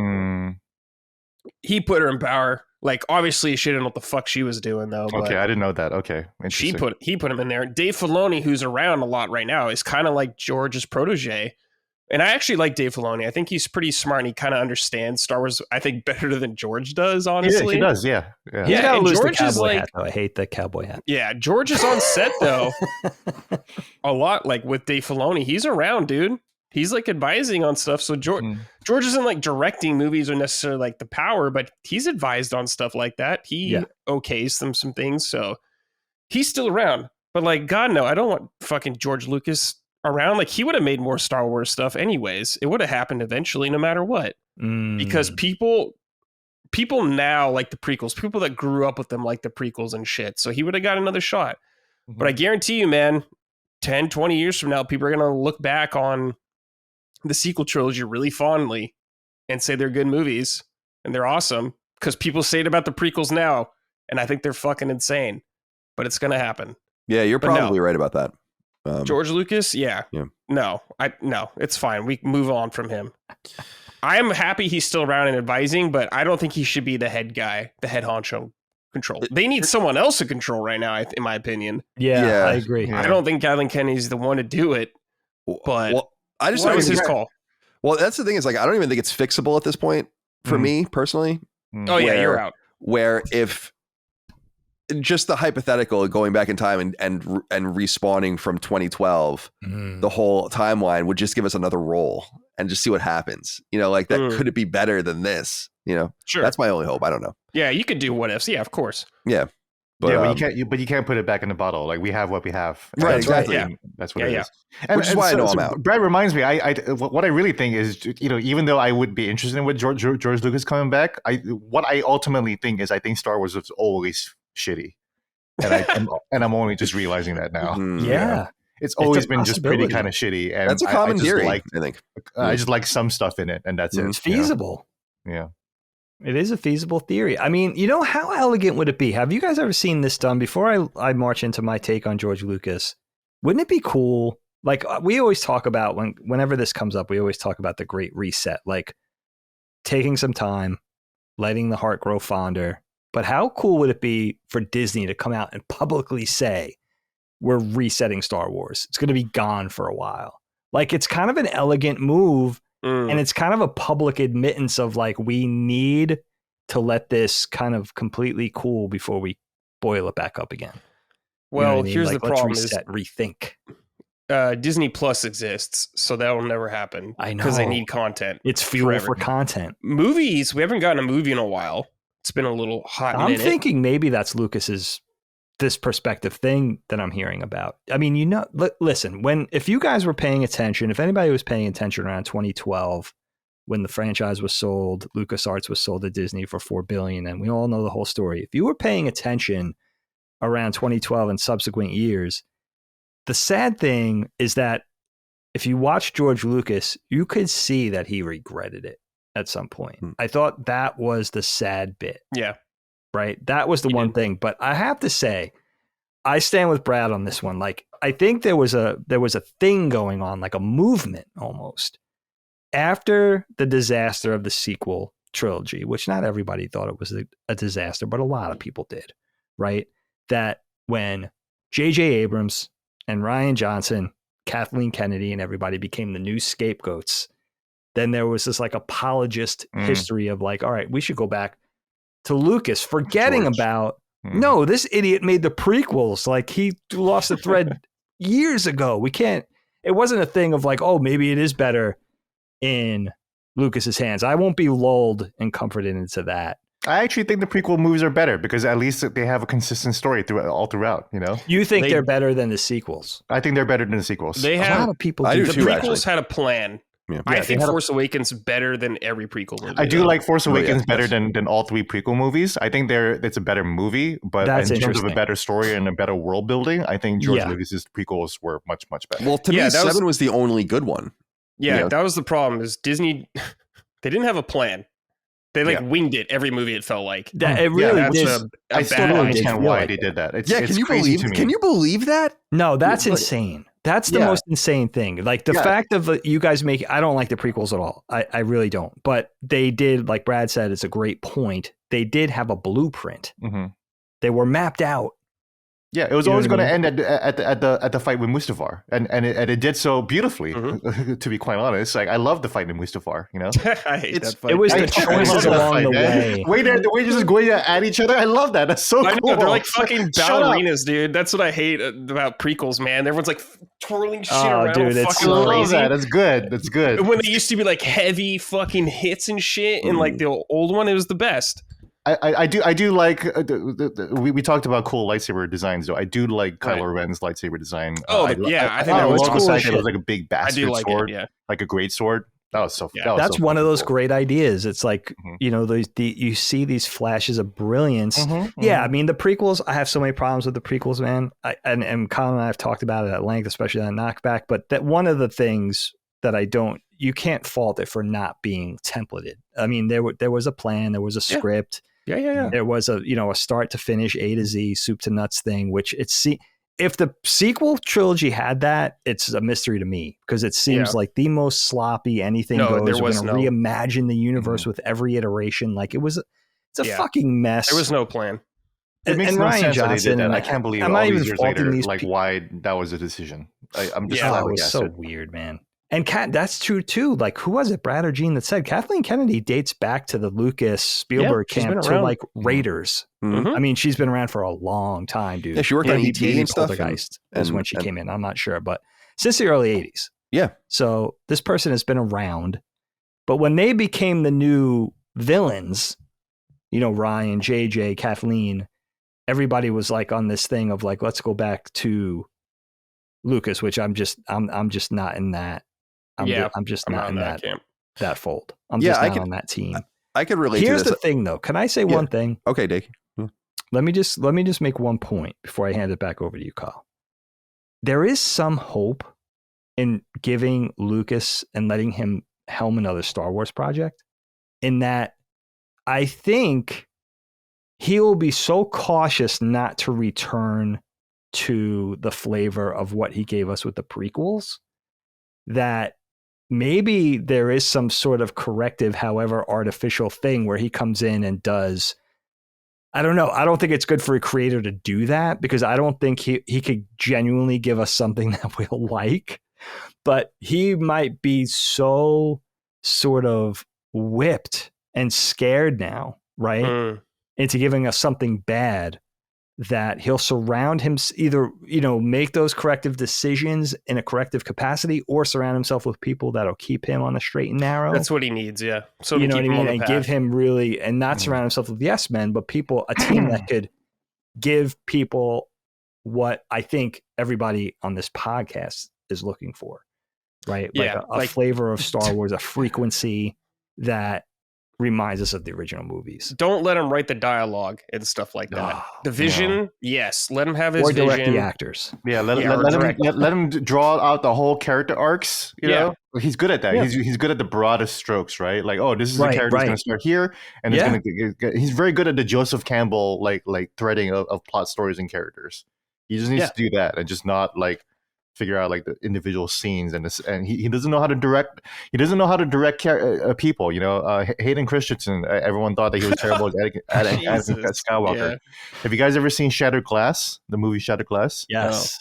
He put her in power. Like, obviously, she didn't know what the fuck she was doing, though. But Okay, I didn't know that. Okay, he interesting. put him in there. Dave Filoni, who's around a lot right now, is kind of like George's protege. And I actually like Dave Filoni. I think he's pretty smart, and he kind of understands Star Wars, I think, better than George does, honestly. He does, yeah. He's Yeah, got to and lose George the is cowboy like- hat, though. I hate the cowboy hat. Yeah, George is on set, though, a lot, like with Dave Filoni. He's around, dude. He's like advising on stuff. So George isn't like directing movies or necessarily like the power, but he's advised on stuff like that. He okays some things. So he's still around. But like, God, no, I don't want fucking George Lucas around. Like, he would have made more Star Wars stuff anyways. It would have happened eventually, no matter what. Because people now like the prequels. People that grew up with them like the prequels and shit. So he would have got another shot. But I guarantee you, man, 10, 20 years from now, people are going to look back on the sequel trilogy really fondly and say they're good movies and they're awesome, because people say it about the prequels now, and I think they're fucking insane, but it's going to happen. Yeah, you're probably right about that. George Lucas, no, it's fine. We move on from him. I am happy he's still around and advising, but I don't think he should be the head guy, the head honcho control. They need someone else to control right now, in my opinion. Yeah, I agree. Yeah. I don't think Kathleen Kennedy's the one to do it, but I just what don't was even- his call? Well, that's the thing is, like, I don't even think it's fixable at this point for me personally. Oh yeah, where- you're out. Where if just the hypothetical going back in time and respawning from 2012, the whole timeline would just give us another roll and just see what happens. You know, like that could it be better than this? You know, Sure. That's my only hope. I don't know. Yeah, you could do what ifs. Yeah, of course. Yeah. But, but you can't put it back in the bottle. Like, we have what we have. Right, That's exactly. Yeah. That's what it is. Which is why I know I'm out. Brad reminds me. What I really think is, even though I would be interested in with George Lucas coming back, what I ultimately think is, I think Star Wars was always shitty, and I'm only just realizing that now. Mhm. Yeah. It's always a been just pretty possibility. kind of shitty, and That's a common I just theory, like, I think. I just like some stuff in it, and that's Mhm. it. It's feasible. Yeah. It is a feasible theory. I mean, how elegant would it be? Have you guys ever seen this done? Before I march into my take on George Lucas, wouldn't it be cool? Like, we always talk about whenever this comes up, we always talk about the Great Reset, like taking some time, letting the heart grow fonder. But how cool would it be for Disney to come out and publicly say, we're resetting Star Wars? It's going to be gone for a while. Like, it's kind of an elegant move. And it's kind of a public admittance of, like, we need to let this kind of completely cool before we boil it back up again. Well, You know what I mean? here's Like, the let's problem: reset, rethink. Disney Plus exists, so that will never happen. I know. because they need content. It's fuel forever. for content. Movies, we haven't gotten a movie in a while. It's been a little hot. I'm minute. thinking maybe that's Lucas's this perspective thing that I'm hearing about. I mean, listen, if you guys were paying attention, if anybody was paying attention around 2012, when the franchise was sold, LucasArts was sold to Disney for $4 billion, and we all know the whole story. If you were paying attention around 2012 and subsequent years, the sad thing is that if you watch George Lucas, you could see that he regretted it at some point. I thought that was the sad bit. Yeah. Right. That was the one thing. But I have to say, I stand with Brad on this one. Like, I think there was a thing going on, like a movement almost, after the disaster of the sequel trilogy, which not everybody thought it was a disaster, but a lot of people did. Right. That when J.J. Abrams and Rian Johnson, Kathleen Kennedy, and everybody became the new scapegoats, then there was this like apologist history of like, all right, we should go back to Lucas, forgetting about, no, this idiot made the prequels. Like, he lost the thread years ago. It wasn't a thing of like, oh, maybe it is better in Lucas's hands. I won't be lulled and comforted into that. I actually think the prequel movies are better because at least they have a consistent story all throughout, You think they're better than the sequels? I think they're better than the sequels. They A have lot of people I do. do the too, prequels actually. had a plan. Yeah. I Yeah, think they had Force Awakens better than every prequel movie. I do like Force Awakens yes, better yes. than all three prequel movies. I think it's a better movie, but That's in terms of a interesting. better story and a better world building, I think George Lucas's prequels were much, much better. Well, to Yeah, me, that was- 7 was the only good one. Yeah, Yeah. that was the problem. Is Disney? They didn't have a plan. They winged it every movie. It felt like That it really that's did. I still bad don't idea. understand feel why like they did that. It's Can you crazy believe? to me. Can you believe that? No, that's Like- insane. That's the most insane thing. Like the fact of you guys I don't like the prequels at all. I really don't. But they did, like Brad said, it's a great point. They did have a blueprint. Mm-hmm. They were mapped out. Yeah, it was always going to end at the fight with Mustafar, and it did so beautifully. Mm-hmm. To be quite honest, like I love the fight in Mustafar. You know, I hate that fight. It was the choices along the way. The way you're just going at each other. I love that. That's so cool. They're like fucking ballerinas, dude. That's what I hate about prequels, man. Everyone's like twirling shit around. Dude, it's fucking crazy. That's good. That's good. When they used to be like heavy fucking hits and shit, and like the old one, it was the best. I do like we talked about cool lightsaber designs though. I do like Kylo Ren's lightsaber design. I think that was cool. It was like a big bastard sword, like a great sword. That was so. Yeah. That's one of those great ideas. It's like you know you see these flashes of brilliance. Yeah, I mean the prequels. I have so many problems with the prequels, man. And Colin and I have talked about it at length, especially on Knockback. But that one of the things that you can't fault it for not being templated. I mean there was a plan, there was a script. Yeah. There was a start to finish, A to Z, soup to nuts thing, which if the sequel trilogy had that, it's a mystery to me because it seems like the most sloppy anything goes. We're going to reimagine the universe with every iteration. Like it's a fucking mess. There was no plan. It makes no Ryan sense Johnson, that they did that. I can't believe I'm all not these even years later, faulting why that was a decision. I'm just it was so weird, man. And that's true too. Like, who was it, Brad or Gene, that said Kathleen Kennedy dates back to the Lucas Spielberg camp to like Raiders. Mm-hmm. I mean, she's been around for a long time, dude. Yeah, she worked on ET and stuff. Poltergeist is when she came in. I'm not sure, but since the early 80s. Yeah. So this person has been around. But when they became the new villains, Ryan, JJ, Kathleen, everybody was like on this thing of like, let's go back to Lucas, which I'm just not in that. I'm just not in that camp. That fold. I'm just not on that team. I could relate. Here's to this. the thing, though. Can I say one thing? Okay, Dake. Let me just make one point before I hand it back over to you, Kyle. There is some hope in giving Lucas and letting him helm another Star Wars project, in that I think he will be so cautious not to return to the flavor of what he gave us with the prequels that maybe there is some sort of corrective, however artificial thing where he comes in and does, I don't know. I don't think it's good for a creator to do that because I don't think he could genuinely give us something that we'll like, but he might be so sort of whipped and scared now, right? Into giving us something bad that he'll surround him, either, make those corrective decisions in a corrective capacity or surround himself with people that'll keep him on the straight and narrow. That's what he needs. Yeah. So you know what I mean? And give him really, and not surround himself with yes men, but a team that could give people what I think everybody on this podcast is looking for, right? Like a flavor of Star Wars, a frequency that reminds us of the original movies. Don't let him write the dialogue and stuff like that. The vision, yes. Let him have his vision. Or direct the actors. Yeah, let him draw out the whole character arcs. You know, he's good at that. Yeah. He's good at the broadest strokes, right? Like, oh, this is a character that's going to start here, and he's very good at the Joseph Campbell like threading of plot stories and characters. He just needs to do that and just not like figure out like the individual scenes and he doesn't know how to direct. He doesn't know how to direct people. Hayden Christensen. Everyone thought that he was terrible at Skywalker. Yeah. Have you guys ever seen Shattered Glass? The movie Shattered Glass? Yes.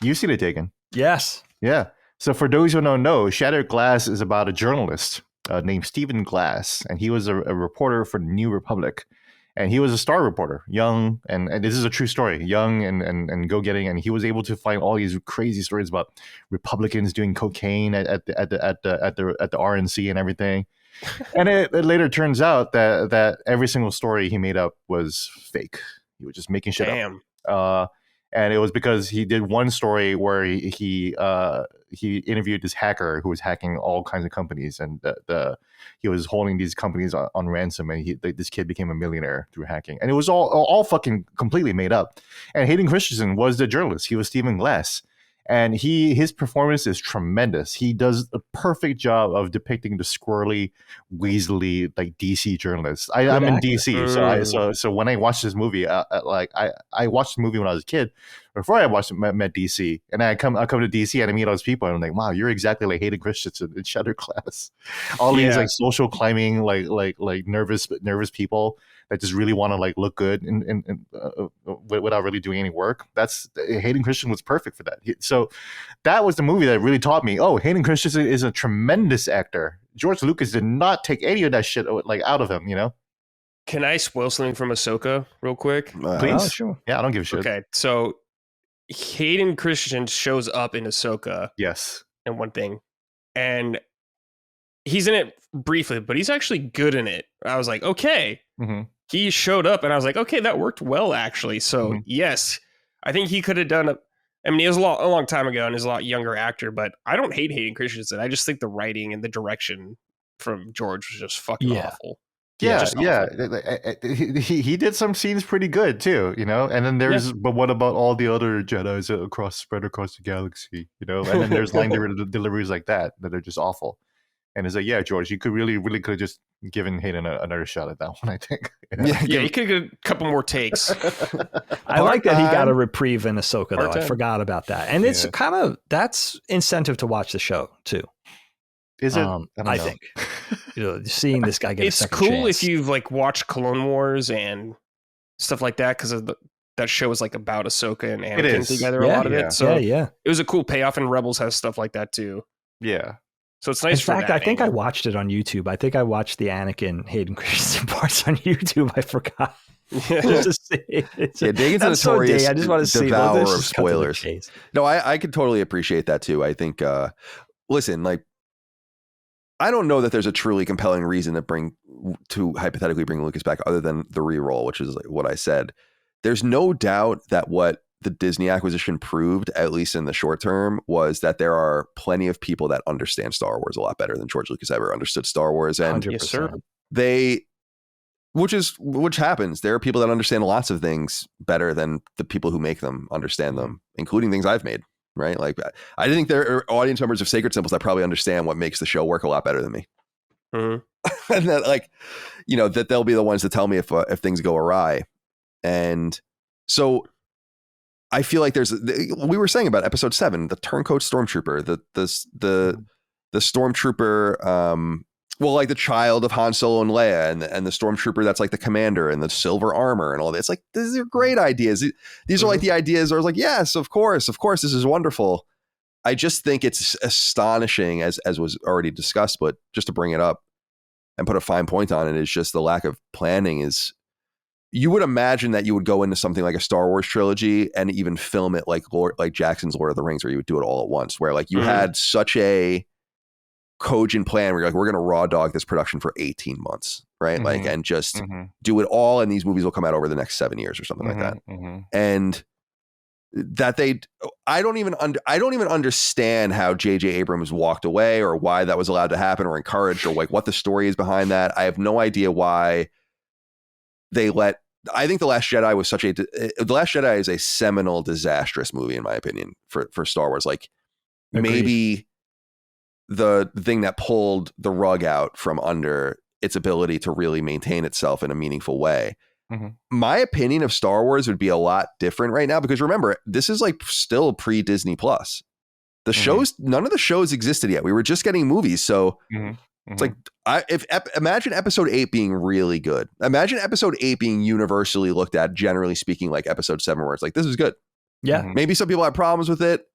You've seen it, Dagan? Yes. Yeah. So for those who don't know, Shattered Glass is about a journalist named Stephen Glass, and he was a reporter for the New Republic. And he was a star reporter, young, and this is a true story, young and go-getting, and he was able to find all these crazy stories about Republicans doing cocaine at the RNC and everything. And it later turns out that every single story he made up was fake. He was just making shit up. And it was because he did one story where he interviewed this hacker who was hacking all kinds of companies, and he was holding these companies on ransom, and this kid became a millionaire through hacking, and it was all fucking completely made up. And Hayden Christensen was the journalist; he was Stephen Glass, and his performance is tremendous. He does a perfect job of depicting the squirrely, weaselly like DC journalist. I'm in DC, so when I watched this movie, I watched the movie when I was a kid. Before I met DC, and I come to DC and I meet all those people, and I'm like, wow, you're exactly like Hayden Christensen in Shutter Class. All these like social climbing, like nervous people that just really want to like look good and without really doing any work. That's Hayden Christensen was perfect for that. So that was the movie that really taught me, oh, Hayden Christensen is a tremendous actor. George Lucas did not take any of that shit like out of him, you know. Can I spoil something from Ahsoka real quick? Please. Oh, sure. Yeah, I don't give a shit. Okay, so Hayden Christensen shows up in Ahsoka. Yes. And one thing, and he's in it briefly, but he's actually good in it. I was like, okay. Mm-hmm. He showed up, and I was like, okay, that worked well, actually. So yes, I think he could have done I mean, it was a long time ago, and he's a lot younger actor. But I don't hate Hayden Christensen. I just think the writing and the direction from George was just fucking awful. Yeah. He did some scenes pretty good too, you know. And then there's, but what about all the other Jedi's spread across the galaxy, you know? And then there's line deliveries like that are just awful. And it's like, yeah, George, you could really could have just given Hayden another shot at that one, I think. You know? Yeah, he could get a couple more takes. I like that he got a reprieve in Ahsoka, though. I forgot about that. And it's kind of, that's incentive to watch the show, too. Is it? I think. You know, seeing this guy get a second chance. It's cool if you've like watched Clone Wars and stuff like that, because of that show is like about Ahsoka and Anakin together, a lot of it. So it was a cool payoff, and Rebels has stuff like that too. Yeah. So it's nice. In fact, I think I watched it on YouTube. I think I watched the Anakin Hayden Christensen parts on YouTube. I forgot. Just to see. Dagan's a notorious I just want to see devourer of spoilers. No, I could totally appreciate that too. I think, listen, like, I don't know that there's a truly compelling reason to hypothetically bring Lucas back other than the reroll, which is like what I said. There's no doubt that what the Disney acquisition proved, at least in the short term, was that there are plenty of people that understand Star Wars a lot better than George Lucas ever understood Star Wars. And 100%. Which happens. There are people that understand lots of things better than the people who make them understand them, including things I've made. Right. Like, I think there are audience members of Sacred Symbols that probably understand what makes the show work a lot better than me. Mm-hmm. And that, like, you know, that they'll be the ones to tell me if things go awry. And so I feel like we were saying about episode 7, the turncoat stormtrooper, the stormtrooper, well, like the child of Han Solo and Leia, and the stormtrooper that's like the commander and the silver armor and all that. It's like, these are great ideas. These are like the ideas. I was like, yes, of course, this is wonderful. I just think it's astonishing, as was already discussed, but just to bring it up and put a fine point on it, is just the lack of planning. Is, you would imagine that you would go into something like a Star Wars trilogy and even film it like Jackson's Lord of the Rings, where you would do it all at once, where like you had such a cogent plan where you're like, we're going to raw dog this production for 18 months, right? Like, and just do it all, and these movies will come out over the next 7 years or something like that. And that I don't even understand how J.J. Abrams walked away, or why that was allowed to happen, or encouraged, or like what the story is behind that. I have no idea why they let. I think The Last Jedi was The Last Jedi is a seminal, disastrous movie, in my opinion, for Star Wars. Like, maybe the thing that pulled the rug out from under its ability to really maintain itself in a meaningful way. My opinion of Star Wars would be a lot different right now, because remember, this is like still pre-Disney Plus. The shows, none of the shows existed yet. We were just getting movies. So it's like, imagine episode 8 being really good. Imagine episode 8 being universally looked at, generally speaking, like episode 7, where it's like, this is good. Yeah. Maybe some people have problems with it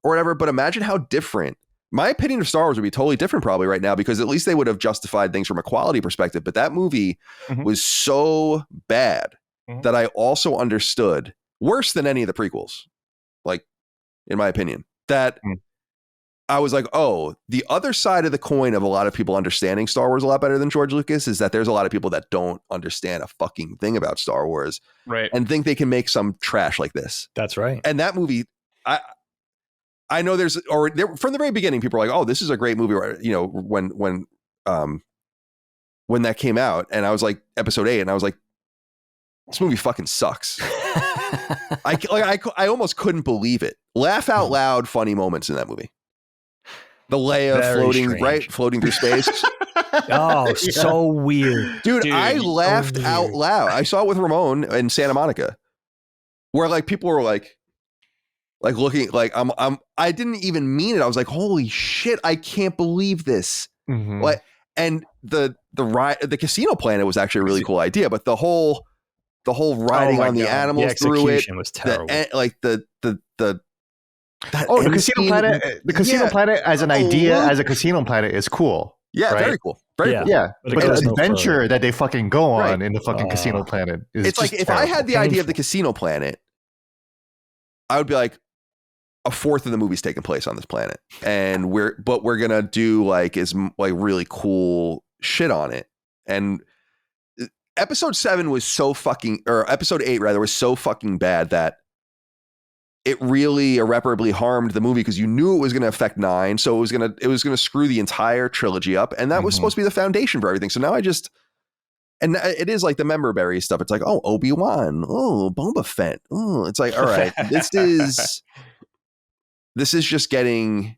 or whatever, but imagine how different. My opinion of Star Wars would be totally different probably right now, because at least they would have justified things from a quality perspective. But that movie was so bad that I also understood, worse than any of the prequels, like, in my opinion, that I was like, oh, the other side of the coin of a lot of people understanding Star Wars a lot better than George Lucas is that there's a lot of people that don't understand a fucking thing about Star Wars, right? And think they can make some trash like this. That's right. And that movie, I know from the very beginning, people were like, oh, this is a great movie. You know, when that came out, and I was like, episode 8, and I was like, this movie fucking sucks. I almost couldn't believe it. Laugh out loud, funny moments in that movie. The Leia floating through space. Oh, so weird. Dude, I laughed out loud. I saw it with Ramon in Santa Monica, where like people were like looking like I didn't even mean it. I was like, holy shit, I can't believe this. Like, and the casino planet was actually a really cool idea, but the whole riding on the animals through it was terrible. The casino planet. The casino planet as an idea, as a casino planet, is cool. Yeah, right? very cool. Very cool. Yeah, but the adventure that they fucking go on in the fucking casino planet is it's like if I had the idea of the casino planet, I would be like, a fourth of the movie's taking place on this planet, and we're gonna do like really cool shit on it. And episode 7 was so fucking, or episode 8 rather, was so fucking bad that it really irreparably harmed the movie, because you knew it was going to affect 9, so it was going to screw the entire trilogy up, and that was supposed to be the foundation for everything. So now and it is like the member berry stuff. It's like, oh, Obi-Wan, oh, Boba Fett, oh, it's like, all right, this is just getting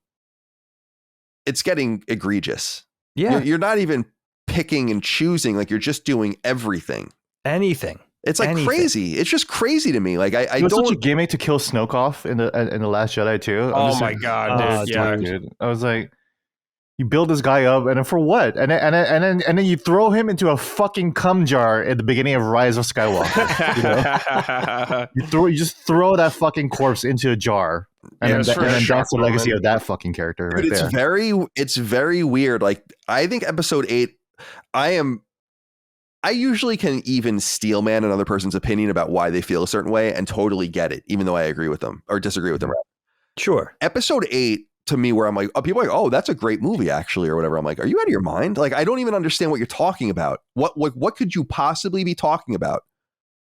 egregious. Yeah, you're not even picking and choosing, like you're just doing everything, anything. It's like crazy. It's just crazy to me. Like I don't. Such a gimmick to kill Snoke off in the Last Jedi too. Oh my god, dude! Dude. I was like, you build this guy up, and then for what? And then you throw him into a fucking cum jar at the beginning of Rise of Skywalker. You just throw that fucking corpse into a jar, and then that's the legacy of that fucking character right there. It's very weird. Like I think episode 8, I usually can even steel man another person's opinion about why they feel a certain way and totally get it, even though I agree with them or disagree with them. Sure. Episode 8 to me, where I'm like, people are like, oh, that's a great movie actually, or whatever. I'm like, are you out of your mind? Like, I don't even understand what you're talking about. What could you possibly be talking about?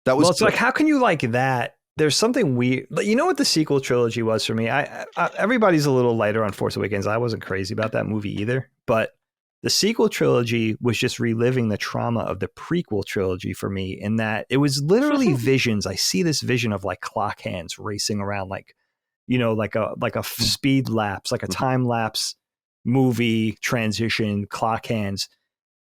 That was, well, it's like, how can you like that? There's something weird. You know what the sequel trilogy was for me? I everybody's a little lighter on Force Awakens. I wasn't crazy about that movie either, but the sequel trilogy was just reliving the trauma of the prequel trilogy for me, in that it was literally visions. I see this vision of like clock hands racing around, like, you know, like a speed lapse, like a time lapse movie transition, clock hands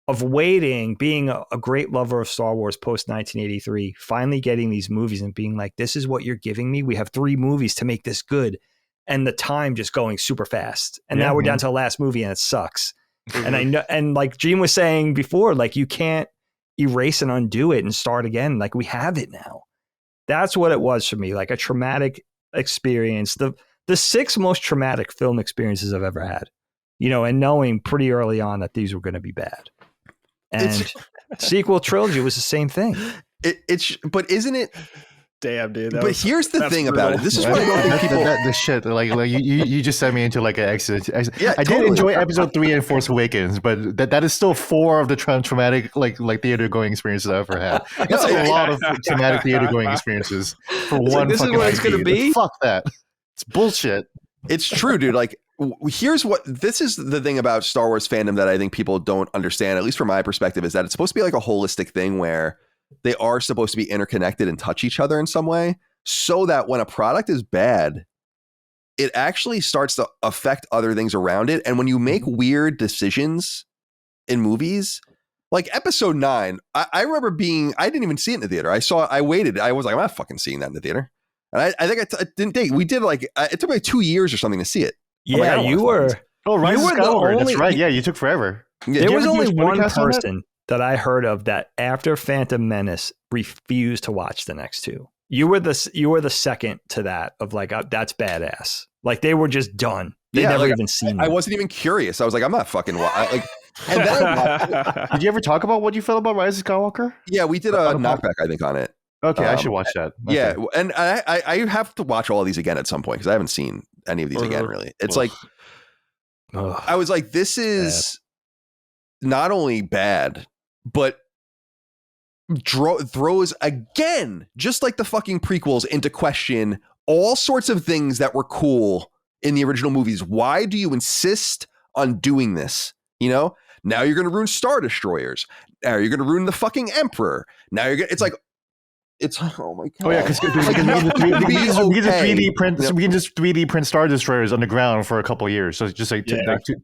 of waiting, being a great lover of Star Wars post 1983, finally getting these movies and being like, this is what you're giving me. We have 3 movies to make this good. And the time just going super fast. And now we're down to the last movie and it sucks. And I know, and like Gene was saying before, like you can't erase and undo it and start again. Like we have it now. That's what it was for me. Like a traumatic experience. The 6 most traumatic film experiences I've ever had, you know, and knowing pretty early on that these were going to be bad. And sequel trilogy was the same thing. But isn't it? Damn, dude. But here's the thing about it. This is what I don't think people. The shit. Like you just sent me into like an exit. Yeah, I did enjoy episode 3 and Force Awakens, but that is still 4 of the traumatic like theater going experiences I've ever had. That's a lot of traumatic theater going experiences for one. This is what it's going to be. Fuck that. It's bullshit. It's true, dude. Like, this is the thing about Star Wars fandom that I think people don't understand, at least from my perspective, is that it's supposed to be like a holistic thing where they are supposed to be interconnected and touch each other in some way, so that when a product is bad, it actually starts to affect other things around it. And when you make weird decisions in movies, like episode 9, I remember I didn't even see it in the theater. I waited. I was like, I'm not fucking seeing that in the theater. And I think I didn't take, we did like, it took like 2 years or something to see it. Yeah, you were. Oh, Rise of Skywalker. That's right. Yeah, you took forever. Yeah, there was only one person that I heard of that after Phantom Menace refused to watch the next 2. You were the second to that of like, that's badass. Like they were just done. They never even seen it. I wasn't even curious. I was like, I'm not fucking like. And then did you ever talk about what you felt about Rise of Skywalker? Yeah, we did a knockback, I think, on it. Okay, I should watch that. Okay. Yeah, and I have to watch all of these again at some point because I haven't seen any of these again. Really, it's like I was like, this is not only bad, but throws again, just like the fucking prequels, into question all sorts of things that were cool in the original movies. Why do you insist on doing this? You know, now you're going to ruin Star Destroyers. Now you're going to ruin the fucking Emperor. Now it's like It's oh my god. Oh yeah, because we can just 3D print. We can just 3D print Star Destroyers on the ground for a couple of years. So just like,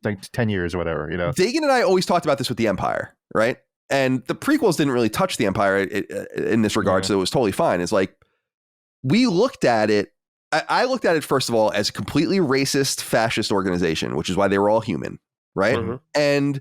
like 10 years or whatever. You know, Dagan and I always talked about this with the Empire, right? And the prequels didn't really touch the Empire in this regard, so it was totally fine. It's like we looked at it. I looked at it first of all as a completely racist, fascist organization, which is why they were all human, right? Mm-hmm. And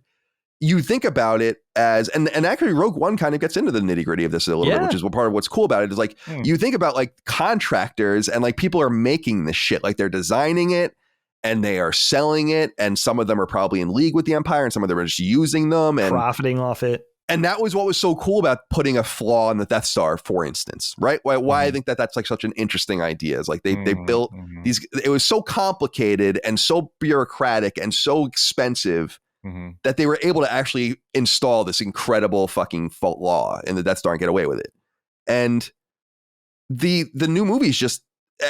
you think about it as, and actually Rogue One kind of gets into the nitty gritty of this a little bit, which is what part of what's cool about it is like, you think about like contractors and like people are making this shit, like they're designing it and they are selling it. And some of them are probably in league with the Empire and some of them are just using them and profiting off it. And that was what was so cool about putting a flaw in the Death Star, for instance, right? Why I think that's like such an interesting idea is like they built these, it was so complicated and so bureaucratic and so expensive that they were able to actually install this incredible fucking flaw in the Death Star and get away with it. And the new movies just,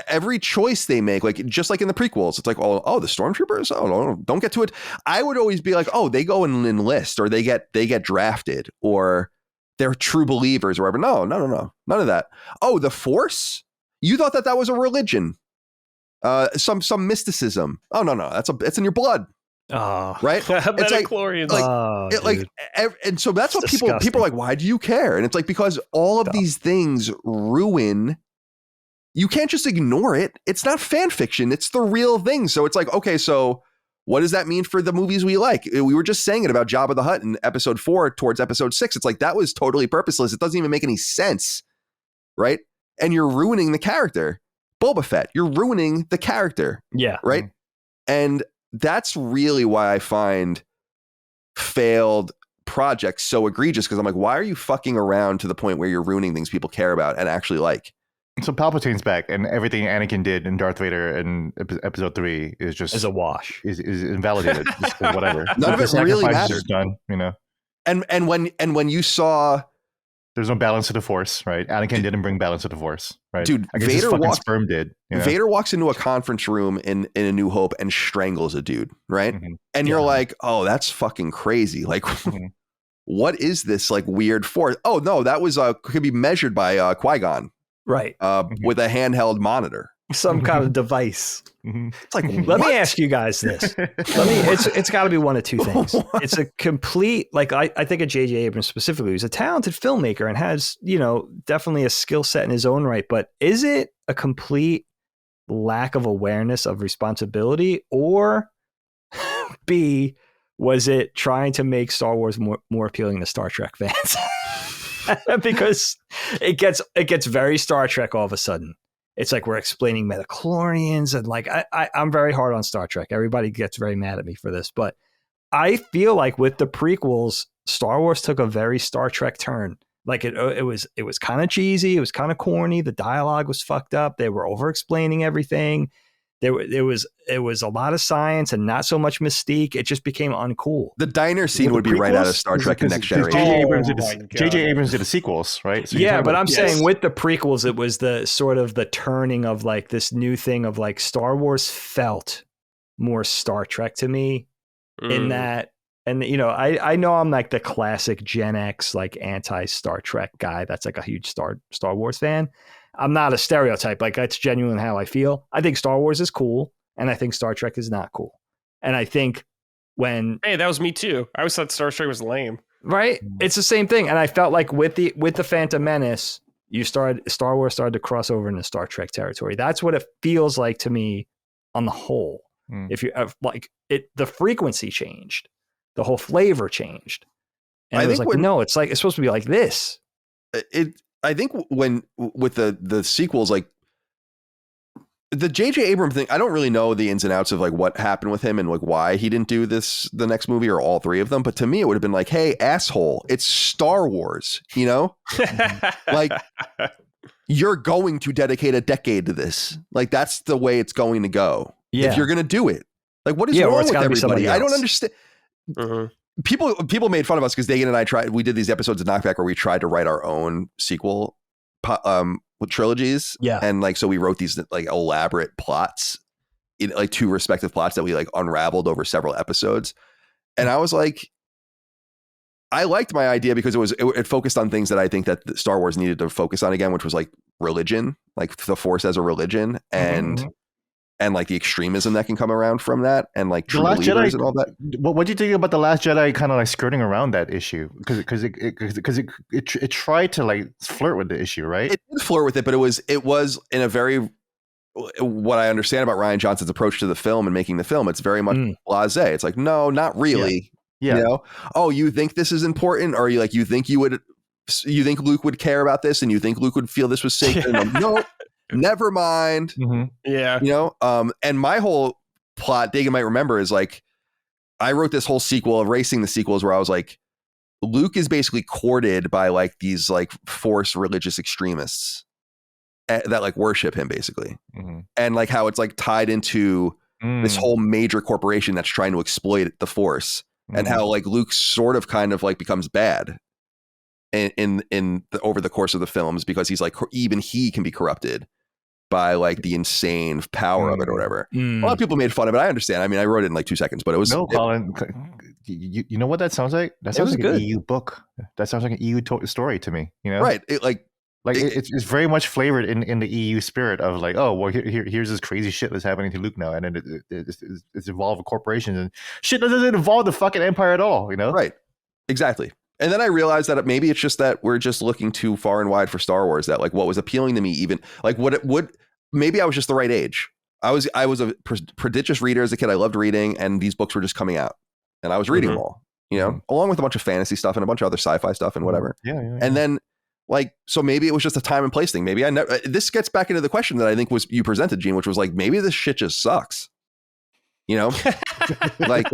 every choice they make, like just like in the prequels, it's like, oh, the stormtroopers, no, don't get to it. I would always be like, oh, they go and enlist, or they get drafted, or they're true believers, or whatever. No, none of that. Oh, the Force? You thought that was a religion, some mysticism. Oh no, it's in your blood. Oh, right. It's like, and so that's what people are like. Why do you care? And it's like because all of these things ruin. You can't just ignore it. It's not fan fiction. It's the real thing. So it's like, okay, so what does that mean for the movies we like? We were just saying it about Jabba the Hutt in episode 4 towards episode 6. It's like, that was totally purposeless. It doesn't even make any sense. Right. And you're ruining the character. Boba Fett, you're ruining the character. Yeah. Right. And that's really why I find failed projects so egregious. Cause I'm like, why are you fucking around to the point where you're ruining things people care about and actually like? So Palpatine's back, and everything Anakin did in Darth Vader in Episode 3 is just a wash. Is invalidated. Just whatever. None of it really matters. Done, you know. And when you saw, there's no balance to the Force, right? Anakin didn't bring balance to the Force, right? Dude, Vader sperm did. You know? Vader walks into a conference room in A New Hope and strangles a dude, right? And you're like, oh, that's fucking crazy. Like, what is this like weird Force? Oh no, that was could be measured by Qui-Gon. Right. With a handheld monitor. Some kind of device. It's like, let me ask you guys this. It's got to be one of two things. It's a complete, like, I think of J.J. Abrams specifically, who's a talented filmmaker and has, definitely a skill set in his own right. But is it a complete lack of awareness of responsibility? Or B, was it trying to make Star Wars more appealing to Star Trek fans? Because it gets very Star Trek all of a sudden. It's like we're explaining metachlorians and like I'm very hard on Star Trek. Everybody gets very mad at me for this, but I feel like with the prequels, Star Wars took a very Star Trek turn. Like it was kind of cheesy, it was kind of corny. The dialogue was fucked up. They were over explaining everything. It was a lot of science and not so much mystique. It just became uncool. The diner scene would be right out of Star Trek: The Next Generation. J.J. Abrams did the sequels, right? So yeah, but I'm saying with the prequels, it was the sort of the turning of like this new thing of like Star Wars felt more Star Trek to me in that. And, I know I'm like the classic Gen X, like anti-Star Trek guy. That's like a huge Star Wars fan. I'm not a stereotype. Like that's genuinely how I feel. I think Star Wars is cool, and I think Star Trek is not cool. And I think hey, that was me too. I always thought Star Trek was lame. Right? It's the same thing. And I felt like with the Phantom Menace, Star Wars started to cross over into Star Trek territory. That's what it feels like to me on the whole. If you like it, the frequency changed, the whole flavor changed, and I was like, no, it's supposed to be like this. I think when with the sequels, like the J.J. Abrams thing, I don't really know the ins and outs of like what happened with him and like why he didn't do the next movie or all three of them. But to me, it would have been like, hey, asshole, it's Star Wars, like you're going to dedicate a decade to this. Like that's the way it's going to go. Yeah. If you're going to do it, like what is wrong with everybody? I don't understand. People made fun of us because Dagan and I we did these episodes of Knockback where we tried to write our own sequel trilogies. Yeah. And like, so we wrote these like elaborate plots, like two respective plots that we like unraveled over several episodes. And I was like, I liked my idea because it focused on things that I think that Star Wars needed to focus on again, which was like religion, like the Force as a religion, and like the extremism that can come around from that, and like true believers and all that. What do you think about The Last Jedi kind of like skirting around that issue? Because it tried to like flirt with the issue, right? It did flirt with it, but it was in a very, what I understand about Rian Johnson's approach to the film and making the film, it's very much blasé. It's like, no, not really. Yeah. You know, oh, you think this is important, or you think Luke would care about this, and you think Luke would feel this was sacred? No, never mind. Yeah, you know. And my whole plot, Dagan might remember, is like I wrote this whole sequel, erasing the sequels, where I was like, Luke is basically courted by like these like Force religious extremists that like worship him basically, and like how it's like tied into this whole major corporation that's trying to exploit the Force. And how like Luke sort of kind of like becomes bad over the course of the films, because he's like, even he can be corrupted by like the insane power of it or whatever. A lot of people made fun of it. I understand. I mean, I wrote it in like 2 seconds, but it was Colin. You know what that sounds like? That sounds like an EU book. That sounds like an EU story to me. You know, right? It's very much flavored in the EU spirit of like, oh well, here's this crazy shit that's happening to Luke now, and then it's involved with corporations and shit that doesn't involve the fucking Empire at all, you know? Right, exactly. And then I realized that maybe it's just that we're just looking too far and wide for Star Wars. That like what was appealing to me, even like what it would, maybe I was just the right age. I was a prodigious reader as a kid. I loved reading, and these books were just coming out, and I was reading them all, you know, along with a bunch of fantasy stuff and a bunch of other sci-fi stuff and whatever. And then. Like, so maybe it was just a time and place thing. Maybe I never, this gets back into the question that I think was you presented, Gene, which was like, maybe this shit just sucks. You know, like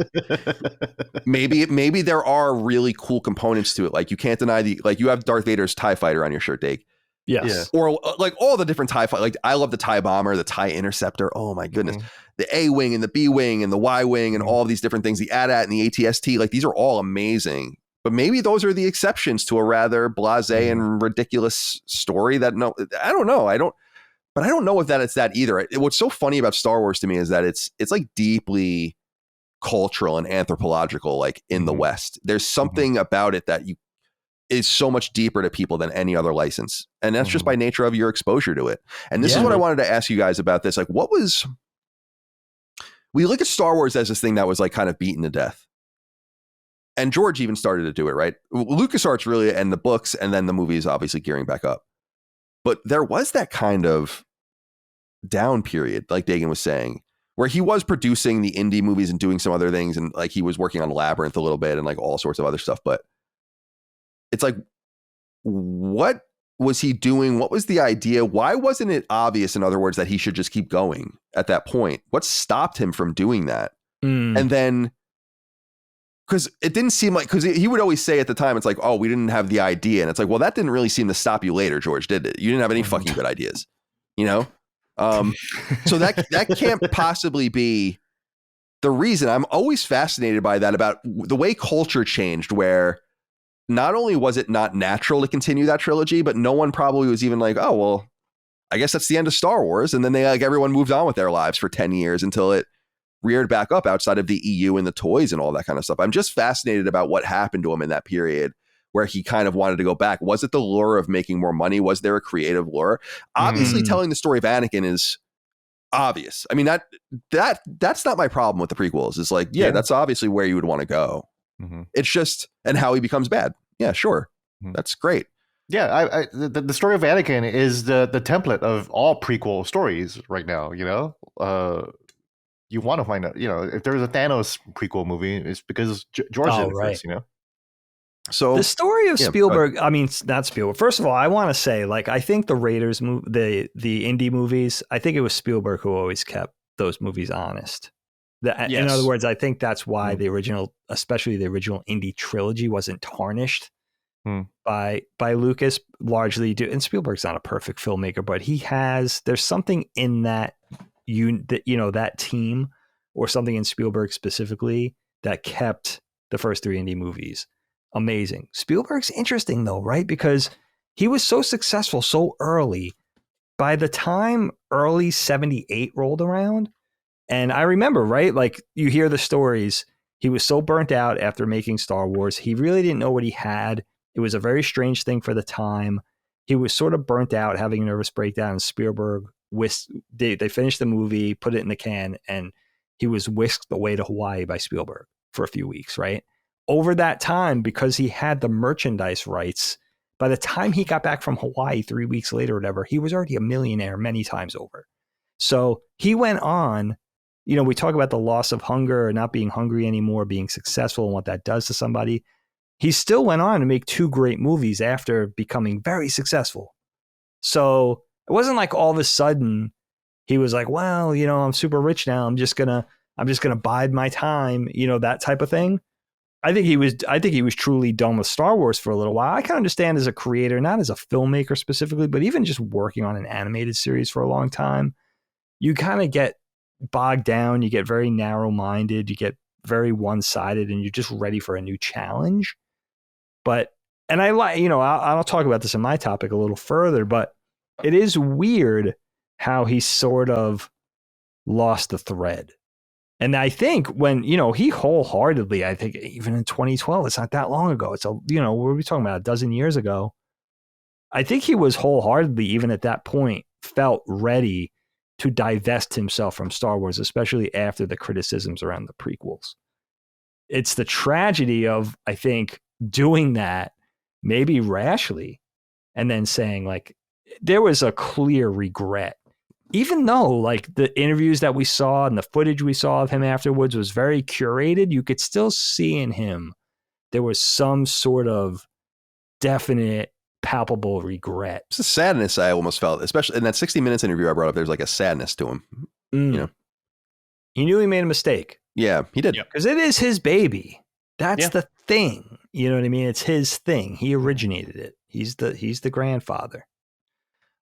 maybe there are really cool components to it. Like you can't deny like you have Darth Vader's TIE fighter on your shirt, Dake. Yes. Yeah. Or like all the different TIE fighter. Like I love the TIE bomber, the TIE interceptor. Oh my goodness. The A-wing and the B-wing and the Y-wing and all these different things, the AT-AT and the AT-ST, like these are all amazing. But maybe those are the exceptions to a rather blasé and ridiculous story that I don't know. I don't know if it's that either. What's so funny about Star Wars to me is that it's like deeply cultural and anthropological, like in the West. There's something about it that is so much deeper to people than any other license. And that's just by nature of your exposure to it. And this is what I wanted to ask you guys about this. Like we look at Star Wars as this thing that was like kind of beaten to death. And George even started to do it, right? LucasArts really, and the books, and then the movies obviously gearing back up. But there was that kind of down period, like Dagan was saying, where he was producing the indie movies and doing some other things. And like he was working on Labyrinth a little bit and like all sorts of other stuff. But it's like, what was he doing? What was the idea? Why wasn't it obvious, in other words, that he should just keep going at that point? What stopped him from doing that? And then... Because it didn't seem like, because he would always say at the time, it's like, oh, we didn't have the idea. And it's like, well, that didn't really seem to stop you later, George, did it? You didn't have any fucking good ideas, you know? So that can't possibly be the reason. I'm always fascinated by that, about the way culture changed, where not only was it not natural to continue that trilogy, but no one probably was even like, oh, well, I guess that's the end of Star Wars. And then everyone moved on with their lives for 10 years until it reared back up outside of the EU and the toys and all that kind of stuff. I'm just fascinated about what happened to him in that period where he kind of wanted to go back. Was it the lure of making more money? Was there a creative lure? Obviously, telling the story of Anakin is obvious. I mean, that's not my problem with the prequels. It's like, that's obviously where you would want to go. It's just, and how he becomes bad. Yeah, sure. That's great. Yeah, the story of Anakin is the template of all prequel stories right now, you know? You want to find out, you know, if there's a Thanos prequel movie, it's because George did it first, you know? So the story of Spielberg, I mean, not Spielberg. First of all, I want to say, like, I think the Raiders the indie movies, I think it was Spielberg who always kept those movies honest. In other words, I think that's why the original, especially the original indie trilogy, wasn't tarnished by Lucas largely. And Spielberg's not a perfect filmmaker, but there's something in that that team, or something in Spielberg specifically, that kept the first three indie movies amazing. Spielberg's interesting though, right? Because he was so successful so early. By the time early 78 rolled around, and I remember, right? Like you hear the stories, He was so burnt out after making Star Wars. He really didn't know what he had. It was a very strange thing for the time. He was sort of burnt out, having a nervous breakdown. And Spielberg they finished the movie, put it in the can, and he was whisked away to Hawaii by Spielberg for a few weeks, right? Over that time, because he had the merchandise rights, by the time he got back from Hawaii 3 weeks later or whatever, he was already a millionaire many times over. So he went on, we talk about the loss of hunger or not being hungry anymore, being successful and what that does to somebody. He still went on to make 2 great movies after becoming very successful. So it wasn't like all of a sudden he was like, well, I'm super rich now. I'm just gonna bide my time, that type of thing. I think he was truly done with Star Wars for a little while. I can understand as a creator, not as a filmmaker specifically, but even just working on an animated series for a long time, you kind of get bogged down. You get very narrow-minded. You get very one-sided, and you're just ready for a new challenge. And I like, I'll talk about this in my topic a little further, but it is weird how he sort of lost the thread. And I think when, he wholeheartedly, I think even in 2012, it's not that long ago. It's what are we talking about? A dozen years ago. I think he was wholeheartedly, even at that point, felt ready to divest himself from Star Wars, especially after the criticisms around the prequels. It's the tragedy of, I think, doing that maybe rashly and then saying like, there was a clear regret. Even though like the interviews that we saw and the footage we saw of him afterwards was very curated, you could still see in him there was some sort of definite, palpable regret. It's a sadness I almost felt, especially in that 60 Minutes interview I brought up. There's like a sadness to him. He knew he made a mistake. Yeah, he did. Because it is his baby. That's the thing. You know what I mean? It's his thing. He originated it. He's the grandfather.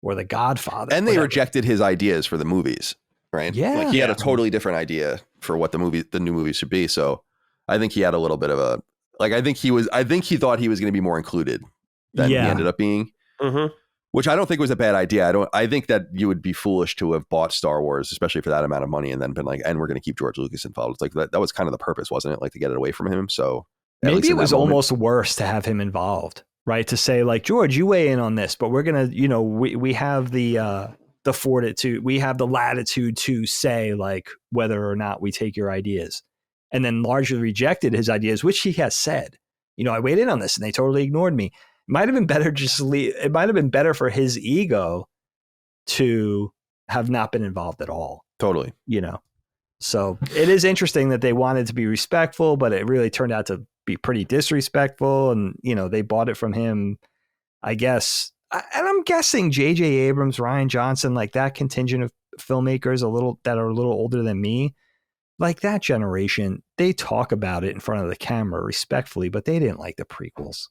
Or the godfather. And they rejected his ideas for the movies, right? Yeah. Like he had a totally different idea for what the new movies should be. So I think he had a little bit of a, like, I think he thought he was going to be more included than he ended up being, which I don't think was a bad idea. I think that you would be foolish to have bought Star Wars, especially for that amount of money, and then been like, and we're going to keep George Lucas involved. It's like that was kind of the purpose, wasn't it? Like to get it away from him. So maybe it was almost worse to have him involved. Right, to say like, George, you weigh in on this, but we're gonna, we have the fortitude, we have the latitude to say like whether or not we take your ideas, and then largely rejected his ideas, which he has said. I weighed in on this and they totally ignored me. It might have been better it might have been better for his ego to have not been involved at all. Totally. So it is interesting that they wanted to be respectful, but it really turned out to be pretty disrespectful. And, they bought it from him, I guess. And I'm guessing J.J. Abrams, Rian Johnson, like that contingent of filmmakers that are a little older than me, like that generation, they talk about it in front of the camera respectfully, but they didn't like the prequels.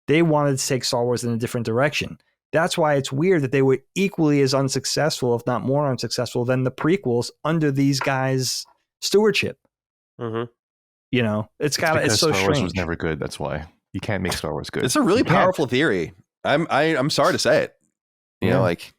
They wanted to take Star Wars in a different direction. That's why it's weird that they were equally as unsuccessful, if not more unsuccessful, than the prequels under these guys' stewardship. It's it's so Star strange. Wars was never good. That's why you can't make Star Wars good. It's a really powerful theory. I'm sorry to say it. Like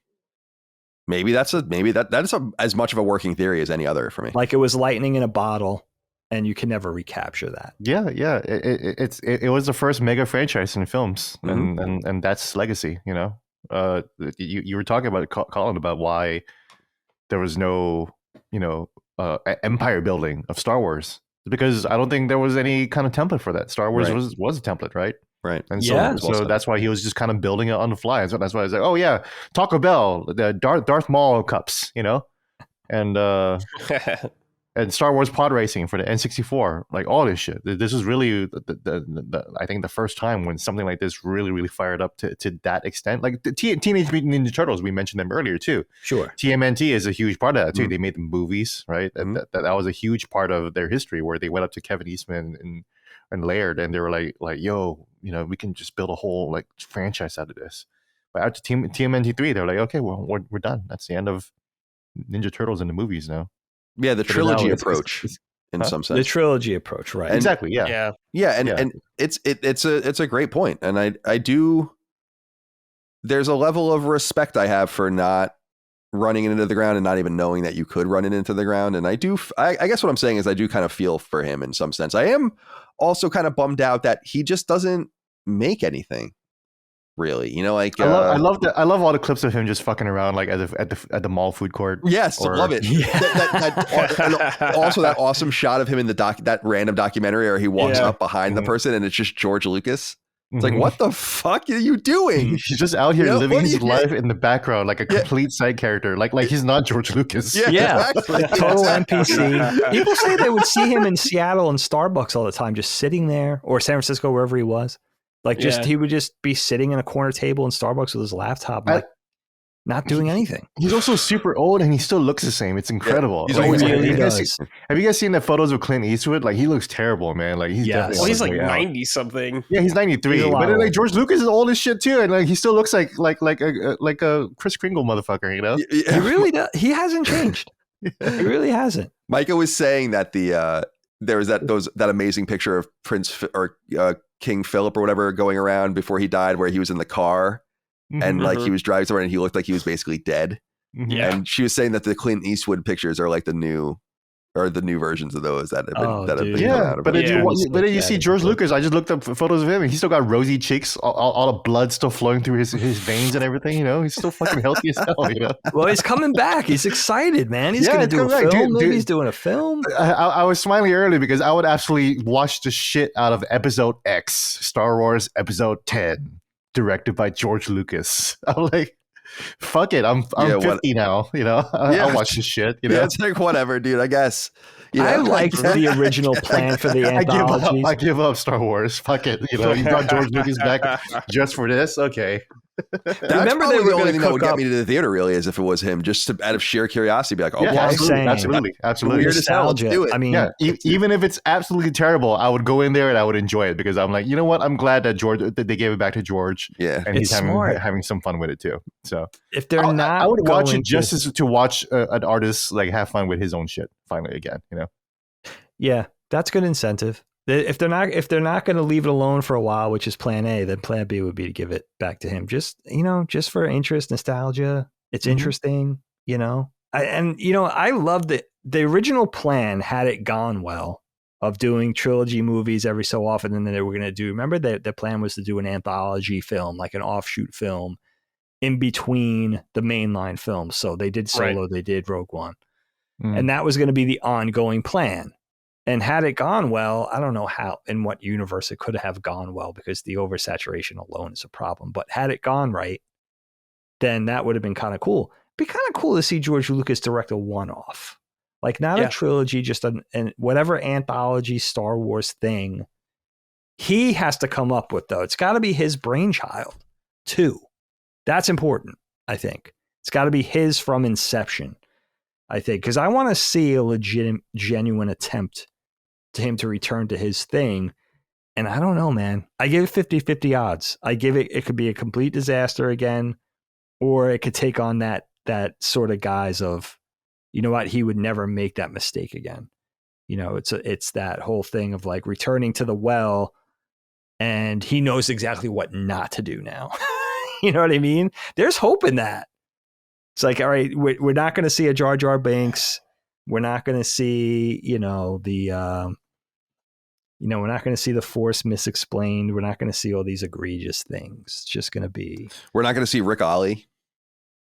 maybe that's as much of a working theory as any other for me. Like it was lightning in a bottle, and you can never recapture that. Yeah. It was the first mega franchise in films, and that's legacy. You were talking about Colin about why there was no empire building of Star Wars, because I don't think there was any kind of template for that. Star Wars was a template, right? Right. And so that's why he was just kind of building it on the fly. So that's why I was like, oh yeah, Taco Bell, the Darth Maul cups, and and Star Wars pod racing for the N64, like all this shit. This is really I think the first time when something like this really, really fired up to that extent. Like the Teenage Mutant Ninja Turtles, we mentioned them earlier too. Sure. TMNT is a huge part of that too. They made the movies, right? And that was a huge part of their history, where they went up to Kevin Eastman and Laird, and they were like, yo, we can just build a whole like franchise out of this. But after TMNT 3, they're like, okay, well, we're done. That's the end of Ninja Turtles in the movies now. Yeah, the trilogy approach in some sense. The trilogy approach, right? And, exactly. Yeah. And it's a great point, and I do. There's a level of respect I have for not running it into the ground and not even knowing that you could run it into the ground. And I guess what I'm saying is I do kind of feel for him in some sense. I am also kind of bummed out that he just doesn't make anything. Really, like I love all the clips of him just fucking around like at the mall food court. Yes, love it. Also that awesome shot of him in that random documentary where he walks up behind the person and it's just George Lucas. It's like, what the fuck are you doing? He's just out here living his life in the background like a complete side character. Like he's not George Lucas. Yeah. Exactly. Total NPC. People say they would see him in Seattle and Starbucks all the time, just sitting there, or San Francisco, wherever he was. Like he would just be sitting in a corner table in Starbucks with his laptop, like not doing anything. He's also super old and he still looks the same. It's incredible. He's always always really have you guys seen the photos of Clint Eastwood? Like he looks terrible, man. Like he's definitely Well, he's like out. 90 something. Yeah, he's 93. He's But like George Lucas is old as shit too, and like he still looks like a Kris Kringle motherfucker, you know? Yeah. He really does. He hasn't changed. He really hasn't. Micah was saying that there was that amazing picture of King Philip or whatever going around before he died, where he was in the car and like he was driving somewhere and he looked like he was basically dead. Yeah. And she was saying that the Clint Eastwood pictures are like the new versions of those that have been coming out of but it. then you see George Lucas. I just looked up photos of him and he's still got rosy cheeks, all the blood still flowing through his veins and everything, you know? He's still fucking healthy as hell, you know? Well, he's coming back. He's excited, man. He's going to do a film. Maybe he's doing a film. I was smiling earlier because I would absolutely watch the shit out of Episode X, Star Wars Episode 10, directed by George Lucas. I'm like, fuck it. I'm 50 now, you know? I'll watch this shit, you know? Yeah, it's like, whatever, dude, I guess. I liked the original plan for the anthologies. I give up Star Wars. Fuck it. You know, you brought George Lucas back just for this? Okay. Remember they were the only going thing to that would cook get up. me to the theater really is if it was him, just out of sheer curiosity, be like, oh, Yeah, Same. absolutely. Weird as hell. Let's do it. I mean, Yeah, even if it's absolutely terrible, I would go in there and I would enjoy it because I'm like, you know what? I'm glad that they gave it back to George. Yeah, and he's It's smart. having some fun with it too. So if they're not, I would watch going it just as to watch an artist like have fun with his own shit finally again. You know? Yeah, that's good incentive. If they're not going to leave it alone for a while, which is Plan A, then Plan B would be to give it back to him. Just just for interest, nostalgia. It's interesting, I love the original plan had it gone well of doing trilogy movies every so often, and then they were going to do. Remember that the plan was to do an anthology film, like an offshoot film, in between the mainline films. So they did Solo, They did Rogue One, and that was going to be the ongoing plan. And had it gone well, I don't know how, in what universe it could have gone well, because the oversaturation alone is a problem. But had it gone right, then that would have been kind of cool. It'd be kind of cool to see George Lucas direct a one-off. Like not a trilogy, just an whatever anthology Star Wars thing he has to come up with, though. It's got to be his brainchild, too. That's important, I think. It's got to be his from inception, I think, because I want to see a legitimate, genuine attempt to him to return to his thing. And I don't know, man. I give it 50-50 odds. I give it could be a complete disaster again, or it could take on that sort of guise of, you know what, he would never make that mistake again. It's that whole thing of like returning to the well, and he knows exactly what not to do now. You know what I mean? There's hope in that. It's like, all right, we're not going to see a Jar Jar Binks. We're not going to see, we're not going to see the Force misexplained. We're not going to see all these egregious things. It's just going to be. We're not going to see Rick Ollie.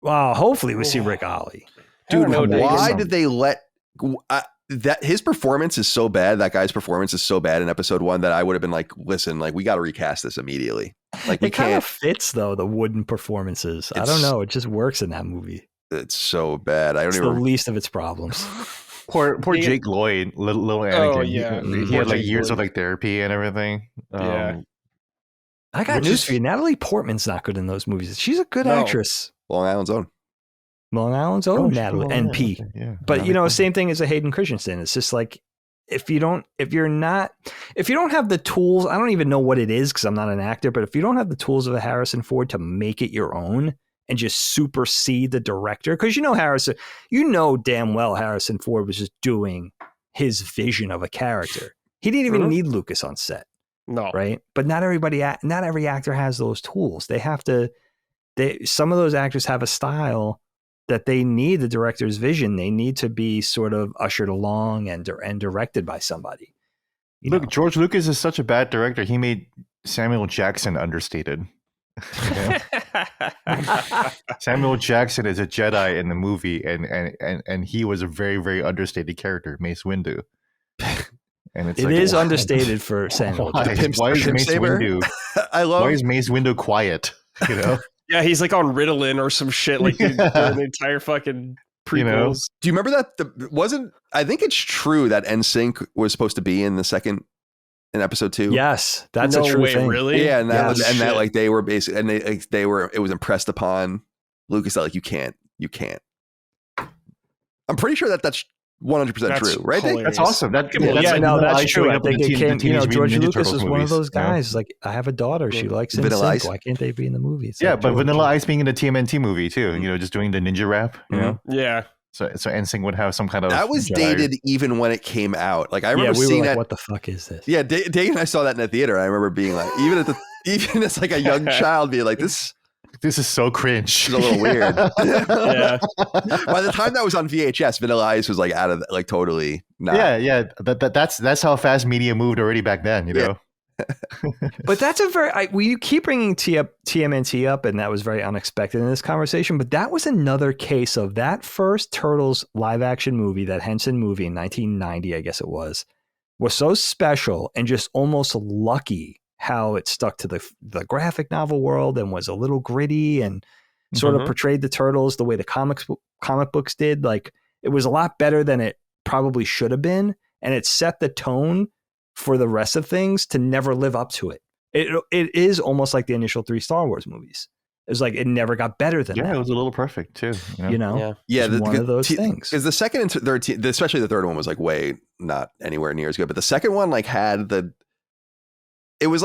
Well, hopefully we see Rick Ollie. Dude, why did they let that? His performance is so bad. That guy's performance is so bad in episode 1 that I would have been like, listen, like we got to recast this immediately. Like we it kind can't. of fits though, the wooden performances. I don't know. It just works in that movie. It's so bad. It's the least of its problems. Poor Jake Lloyd, little Anakin. Oh, yeah. He had like years of like therapy and everything. Yeah. I got news for you. Natalie Portman's not good in those movies. She's a good actress. Long Island's own. Long Island's own Natalie NP. Yeah. But same thing as a Hayden Christensen. It's just like if you don't have the tools, I don't even know what it is because I'm not an actor, but if you don't have the tools of a Harrison Ford to make it your own and just supersede the director, because damn well Harrison Ford was just doing his vision of a character. He didn't even need Lucas on set. No. Right? But not every actor has those tools. Some of those actors have a style that they need the director's vision. They need to be sort of ushered along and directed by somebody. Look, George Lucas is such a bad director. He made Samuel Jackson understated. Samuel Jackson is a Jedi in the movie, and he was a very, very understated character, Mace Windu. And it is understated for Samuel. Why is Mace Windu? Why is Mace Windu quiet? You know? Yeah, he's like on Ritalin or some shit, like during the entire fucking prequels. You know? Do you remember that? I think it's true that NSYNC was supposed to be in the second in episode 2. Yes, that's no a true way, thing. Really? Yeah, and that Yeah, that like they were basically, and they were, it was impressed upon Lucas that like you can't. I'm pretty sure that's 100% true, right? That's awesome. That's true. I think it came. George Lucas is one of those guys. Like, I have a daughter. She likes Vanilla NSYNC. Ice. Why can't they be in the movie? It's but Vanilla Ice being in the TMNT movie too. You know, just doing the ninja rap. You know. Yeah. So NSYNC would have some kind of that was dated even when it came out. Like I remember we seeing were like, that. what the fuck is this? Yeah, Dave and I saw that in the theater. I remember being like, even as like a young child, being like, this is so cringe. It's a little weird. Yeah. By the time that was on VHS, Vanilla Ice was like out of like totally not. Yeah. That's how fast media moved already back then. You know. But that's a very you keep bringing TMNT up, and that was very unexpected in this conversation. But that was another case of that first Turtles live action movie, that Henson movie in 1990, I guess it was so special and just almost lucky how it stuck to the graphic novel world and was a little gritty and sort of portrayed the Turtles the way the comic books did. Like, it was a lot better than it probably should have been, and it set the tone for the rest of things to never live up to it. It is almost like the initial 3 Star Wars movies. It was like it never got better than that. Yeah, it was a little perfect too. You know? Yeah, one of those things. Because the second and third, especially the third one, was like way not anywhere near as good. But the second one like had it was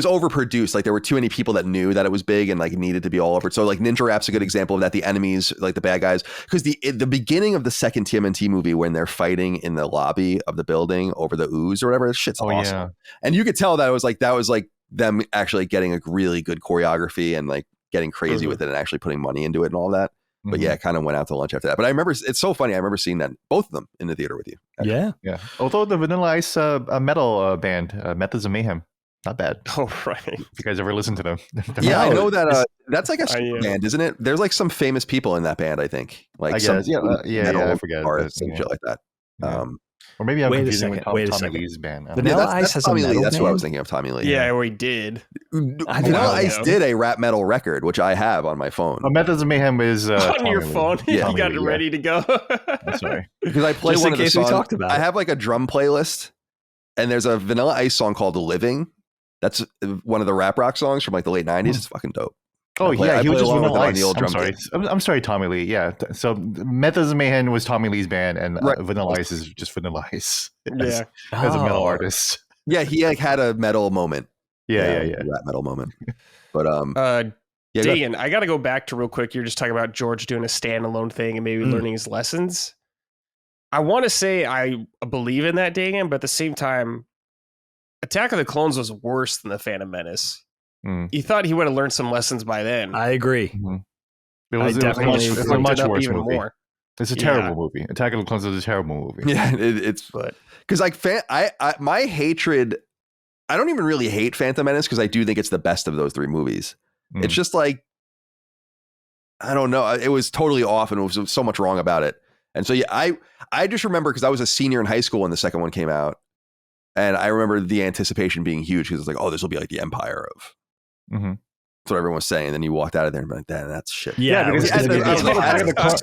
overproduced. Like there were too many people that knew that it was big and like needed to be all over it. So like Ninja Rap's a good example of that. The enemies, like the bad guys, because the beginning of the second TMNT movie when they're fighting in the lobby of the building over the ooze or whatever, shit's awesome. Yeah. And you could tell that was like them actually getting a really good choreography and like getting crazy with it and actually putting money into it and all that. But yeah, it kind of went out to lunch after that. But I remember, it's so funny. I remember seeing that, both of them in the theater with you. Actually. Yeah. Although the Vanilla Ice metal band, Methods of Mayhem, not bad. Oh, right. If you guys ever listen to them. Yeah, I know that. That's like a band, isn't it? There's like some famous people in that band, I think. Like I guess, I forget. Artists and shit like that. Yeah. Or maybe I'm confusing with Tommy Lee's band. Vanilla Ice has Tommy a metal Lee. That's band? what I was thinking of, Tommy Lee. Yeah, we did. Vanilla Ice did a rap metal record, which I have on my phone. Methods of Mayhem is on your phone. Yeah. You got it ready to go. I'm sorry. Because I play Just one in of the case songs. we talked about I it. have like a drum playlist, and there's a Vanilla Ice song called "Living." That's one of the rap rock songs from like the late '90s. It's fucking dope. Oh yeah, he was just Vanilla Ice. The old drum sorry. I'm sorry, Tommy Lee. Yeah, so Methods of Mayhem was Tommy Lee's band, and Vanilla Ice is just Vanilla Ice. As a metal artist. Yeah, he like had a metal moment. Yeah. Rap metal moment. But Dagan, I got to go back to real quick. You're just talking about George doing a standalone thing and maybe learning his lessons. I want to say I believe in that, Dagan, but at the same time, Attack of the Clones was worse than the Phantom Menace. You thought he would have learned some lessons by then. I agree. It was a much worse movie. More. It's a terrible movie. Attack of the Clones is a terrible movie. Yeah, it's because like my hatred. I don't even really hate Phantom Menace because I do think it's the best of those 3 movies. It's just like I don't know. It was totally off, and it was so much wrong about it. And so yeah, I just remember because I was a senior in high school when the second one came out, and I remember the anticipation being huge because it's like, oh, this will be like the Empire of. That's what everyone was saying. And then you walked out of there and be like, damn, that's shit. Yeah, because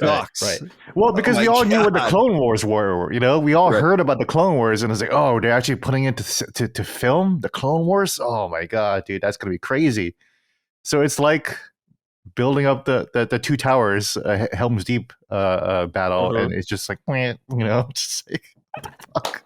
right. Well, because we all knew what the Clone Wars were. You know, we all heard about the Clone Wars, and it's like, oh, they're actually putting it to film the Clone Wars. Oh my god, dude, that's gonna be crazy. So it's like building up the 2 towers, Helm's Deep battle, and it's just like, you know, just like, what the fuck?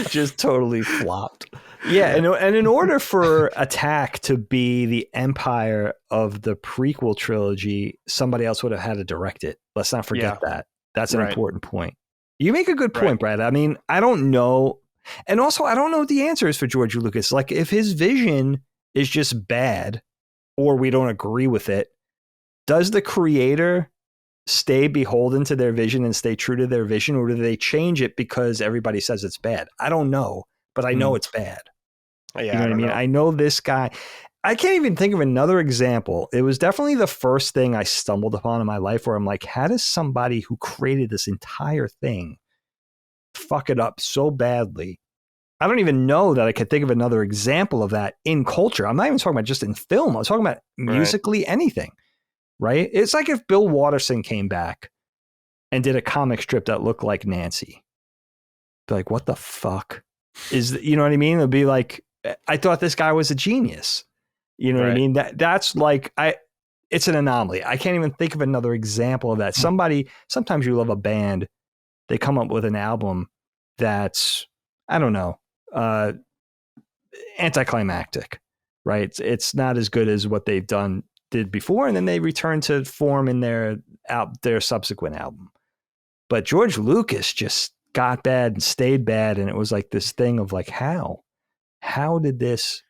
Just totally flopped. Yeah, and in order for Attack to be the Empire of the prequel trilogy, somebody else would have had to direct it. Let's not forget that. That's an important point. You make a good point, Brad. I mean, I don't know. And also, I don't know what the answer is for George Lucas. Like, if his vision is just bad or we don't agree with it, does the creator stay beholden to their vision and stay true to their vision, or do they change it because everybody says it's bad? I don't know, but I know it's bad. Yeah, you know what I mean? know. I know this guy. I can't even think of another example. It was definitely the first thing I stumbled upon in my life where I'm like, how does somebody who created this entire thing fuck it up so badly? I don't even know that I could think of another example of that in culture. I'm not even talking about just in film. I was talking about musically anything, right? It's like if Bill Watterson came back and did a comic strip that looked like Nancy. Be like, what the fuck? You know what I mean? It'd be like, I thought this guy was a genius. You know what I mean? That's like, it's an anomaly. I can't even think of another example of that. Sometimes you love a band, they come up with an album that's, I don't know, anticlimactic, right? It's not as good as what they've did before, and then they return to form in their subsequent album. But George Lucas just got bad and stayed bad, and it was like this thing of like, how did this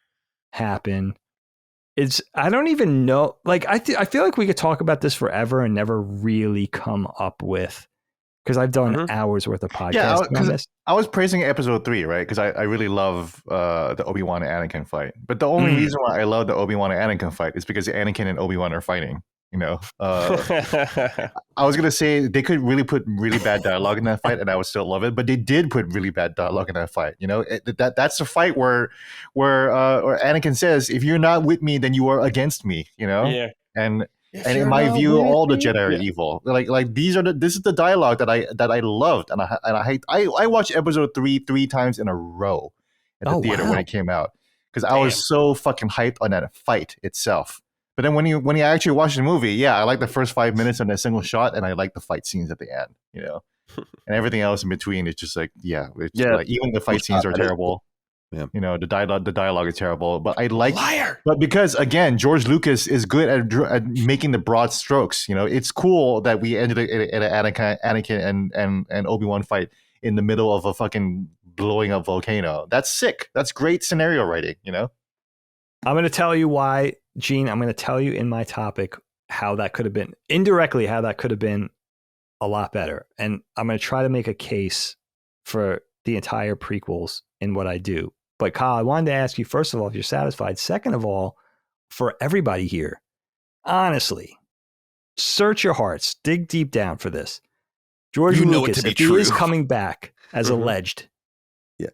happen? I don't even know. Like, I feel like we could talk about this forever and never really come up with, because I've done hours worth of podcasting on this. I was praising episode 3, right? Because I really love the Obi-Wan and Anakin fight. But the only reason why I love the Obi-Wan and Anakin fight is because Anakin and Obi-Wan are fighting. You know, I was gonna say they could really put really bad dialogue in that fight, and I would still love it. But they did put really bad dialogue in that fight. You know, that's the fight where Anakin says, "If you're not with me, then you are against me." You know, and in my view, all the Jedi are evil. Like this is the dialogue that I loved, and I watched episode 3 times in a row at the theater when it came out because I was so fucking hyped on that fight itself. But then when you actually watch the movie, I like the first 5 minutes on that single shot, and I like the fight scenes at the end, you know, and everything else in between is just like, like, even the fight scenes are terrible. Yeah. You know, the dialogue is terrible, but I like, but because again, George Lucas is good at making the broad strokes. You know, it's cool that we ended at an Anakin and Obi-Wan fight in the middle of a fucking blowing up volcano. That's sick. That's great scenario writing, you know? I'm going to tell you why, Gene. I'm going to tell you in my topic how that could have been, indirectly, how that could have been a lot better. And I'm going to try to make a case for the entire prequels in what I do. But Kyle, I wanted to ask you, first of all, if you're satisfied. Second of all, for everybody here, honestly, search your hearts, dig deep down for this. George Lucas, if he is coming back as alleged,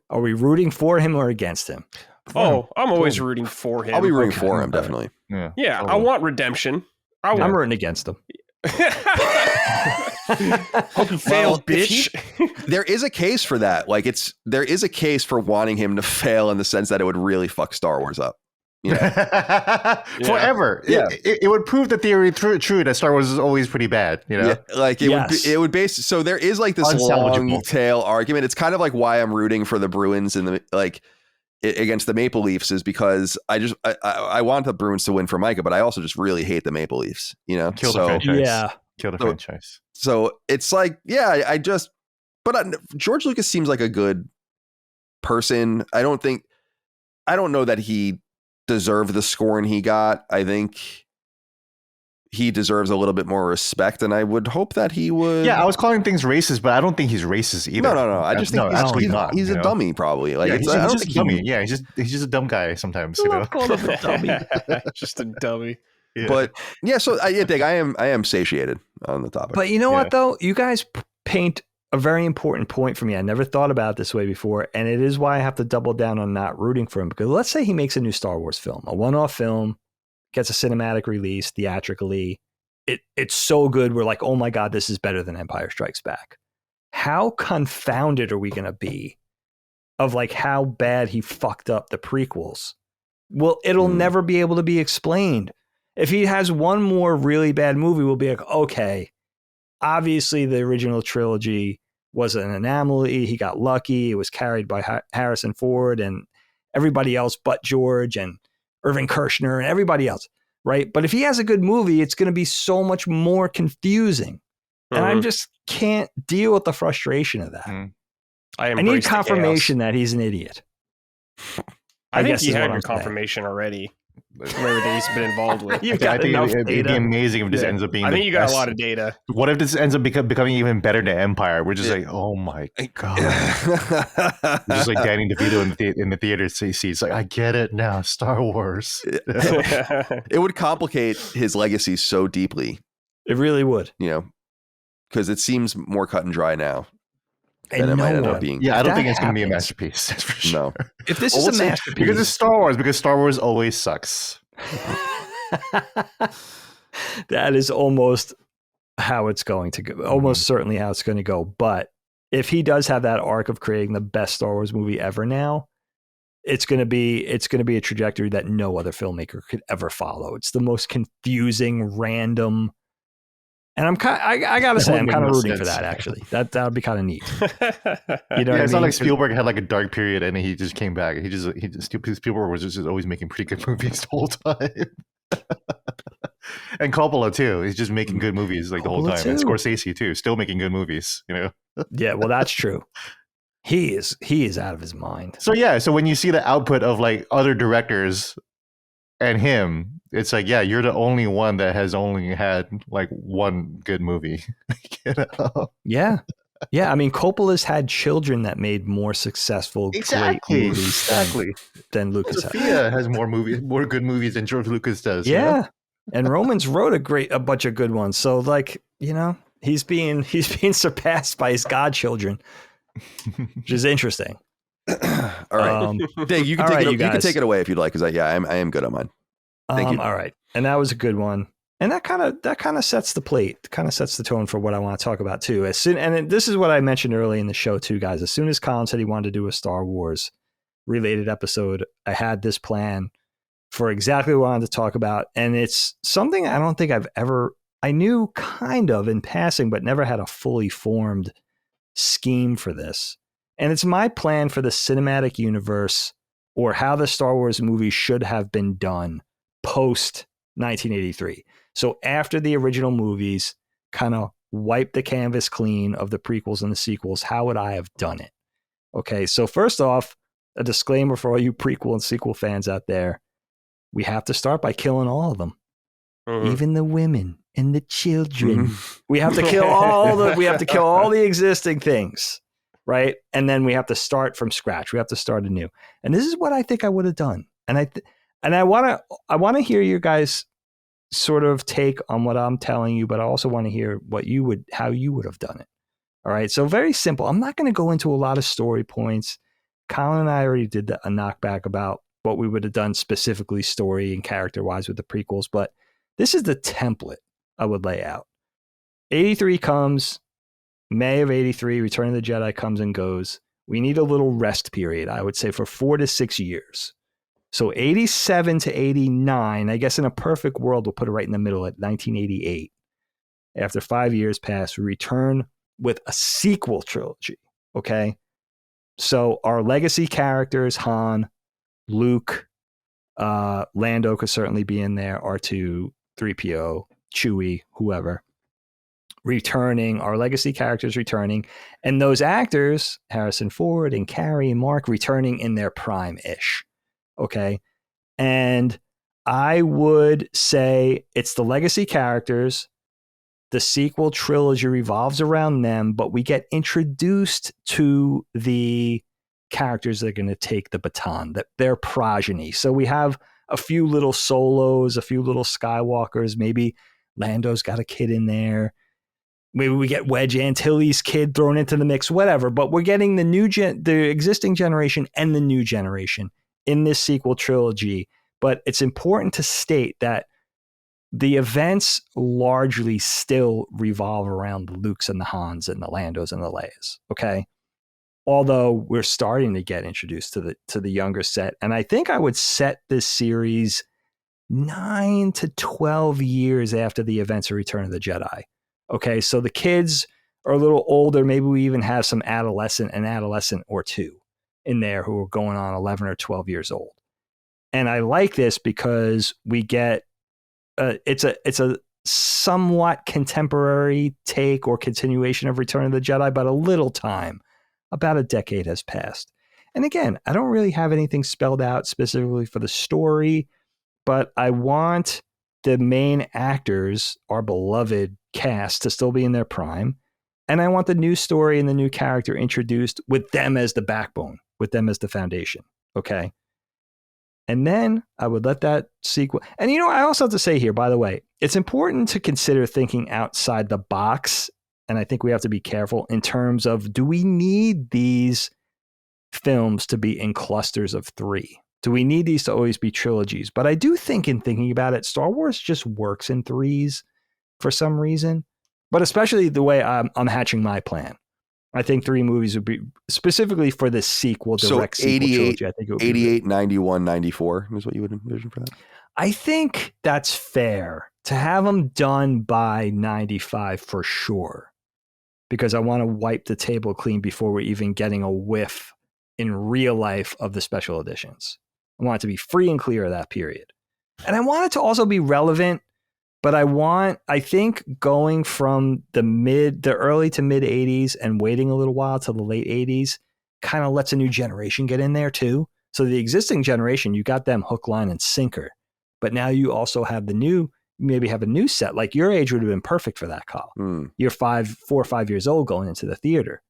are we rooting for him or against him? I'm always rooting for him. I'll be rooting for him, definitely. Yeah, I want redemption. I'm rooting against him. Hope you fail, bitch. There is a case for that. Like, there is a case for wanting him to fail in the sense that it would really fuck Star Wars up. You know? Forever. Yeah. It would prove the theory true that Star Wars is always pretty bad. You know, like it would base. So there is like this long tail argument. It's kind of like why I'm rooting for the Bruins in the against the Maple Leafs is because I want the Bruins to win for Micah, but I also just really hate the Maple Leafs. You know, kill the franchise. Kill the franchise. So it's like, but George Lucas seems like a good person. I don't know that he deserved the scorn he got. I think he deserves a little bit more respect, and I would hope that he would. Yeah, I was calling things racist, but I don't think he's racist either. No. I just think he's a dummy, probably. Like, he's just a dummy. Yeah, he's just a dumb guy sometimes. You know, call him a dummy. Just a dummy. Yeah. But so I think I am satiated on the topic. But you know what though, you guys paint a very important point for me. I never thought about it this way before, and it is why I have to double down on not rooting for him. Because let's say he makes a new Star Wars film, a one-off film, gets a cinematic release theatrically. It's so good. We're like, oh my God, this is better than Empire Strikes Back. How confounded are we going to be of like how bad he fucked up the prequels? Well, it'll never be able to be explained. If he has one more really bad movie, we'll be like, okay, obviously the original trilogy was an anomaly. He got lucky. It was carried by Harrison Ford and everybody else but George and Irving Kershner and everybody else, right? But if he has a good movie, it's going to be so much more confusing. And I just can't deal with the frustration of that. I need confirmation that he's an idiot. I think you have your confirmation already. everything he's been involved with. You've I got think enough it'd be data. amazing if this ends up being. I think the you got best. a lot of data. What if this ends up becoming even better than Empire? We're just like, oh my god. We're just like Danny DeVito in the theater seats. Like, I get it now. Star Wars. It would complicate his legacy so deeply, It really would. Because it seems more cut and dry now than And it no might end one. up being. Yeah, I don't that think it's going to be a happens- masterpiece. That's for sure. No. If this Well, is a let's say- masterpiece, because it's Star Wars. Because Star Wars always sucks. that is almost how it's going to go. Almost certainly how it's going to go. But if he does have that arc of creating the best Star Wars movie ever now, it's going to be a trajectory that no other filmmaker could ever follow. It's the most confusing, random. And I gotta say, I'm That kind of would make no rooting for sense. that. Actually, that would be kind of neat. You know, Yeah, what I it's not mean? like Spielberg had like a dark period and he just came back. Spielberg was just always making pretty good movies the whole time. And Coppola too. He's just making good movies like the whole Coppola time. And too. Scorsese too, still making good movies. Yeah, well, that's true. He is out of his mind. So yeah, so when you see the output of like other directors and him, it's like, yeah, you're the only one that has only had like one good movie. Yeah. Yeah. I mean, Coppola's had children that made more successful, great movies than Lucas has. Sophia has more good movies than George Lucas does. Yeah. And Romans wrote a bunch of good ones. So like, he's being surpassed by his godchildren, which is interesting. All right. Dave, you can all take right, it. you You can guys. take it away if you'd like, because I am good on mine. Thank you. All right. And that was a good one. And that kind of sets the plate, kind of sets the tone for what I want to talk about too. This is what I mentioned early in the show too, guys. As soon as Colin said he wanted to do a Star Wars related episode, I had this plan for exactly what I wanted to talk about. And it's something I don't think I knew kind of in passing, but never had a fully formed scheme for this. And it's my plan for the cinematic universe, or how the Star Wars movie should have been done post 1983. So after the original movies kind of wiped the canvas clean of the prequels and the sequels, how would I have done it? Okay, so first off, a disclaimer for all you prequel and sequel fans out there. We have to start by killing all of them. Even the women and the children. We have to kill all the existing things, right? And then we have to start from scratch. We have to start anew. And this is what I think I would have done. And I want to hear your guys' sort of take on what I'm telling you, but I also want to hear how you would have done it. All right. So very simple. I'm not going to go into a lot of story points. Colin and I already did a knockback about what we would have done specifically story and character wise with the prequels, but this is the template I would lay out. 83 comes, May of 83, Return of the Jedi comes and goes. We need a little rest period, I would say, for 4 to 6 years. So 87 to 89, I guess in a perfect world, we'll put it right in the middle at 1988. After 5 years pass, we return with a sequel trilogy, okay? So our legacy characters, Han, Luke, Lando could certainly be in there, R2, 3PO, Chewie, whoever. Returning, our legacy characters returning, and those actors, Harrison Ford and Carrie and Mark, returning in their prime-ish, okay? And I would say it's the legacy characters. The sequel trilogy revolves around them, but we get introduced to the characters that are going to take the baton, that their progeny. So we have a few little Solos, a few little Skywalkers. Maybe Lando's got a kid in there. Maybe we get Wedge Antilles' kid thrown into the mix, whatever. But we're getting the existing generation and the new generation in this sequel trilogy. But it's important to state that the events largely still revolve around the Lukes and the Hans and the Landos and the Leias. Okay. Although we're starting to get introduced to the younger set. And I think I would set this series 9 to 12 years after the events of Return of the Jedi. Okay, so the kids are a little older. Maybe we even have an adolescent or two in there who are going on 11 or 12 years old. And I like this because we get it's a somewhat contemporary take or continuation of Return of the Jedi, but a little time. About a decade has passed. And again, I don't really have anything spelled out specifically for the story, but I want the main actors, our beloved cast, to still be in their prime. And I want the new story and the new character introduced with them as the backbone, with them as the foundation. Okay. And then I would let that sequel. And I also have to say here, by the way, it's important to consider thinking outside the box. And I think we have to be careful in terms of, do we need these films to be in clusters of 3? Do we need these to always be trilogies? But I do think, in thinking about it, Star Wars just works in 3s for some reason, but especially the way I'm hatching my plan. I think 3 movies would be specifically for the sequel, direct sequel trilogy. I think it would 88, 91, 94 is what you would envision for that. I think that's fair to have them done by 95 for sure, because I want to wipe the table clean before we're even getting a whiff in real life of the special editions. I want it to be free and clear of that period. And I want it to also be relevant, but I think going from the early to mid 80s and waiting a little while to the late 80s kind of lets a new generation get in there too. So the existing generation, you got them hook, line, and sinker. But now you also have maybe have a new set. Like your age would have been perfect for that, Kyle. You're 4 or 5 years old going into the theater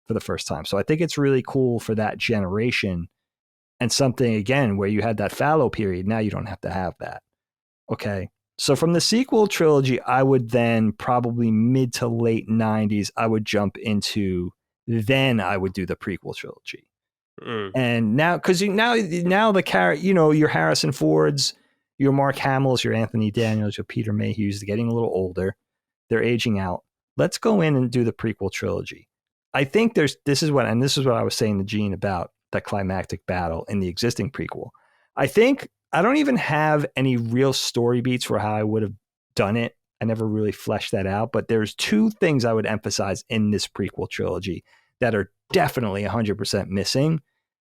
for the first time. So I think it's really cool for that generation, and something, again, where you had that fallow period. Now you don't have to have that. Okay. So from the sequel trilogy, I would then probably mid to late 90s, I would jump into, then I would do the prequel trilogy. And now, because now the character, your Harrison Fords, your Mark Hamills, your Anthony Daniels, your Peter Mayhews, they're getting a little older. They're aging out. Let's go in and do the prequel trilogy. I think this is what I was saying to Gene about that climactic battle in the existing prequel. I think I don't even have any real story beats for how I would have done it. I never really fleshed that out, but there's 2 things I would emphasize in this prequel trilogy that are definitely 100% missing,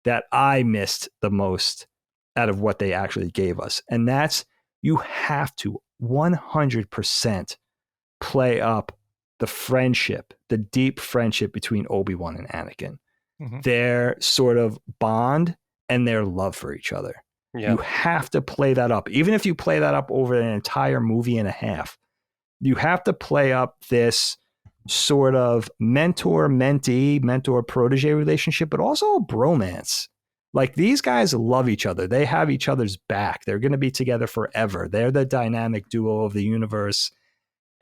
that I missed the most out of what they actually gave us. And that's, you have to 100% play up the friendship, the deep friendship between Obi-Wan and Anakin, their sort of bond and their love for each other. Yeah. You have to play that up. Even if you play that up over an entire movie and a half, you have to play up this sort of mentor-mentee, mentor-protege relationship, but also a bromance. Like, these guys love each other. They have each other's back. They're going to be together forever. They're the dynamic duo of the universe,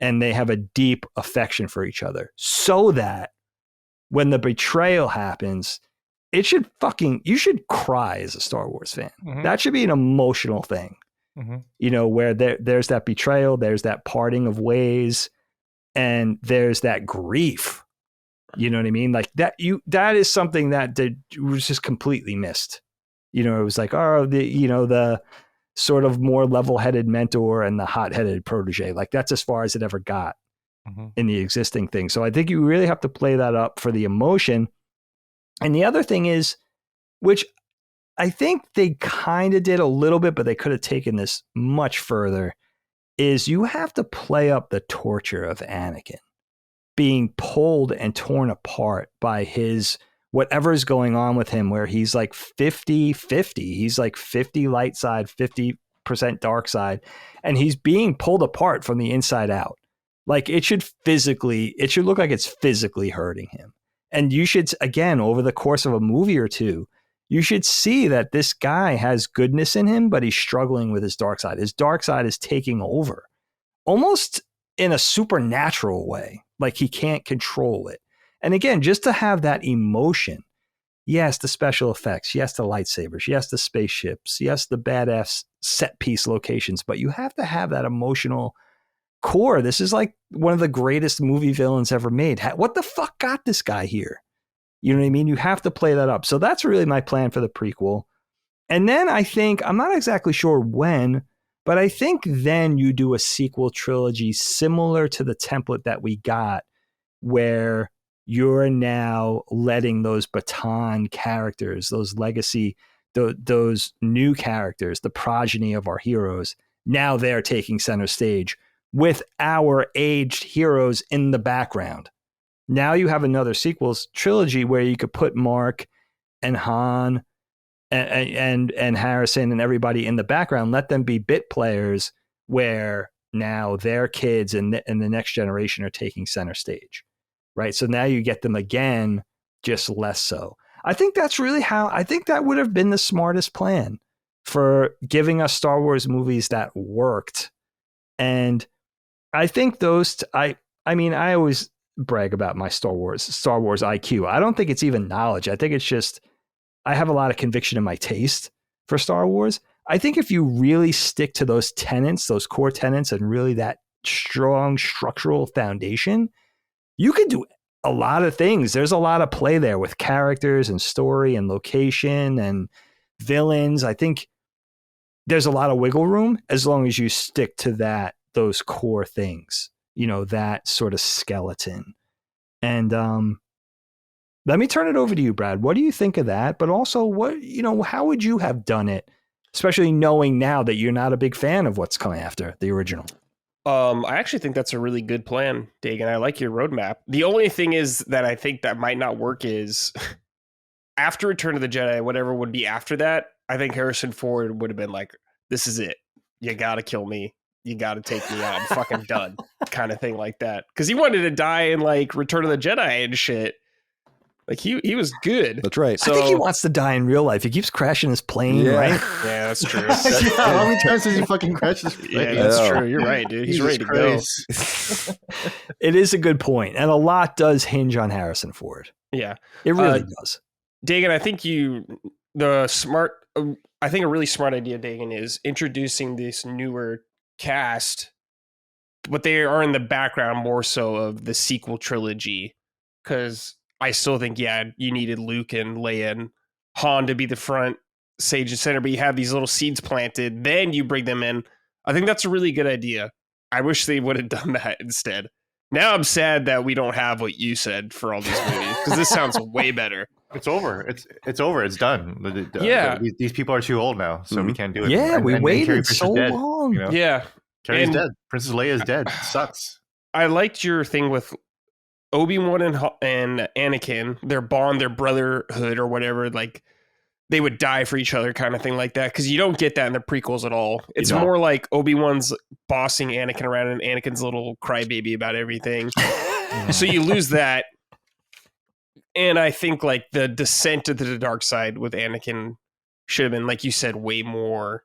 and they have a deep affection for each other, so that when the betrayal happens, you should cry as a Star Wars fan. That should be an emotional thing, where there's that betrayal, there's that parting of ways, and there's that grief. You know what I mean? Like that is something that was just completely missed. It was like, the sort of more level-headed mentor and the hot-headed protege. Like, that's as far as it ever got in the existing thing. So I think you really have to play that up for the emotion. And the other thing is, which I think they kind of did a little bit, but they could have taken this much further, is you have to play up the torture of Anakin being pulled and torn apart by whatever is going on with him, where he's like 50-50. He's like 50 light side, 50% dark side, and he's being pulled apart from the inside out. Like, it should look like it's physically hurting him. And you should, again, over the course of a movie or two, you should see that this guy has goodness in him, but he's struggling with his dark side. His dark side is taking over almost in a supernatural way. Like, he can't control it. And again, just to have that emotion, yes, the special effects, yes, the lightsabers, yes, the spaceships, yes, the badass set piece locations, but you have to have that emotional core. This is like one of the greatest movie villains ever made. What the fuck got this guy here? You know what I mean? You have to play that up. So that's really my plan for the prequel. And then I think, I'm not exactly sure when, but I think then you do a sequel trilogy similar to the template that we got, where you're now letting those baton characters, those legacy, those new characters, the progeny of our heroes, now they're taking center stage with our aged heroes in the background. Now you have another sequels trilogy where you could put Mark and Han and Harrison and everybody in the background, let them be bit players where now their kids and the next generation are taking center stage, right? So now you get them again, just less so. I think that's really I think that would have been the smartest plan for giving us Star Wars movies that worked. And I think I mean, I always brag about my Star Wars IQ. I don't think it's even knowledge. I think it's just, I have a lot of conviction in my taste for Star Wars. I think if you really stick to those tenets, those core tenets, and really that strong structural foundation, you could do a lot of things. There's a lot of play there with characters and story and location and villains. I think there's a lot of wiggle room as long as you stick to those core things, that sort of skeleton. And let me turn it over to you, Brad. What do you think of that? But also, how would you have done it, especially knowing now that you're not a big fan of what's coming after the original? I actually think that's a really good plan, Dagan. I like your roadmap. The only thing is that I think that might not work is after Return of the Jedi, whatever would be after that, I think Harrison Ford would have been like, this is it. You got to kill me. You got to take me out. I'm fucking done. Kind of thing like that. Because he wanted to die in like Return of the Jedi and shit. Like he was good. That's right. So, I think he wants to die in real life. He keeps crashing his plane, right? Yeah, that's true. How many times has he fucking crashed his plane? Yeah, that's true. You're right, dude. He's ready to go. It is a good point. And a lot does hinge on Harrison Ford. Yeah. It really does. Dagan, I think I think a really smart idea, Dagan, is introducing this newer cast, but they are in the background more so of the sequel trilogy. Because I still think, you needed Luke and Leia and Han to be the front stage and center, but you have these little seeds planted, then you bring them in. I think that's a really good idea. I wish they would have done that instead. Now I'm sad that we don't have what you said for all these movies, because this sounds way better. It's over. It's over. It's done. These people are too old now, so we can't do it. Yeah, we waited so dead, long. Yeah. Carrie's dead. Princess Leia is dead. Sucks. I liked your thing with Obi-Wan and Anakin, their bond, their brotherhood or whatever, like they would die for each other kind of thing like that. Because you don't get that in the prequels at all. It's more like Obi-Wan's bossing Anakin around and Anakin's a little crybaby about everything. So you lose that. And I think like the descent into the dark side with Anakin should have been, like you said, way more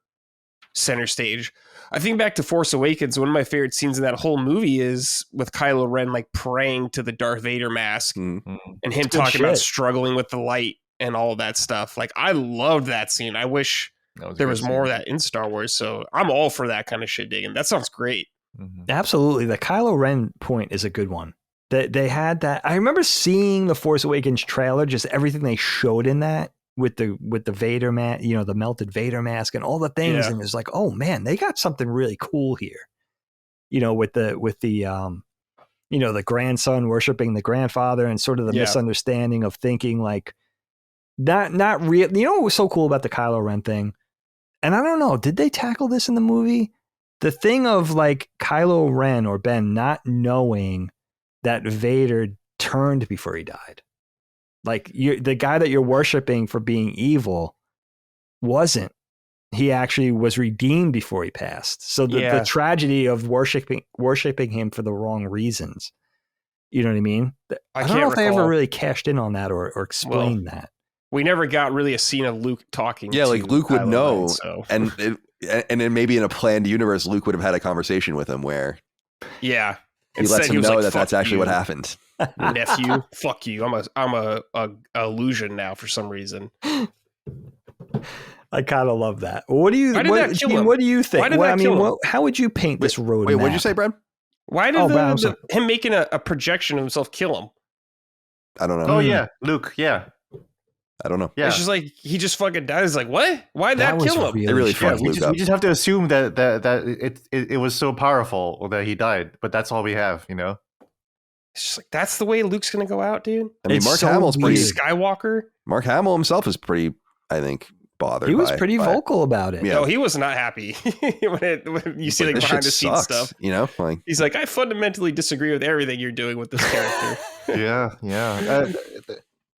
center stage. I think back to Force Awakens, one of my favorite scenes in that whole movie is with Kylo Ren like praying to the Darth Vader mask and him talking about struggling with the light and all that stuff. Like I loved that scene. I wish there was more of that in Star Wars. So I'm all for that kind of shit, digging. That sounds great. Absolutely. The Kylo Ren point is a good one. They had that. I remember seeing the Force Awakens trailer, just everything they showed in that. With the Vader mask, the melted Vader mask and all the things. And it's like, oh man, they got something really cool here. With the grandson worshiping the grandfather and sort of the misunderstanding of thinking like not real. What was so cool about the Kylo Ren thing? And I don't know, did they tackle this in the movie? The thing of like Kylo Ren or Ben not knowing that Vader turned before he died. Like the guy that you're worshiping for being evil wasn't. He actually was redeemed before he passed. So the tragedy of worshiping him for the wrong reasons. You know what I mean? I don't know if they ever really cashed in on that or explained that. We never got really a scene of Luke talking. Yeah, like Luke would Kylo know, Ren, so. and then maybe in a planned universe, Luke would have had a conversation with him where he lets him know that that's actually what happened. Nephew, fuck you. I'm a illusion now for some reason. I kind of love that. What do you think? How would you paint this road? Wait, what did you say, Brad? Why did him making a projection of himself kill him? I don't know. Oh yeah, Luke. Yeah, I don't know. Yeah, it's just like he just fucking dies. Like what? Why'd that kill him? They really fucked Luke up. We just have to assume that it was so powerful that he died. But that's all we have, It's just like that's the way Luke's gonna go out, dude. I mean, Mark Hamill's pretty Skywalker. Mark Hamill himself is pretty, I think, bothered. He was pretty vocal about it. Yeah. No, he was not happy when you see like behind the scenes stuff. Like he's like, I fundamentally disagree with everything you're doing with this character. yeah.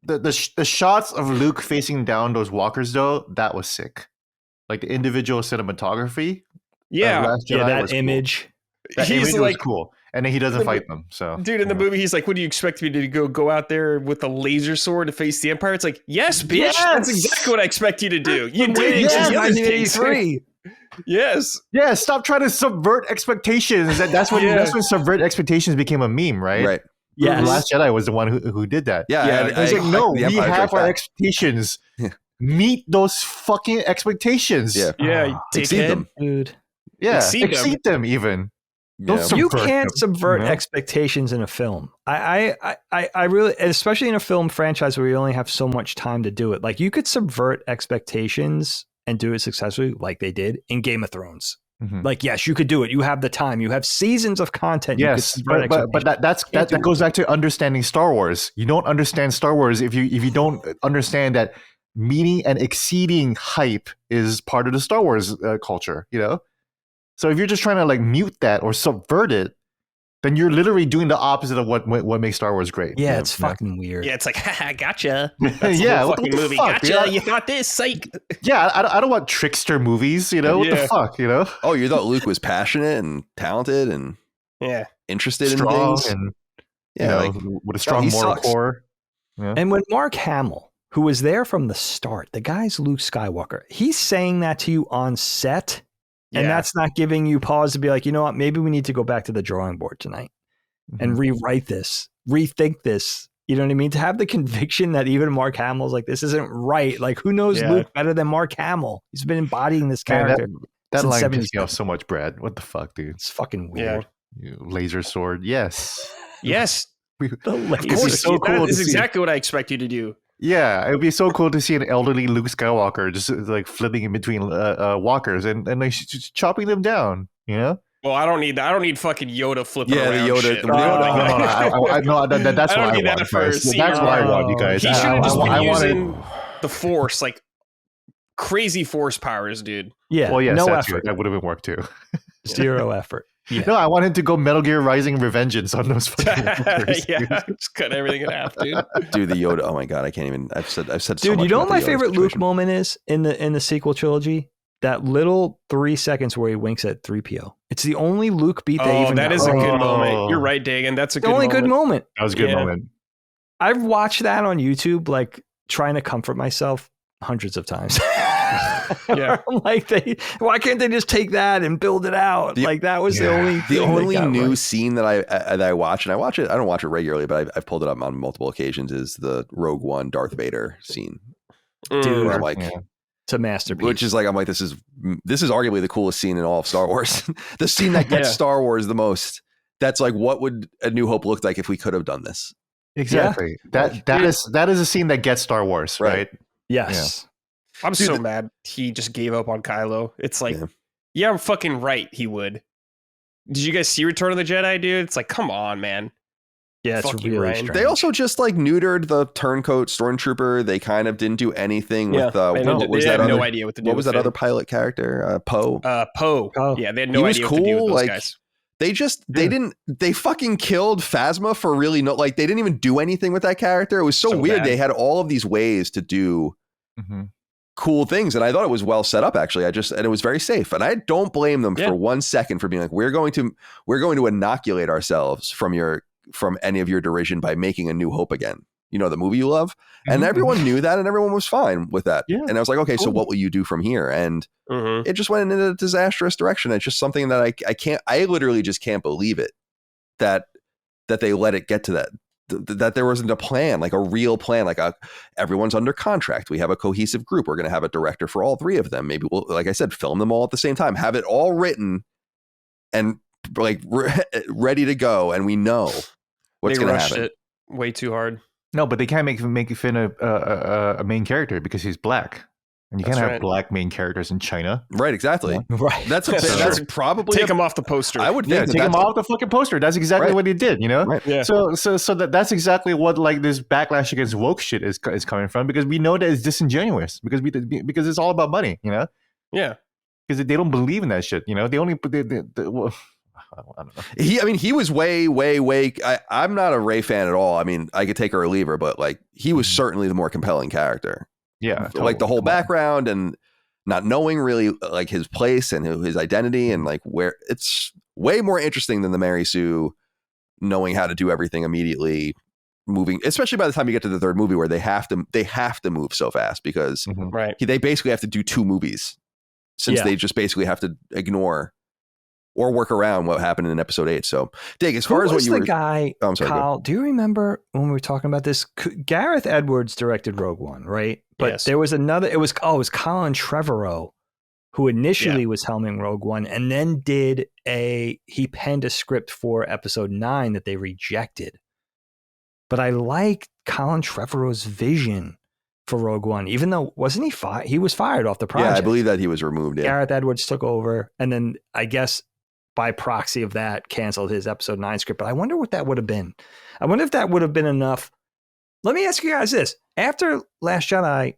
the shots of Luke facing down those walkers though, that was sick. Like the individual cinematography. Last Jedi that was cool. image. That He's image like, was cool, and then he doesn't fight them. So, dude, in the movie, he's like, "What do you expect me to go out there with a laser sword to face the Empire?" It's like, yes, bitch, Yes! that's exactly what I expect you to do. You did it. Yes! Just the other things. 1983. Yes. yeah, stop trying to subvert expectations. That's when Yeah. subvert expectations became a meme, right? Right. Yes. The Last Jedi was the one who did that. Yeah. Yeah, It's like, no, the we Empire have Strikes our Back. expectations. Yeah. Meet those fucking expectations. Yeah. Yeah. Exceed dickhead. them. Dude. Yeah, Exceed them. exceed them even. Don't Yeah. You subvert can't them, subvert you know? expectations in a film. I really, especially in a film franchise where you only have so much time to do it. Like you could subvert expectations and do it successfully, like they did in Game of Thrones. Mhm. Like, yes, you could do it. You have the time. You have seasons of content. You could Yes, subvert but expectations. that goes back to understanding Star Wars. You don't understand Star Wars if you don't understand that meeting and exceeding hype is part of the Star Wars culture. You know, so if you're just trying to like mute that or subvert it, then you're literally doing the opposite of what makes Star Wars great. Yeah, it's fucking weird. Yeah, it's like, haha, gotcha. That's the Yeah, whole what fucking the movie. fuck, Gotcha. dude? You thought this, psych. Yeah, I don't want trickster movies. You know what the Yeah. fuck? You know, Oh, you thought Luke was passionate and talented and Yeah. interested strong in things? and Yeah, you know, like, with a strong he moral sucks. core. Yeah. And when Mark Hamill, who was there from the start, the guy's Luke Skywalker, he's saying that to you on set, and Yeah. that's not giving you pause to be like, you know what, maybe we need to go back to the drawing board tonight and rewrite this, rethink this. You know what I mean? To have the conviction that even Mark Hamill's like, this isn't right. Like, who knows Yeah. Luke better than Mark Hamill? He's been embodying this Man, character. that since line 77. pissed me off so much, Brad. What the fuck, dude? It's fucking Yeah. weird. You laser sword, yes. Yes. The Of laser. It's course. so cool That to is see. exactly what I expect you to do. Yeah, it would be so cool to see an elderly Luke Skywalker just like flipping in between walkers and like just chopping them down. You know? Well, I don't need fucking Yoda flipping Yeah, the around Yoda- shit. the No, Yoda- no, that's I don't what I need want, that for a guys. scene. That's what I want, you guys. He should have just been I wanted- using the Force, like crazy Force powers, dude. Yeah. Well, yes, no that too. effort. That would have been work too. Zero effort. Yeah. No, I want him to go Metal Gear Rising Revengeance on those fucking walkers, Yeah, dude. just cut everything in half, dude. dude, the Yoda. Oh my god, I can't even. I've said so Dude, much you know about what my the Yoda favorite Luke situation. moment is in the sequel trilogy? That little 3 seconds where he winks at 3PO. It's the only Luke beat they Oh, even that got is a right. good Oh. moment. You're right, Dagan. That's a the good only moment. good moment. That was a good Yeah. moment. I've watched that on YouTube, like trying to comfort myself hundreds of times. Yeah. I'm like, why can't they just take that and build it out? The- like that was the Yeah. only The thing they only got new right. scene that I watch, and I watch it. I don't watch it regularly, but I've pulled it up on multiple occasions. Is the Rogue One Darth Vader scene? Dude, Where I'm like, Yeah. It's a masterpiece. which is like, I'm like, this is arguably the coolest scene in all of Star Wars. The scene that gets Yeah. Star Wars the most. That's like, what would A New Hope look like if we could have done this? Exactly. Like, That is a scene that gets Star Wars, Right. right? yes. I'm Dude, so mad he just gave up on Kylo. It's like, Yeah. yeah, I'm fucking right. He would. Did you guys see Return of the Jedi, dude? It's like, come on, man. Yeah, it's Fuck you, really Ryan. strange. They also just like neutered the turncoat stormtrooper. They kind of didn't do anything Yeah, with they what didn't- was they that had no other, idea what to do. what was with that him. other pilot character? Poe. Poe. Oh. Yeah, they had He no was idea what to do cool, with those like- guys. They fucking killed Phasma for really they didn't even do anything with that character. It was so So weird. bad. They had all of these ways to do Mm-hmm. cool things, and I thought it was well set up actually. And it was very safe, and I don't blame them Yeah. for 1 second for being like, we're going to inoculate ourselves from any of your derision by making A New Hope again. You know, the movie you love. And Mhm. everyone knew that, and everyone was fine with that. Yeah, And I was like, okay, so cool. what will you do from here? And Mhm. it just went in a disastrous direction. It's just something that I literally just can't believe it that they let it get to that. That there wasn't a plan, like a real plan, like everyone's under contract. We have a cohesive group. We're going to have a director for all 3 of them. Maybe we'll, like I said, film them all at the same time, have it all written and like ready to go. And we know what's They going to rushed happen. it way too hard. No, but they can't make Finn a main character because he's black, and you That's can't right. have black main characters in China. Right. Exactly. right. That's That's probably Take him off the poster. I would Yeah, think take him that's off the fucking poster. That's exactly Right. what he did. You know. Right. Yeah. So that's exactly what like this backlash against woke shit is coming from, because we know that it's disingenuous because it's all about money. You know. Yeah. Because they don't believe in that shit. You know. They only well, I don't know. He was way. I'm not a Rey fan at all. I mean, I could take her or leave her, but like he was certainly the more compelling character. Yeah, like the whole Come on. background and not knowing really like his place and his identity and like where it's way more interesting than the Mary Sue knowing how to do everything immediately, moving, especially by the time you get to the third movie where they have to move so fast because Right. they basically have to do 2 movies since they just basically have to ignore or work around what happened in episode 8. So, Dig, as far as what you the were, guy, I'm sorry, Kyle, do you remember when we were talking about this? Gareth Edwards directed Rogue One, right? But Yes. there was another. It was Colin Trevorrow who initially was helming Rogue One, and then he penned a script for episode 9 that they rejected. But I like Colin Trevorrow's vision for Rogue One, even though wasn't he fired? He was fired off the project. Yeah, I believe that he was removed. Yeah. Gareth Edwards took over, and then I guess by proxy of that canceled his episode 9 script. But I wonder what that would have been. I wonder if that would have been enough. Let me ask you guys this: after Last Jedi,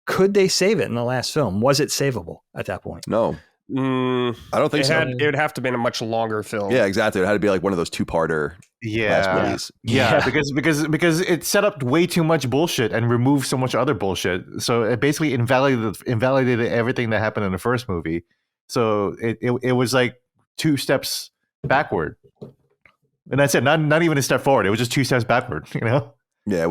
could they save it in the last film? Was it savable at that point? No, I don't think so. It would have to have been a much longer film. Yeah, exactly. It had to be like one of those 2-parter last movies. Yeah, because it set up way too much bullshit and removed so much other bullshit. So it basically invalidated everything that happened in the first movie. So it was like 2 steps backward. And that's it. Not even a step forward. It was just 2 steps backward, you know? Yeah, it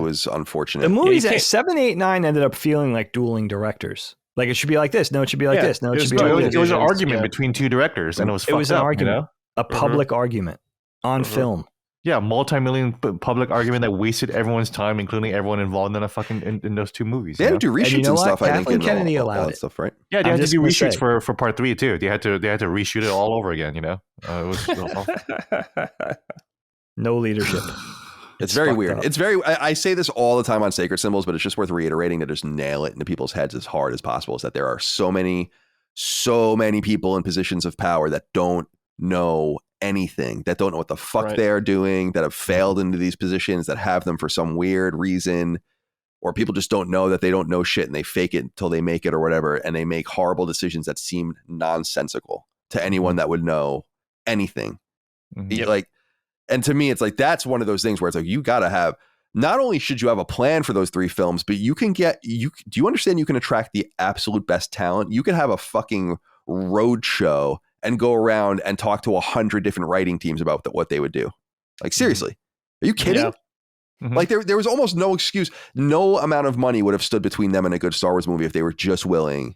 was unfortunate. The movies Yeah, at 7, 8, 9 ended up feeling like dueling directors. Like it should be like this. No, it should be like this. No, it should be like this. It was an argument between 2 directors, and it was an argument, you know? a public argument on film. Yeah, multi-million public argument that wasted everyone's time, including everyone involved in those 2 movies. They had to do reshoots and, stuff. I think Kathleen Kennedy all allowed that it. stuff, right? Yeah, they I'm had to just do gonna reshoots say. for part 3 too. They had to reshoot it all over again. You know, it was awful. No leadership. It's very fucked weird. up. It's very. I say this all the time on Sacred Symbols, but it's just worth reiterating to just nail it into people's heads as hard as possible. Is that there are so many people in positions of power that don't know anything, that don't know what the fuck they are doing, that have failed into these positions, that have them for some weird reason, or people just don't know that they don't know shit and they fake it until they make it or whatever, and they make horrible decisions that seem nonsensical to anyone that would know anything. Mhm. Like. And to me, it's like, that's one of those things where it's like, you got to have, not only should you have a plan for those 3 films, but do you understand you can attract the absolute best talent? You can have a fucking road show and go around and talk to 100 different writing teams about what they would do. Like, seriously, are you kidding? Yeah. Mhm. Like there was almost no excuse. No amount of money would have stood between them and a good Star Wars movie if they were just willing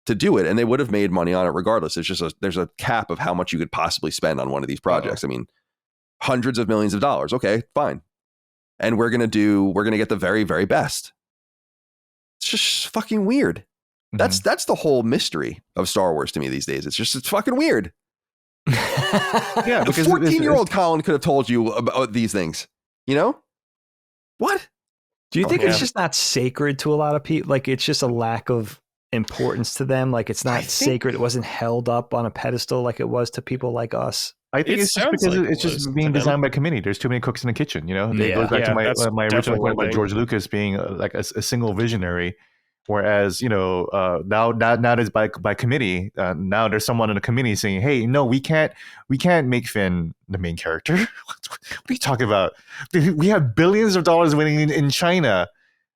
to do it. And they would have made money on it regardless. It's just there's a cap of how much you could possibly spend on one of these projects. I mean, hundreds of millions of dollars. Okay, fine. And we're going to get the very, very best. It's just fucking weird. That's the whole mystery of Star Wars to me these days. It's fucking weird. Yeah, A because 14-year-old Colin could have told you about these things. You know? What? Do you think it's yeah. just not sacred to a lot of people? Like it's just a lack of importance to them? Like it's not sacred. It wasn't held up on a pedestal like it was to people like us. I think It it's just sounds because like it's it was just to being them. designed by committee. There's too many cooks in the kitchen, you know? It goes back to that's my original definitely point one about thing. George Lucas being like a single visionary, whereas, you know, now it's by committee. Now there's someone in the committee saying, hey, no, we can't make Finn the main character. What are you talking about? We have billions of dollars winning in China.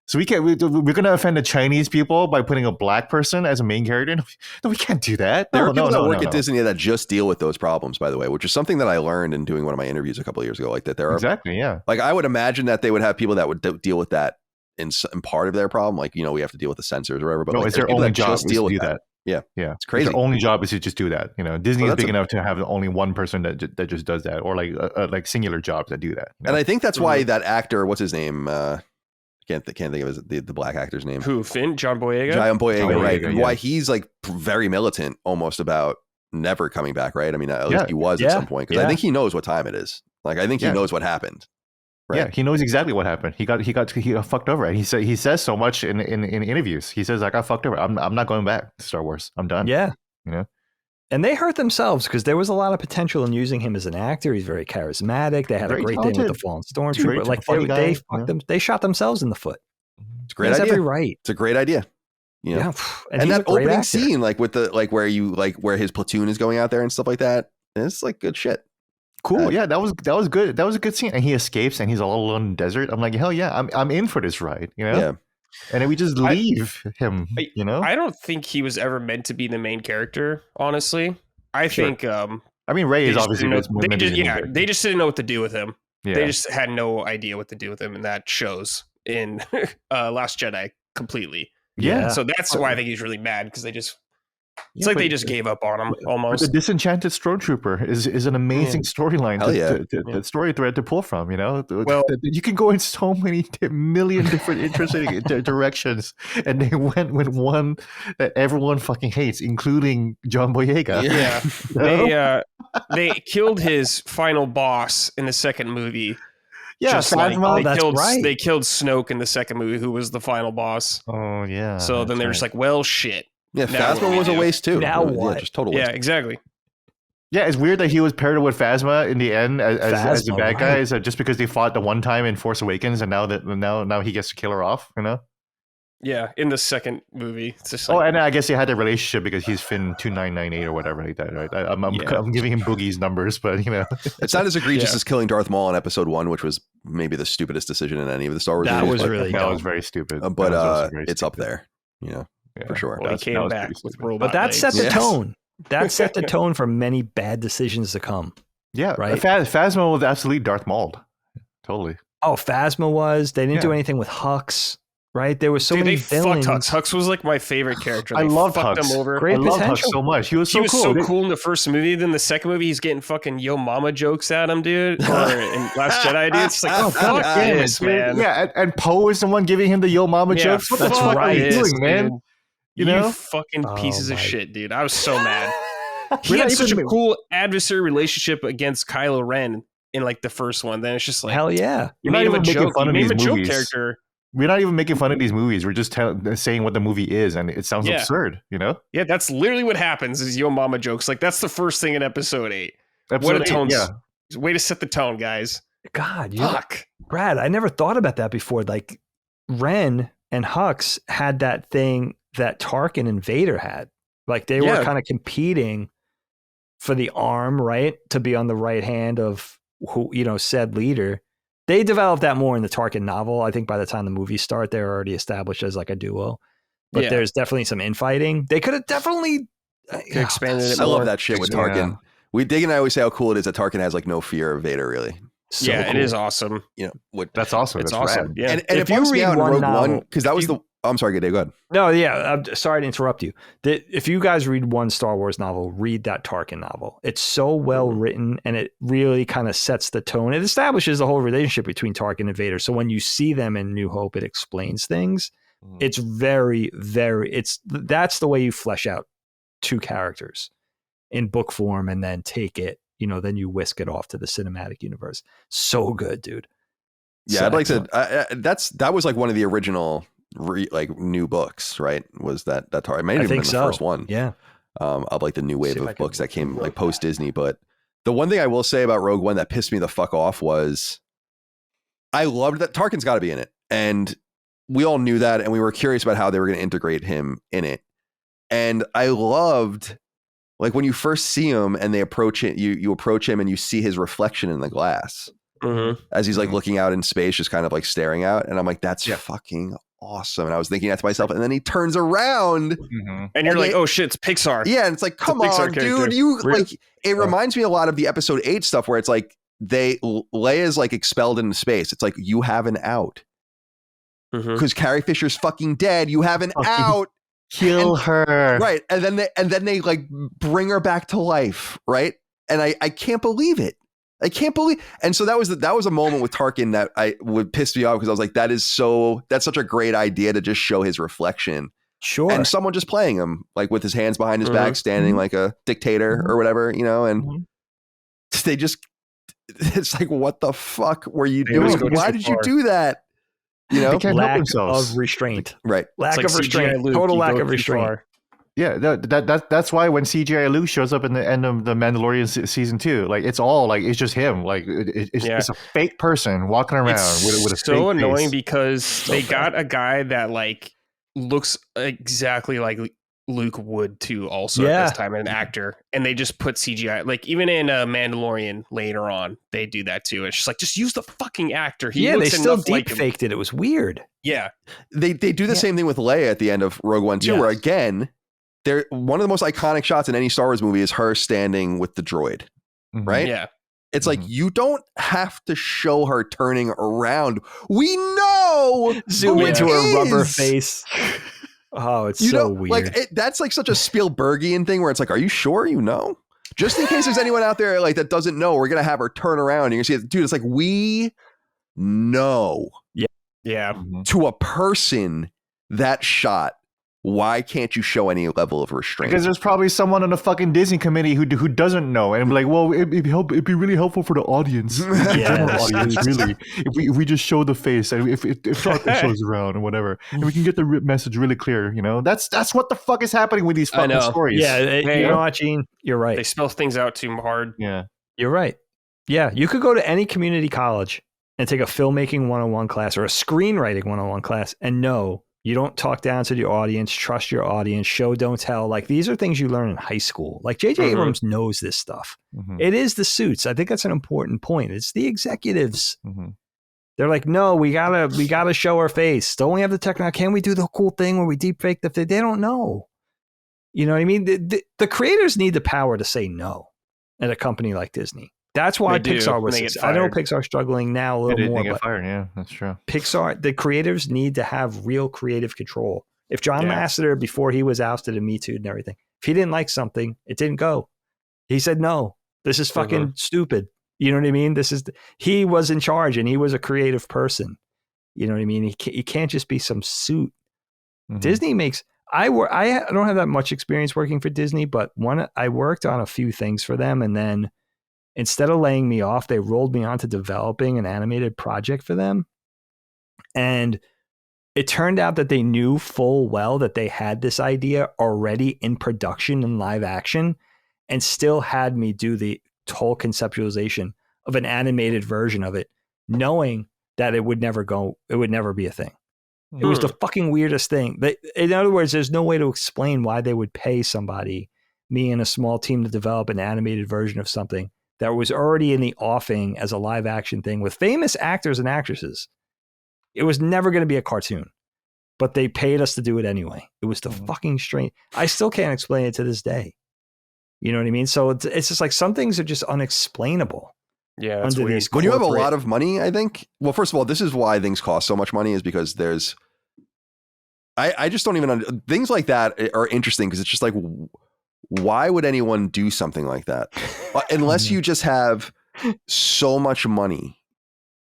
So we're going to offend the Chinese people by putting a black person as a main character? No, we can't do that. There are people that work at Disney that just deal with those problems, by the way, which is something that I learned in doing one of my interviews a couple of years ago. Like that there are exactly, yeah. Like I would imagine that they would have people that would deal with that in part of their problem. Like, you know, we have to deal with the censors or whatever. But No, like, it's their only job to do that. Yeah, yeah, it's crazy. Their only job is to just do that. You know, Disney is that's big enough to have only one person that just does that, or like singular jobs that do that. You know? And I think that's why that actor, what's his name? Can't think of his, the black actor's name. Who? Finn? John Boyega? John Boyega, right? Boyega, And yeah. why he's like very militant, almost about never coming back, right? I mean, at least he was at some point, because I think he knows what time it is. Like, I think he knows what happened. Right? Yeah, he knows exactly what happened. He got fucked over. And he says so much in interviews. He says, I got fucked over. I'm not going back to Star Wars. I'm done. Yeah. You know? And they hurt themselves because there was a lot of potential in using him as an actor. He's very charismatic. They had Very a great talented. thing with the Fallen Stormtrooper. Like funny guy, they fucked them. They shot themselves in the foot. It's a great He has idea. every right. It's a great idea. You know? Yeah. And he's that a great opening actor. scene, like with the where his platoon is going out there and stuff like that. It's like good shit. Cool. Yeah, that was good. That was a good scene. And he escapes and he's all alone in the desert. I'm like, hell yeah, I'm in for this ride, you know? Yeah. And then we just leave him, you know? I don't think he was ever meant to be the main character, honestly. I think I mean, Ray is obviously they just didn't know what to do with him. Yeah. They just had no idea what to do with him, and that shows in Last Jedi completely. Yeah. So that's why I think he's really mad, because it's like they just gave up on him almost. The Disenchanted Stormtrooper is an amazing storyline, story thread to pull from. You know, well, you can go in so many million different interesting directions, and they went with one that everyone fucking hates, including John Boyega. Yeah, they killed his final boss in the second movie. Yeah, they killed Snoke in the second movie, who was the final boss. Oh yeah. So then they're just like, well, shit. Yeah, Phasma was a waste too. Now what? Yeah, just total waste. Yeah, exactly. Yeah, it's weird that he was paired with Phasma in the end as the bad guy, just because they fought the one time in Force Awakens, and now he gets to kill her off, you know? Yeah, in the second movie. It's just like, and I guess they had a relationship because he's Finn 2998 or whatever like that, right? I'm giving him Boogie's numbers, but you know, it's not as egregious as killing Darth Maul in Episode 1, which was maybe the stupidest decision in any of the Star Wars movies. That was very stupid. But it's up there, you know. Yeah, for sure. Well, he came back with robot but that legs. set the tone. That set the tone for many bad decisions to come. Yeah, right. Phasma was absolutely Darth Maul. Totally. Oh, Phasma was. They didn't do anything with Hux. Right? There was so many villains. Fucked Hux. Hux was like my favorite character. I loved Hux. Him over. Great I loved potential. Hux so much. He was so cool in the first movie. Then the second movie, he's getting fucking yo mama jokes at him, dude. Or in Last Jedi, dude. It's like, fuck this, man. Yeah, and Poe is the one giving him the yo mama jokes. What the fuck are you doing, man? Dude. You know, fucking pieces of shit, dude. I was so mad. He had such a cool adversary relationship against Kylo Ren in like the first one. Then it's just like, hell yeah. You made him a joke. You made him a joke character. We're not even making fun of these movies. We're just saying what the movie is, and it sounds absurd, you know? Yeah, that's literally what happens is yo mama jokes. Like, that's the first thing in Episode 8. What a tone. Way to set the tone, guys. God, fuck. Brad, I never thought about that before. Like, Ren and Hux had that thing that Tarkin and Vader had. Like, they were kind of competing for the arm, right? To be on the right hand of who, you know, said leader. They developed that more in the Tarkin novel. I think by the time the movies start, they're already established as like a duo. But there's definitely some infighting. They could have definitely expanded it more. I love that shit with Tarkin. Dig and I always say how cool it is that Tarkin has like no fear of Vader, really. So cool. It is awesome. You know, that's awesome. It's that's awesome. Rad. Yeah. And if you read Rogue One, because that was I'm sorry, good day, go ahead. No, yeah, I'm sorry to interrupt you. If you guys read one Star Wars novel, read that Tarkin novel. It's so well written, and it really kind of sets the tone. It establishes the whole relationship between Tarkin and Vader. So when you see them in New Hope, it explains things. It's very, very. That's the way you flesh out two characters in book form, and then take it. You know, then you whisk it off to the cinematic universe. So good, dude. Yeah, so I'd like to. That was like one of the original. New books, right? Was that Tarkin? It might have even been the first one. Yeah. Of like the new wave of books that came like post Disney. But the one thing I will say about Rogue One that pissed me the fuck off was I loved that Tarkin's got to be in it, and we all knew that, and we were curious about how they were going to integrate him in it. And I loved like when you first see him and they approach it, you approach him and you see his reflection in the glass as he's like looking out in space, just kind of like staring out, and I'm like, that's fucking awesome. And I was thinking that to myself, and then he turns around and you're like, oh shit, it's Pixar. Yeah, and it's like, come on, dude. You like it reminds me a lot of the Episode 8 stuff where it's like Leia's like expelled into space. It's like, you have an out. Because Carrie Fisher's fucking dead. You have an out. Kill her. Right. And then they like bring her back to life. Right. And I can't believe it. I can't believe. And so that was a moment with Tarkin that I would piss me off, because I was like, that's such a great idea to just show his reflection. Sure. And someone just playing him like with his hands behind his back, standing like a dictator or whatever, you know, and they just, it's like, what the fuck were you doing? Why did you do that? You know, lack of restraint. Right. Lack of restraint. Total lack of restraint. Yeah, that's why when CGI Luke shows up in the end of the Mandalorian season 2, like it's all like it's just him, like it's a fake person walking around with a so fake annoying face. because they got a guy that like looks exactly like Luke would too also Yeah. at this time, an actor, and they just put CGI, like even in Mandalorian later on they do that too. It's just like, just use the fucking actor. He Yeah, they looks still enough like deep him. faked it. It was weird. Yeah, They do the Yeah. same thing with Leia at the end of Rogue One too, where Yes. again, one of the most iconic shots in any Star Wars movie is her standing with the droid, Mhm. right? yeah. It's like, you don't have to show her turning around. We know Zoom who into it her rubber is. face. Oh, it's You so know, weird. like that's like such a Spielbergian thing where it's like, are you sure you know? Just in case there's anyone out there like that doesn't know, we're gonna have her turn around. And you're gonna see it. Dude, it's like, we know Yeah. Mhm. to a person that shot. Why can't you show any level of restraint? Because there's probably someone on the fucking Disney committee who doesn't know and be like, well, it'd be really helpful for the audience, the Yeah, general that's audience, huge. really, if we just show the face and if Falcon shows around or whatever, and we can get the message really clear. You know, that's what the fuck is happening with these I fucking know. stories. Yeah, Hey, you know what, Gene? You're right. They spell things out too hard. yeah. You're right. Yeah, you could go to any community college and take a filmmaking 101 class or a screenwriting 101 class and know you don't talk down to the audience, trust your audience, show, don't tell. Like, these are things you learn in high school. Like, J.J. Mhm. Abrams knows this stuff. Mhm. It is the suits. I think that's an important point. It's the executives. Mhm. They're like, no, we gotta show our face. Don't we have the technology? Can we do the cool thing where we deep fake the thing? They don't know. You know what I mean? The creators need the power to say no at a company like Disney. That's why They do, Pixar was. and they get I know fired. Pixar's struggling now a They little did more, get but fired. Yeah, that's true. Pixar, the creators need to have real creative control. If John Yeah. Lasseter, before he was ousted and Me Too'd and everything, if he didn't like something, it didn't go. He said, no, this is fucking stupid. You know what I mean? He was in charge and he was a creative person. You know what I mean? He can't just be some suit. Mhm. Disney makes, I don't have that much experience working for Disney, but I worked on a few things for them. And then instead of laying me off, they rolled me onto developing an animated project for them. And it turned out that they knew full well that they had this idea already in production in live action and still had me do the whole conceptualization of an animated version of it, knowing that it would never be a thing. It was the fucking weirdest thing. In other words, there's no way to explain why they would pay somebody, me and a small team, to develop an animated version of something that was already in the offing as a live action thing with famous actors and actresses. It was never going to be a cartoon, but they paid us to do it anyway. It was the fucking strange. I still can't explain it to this day. You know what I mean? So it's just like some things are just unexplainable. Yeah, that's under weird. these When you have a corporate- lot of money, I think, well, first of all, this is why things cost so much money, is because I just don't even, things like that are interesting because it's just like, why would anyone do something like that? Unless you just have so much money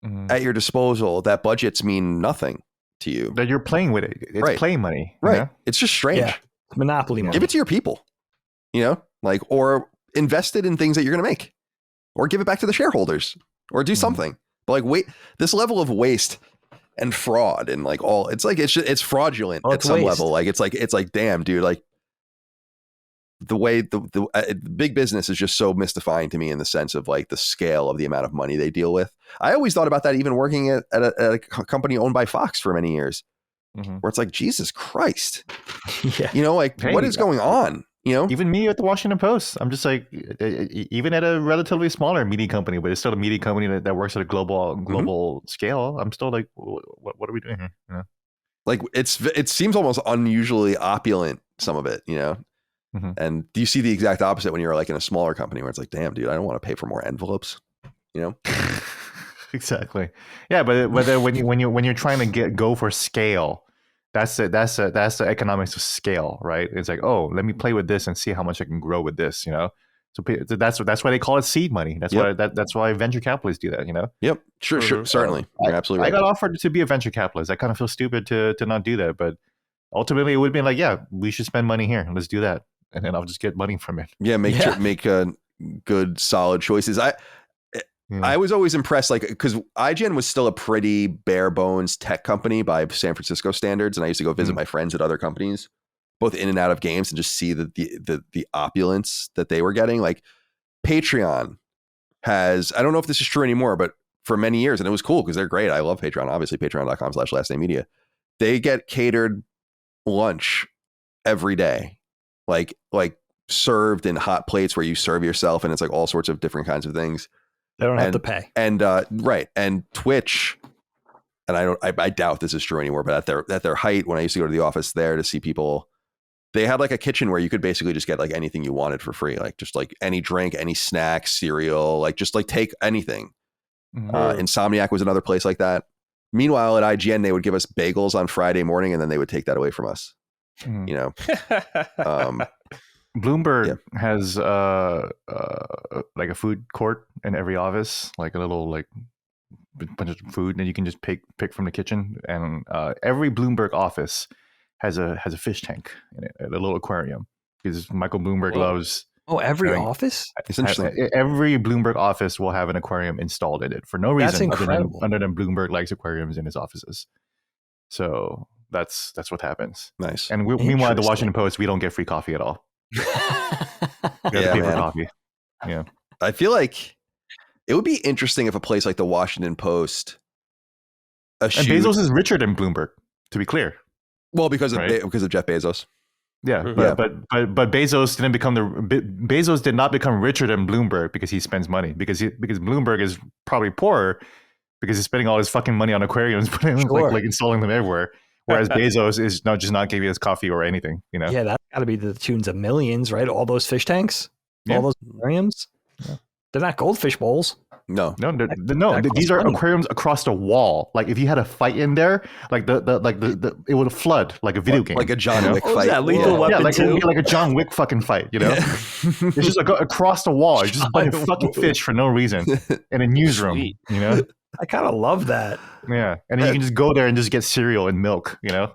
Mhm. at your disposal that budgets mean nothing to you. That you're playing with it. It's Right. play money. you Right. know? It's just strange. Yeah. Monopoly money. Give it to your people, like, or invest it in things that you're going to make, or give it back to the shareholders, or do something. But like, wait, this level of waste and fraud and like all, it's like, it's fraudulent Well, at it's some waste. level. Like, it's like, damn, dude, like the way the big business is just so mystifying to me in the sense of like the scale of the amount of money they deal with. I always thought about that even working at a company owned by Fox for many years, Mhm. where it's like, Jesus Christ, Yeah. like Hey, what is going on? Even me at the Washington Post, I'm just like, even at a relatively smaller media company, but it's still a media company that works at a global scale. I'm still like, what are we doing here? You know? Like it seems almost unusually opulent, some of it, Mhm. And do you see the exact opposite when you're like in a smaller company where it's like, damn, dude, I don't want to pay for more envelopes, Exactly. Yeah, but then when you're trying to go for scale, that's the economics of scale, right? It's like, oh, let me play with this and see how much I can grow with this, So that's why they call it seed money. That's Yep. why that's why venture capitalists do that, Yep, sure, certainly, you're absolutely I right. got offered to be a venture capitalist. I kind of feel stupid to not do that, but ultimately it would have been like, yeah, we should spend money here. Let's do that, and then I'll just get money from it. Yeah, make good, solid choices. I was always impressed, like, because IGN was still a pretty bare bones tech company by San Francisco standards, and I used to go visit my friends at other companies, both in and out of games, and just see the opulence that they were getting. Like Patreon has, I don't know if this is true anymore, but for many years, and it was cool because they're great. I love Patreon, obviously, patreon.com/lastnamemedia. They get catered lunch every day like served in hot plates where you serve yourself, and it's like all sorts of different kinds of things. They don't have to pay. And right. And Twitch, and I doubt this is true anymore, but at their height, when I used to go to the office there to see people, they had like a kitchen where you could basically just get like anything you wanted for free, like just like any drink, any snack, cereal, like just like take anything. Insomniac was another place like that. Meanwhile, at IGN, they would give us bagels on Friday morning, and then they would take that away from us. You know, Bloomberg has like a food court in every office, like a little like bunch of food, and you can just pick from the kitchen. And every Bloomberg office has a fish tank in it, a little aquarium, because Michael Bloomberg loves. Oh, every office? It's interesting. Every Bloomberg office will have an aquarium installed in it for no reason. That's incredible. Other than Bloomberg likes aquariums in his offices. So that's what happens. Nice. And meanwhile, at the Washington Post, we don't get free coffee at all. We have to pay for coffee. Yeah. I feel like it would be interesting if a place like the Washington Post And Bezos is richer than Bloomberg, to be clear. Well, because of Jeff Bezos. Yeah, but Bezos Bezos did not become richer than Bloomberg because he spends money, because Bloomberg is probably poorer because he's spending all his fucking money on aquariums, like installing them everywhere. Whereas Bezos is just not giving us coffee or anything, you know. Yeah, that's got to be the tunes of millions, right? All those fish tanks, all those aquariums. Yeah. They're not goldfish bowls. No. These are aquariums across the wall. Like if you had a fight in there, like the it would flood like a video game, like a John Wick fight. That lethal weapon like a John Wick fucking fight. You know, it's just like across the wall. It's just a bunch of fucking fish for no reason in a newsroom. Sweet. You know, I kind of love that. Yeah, and then you can just go there and just get cereal and milk. You know,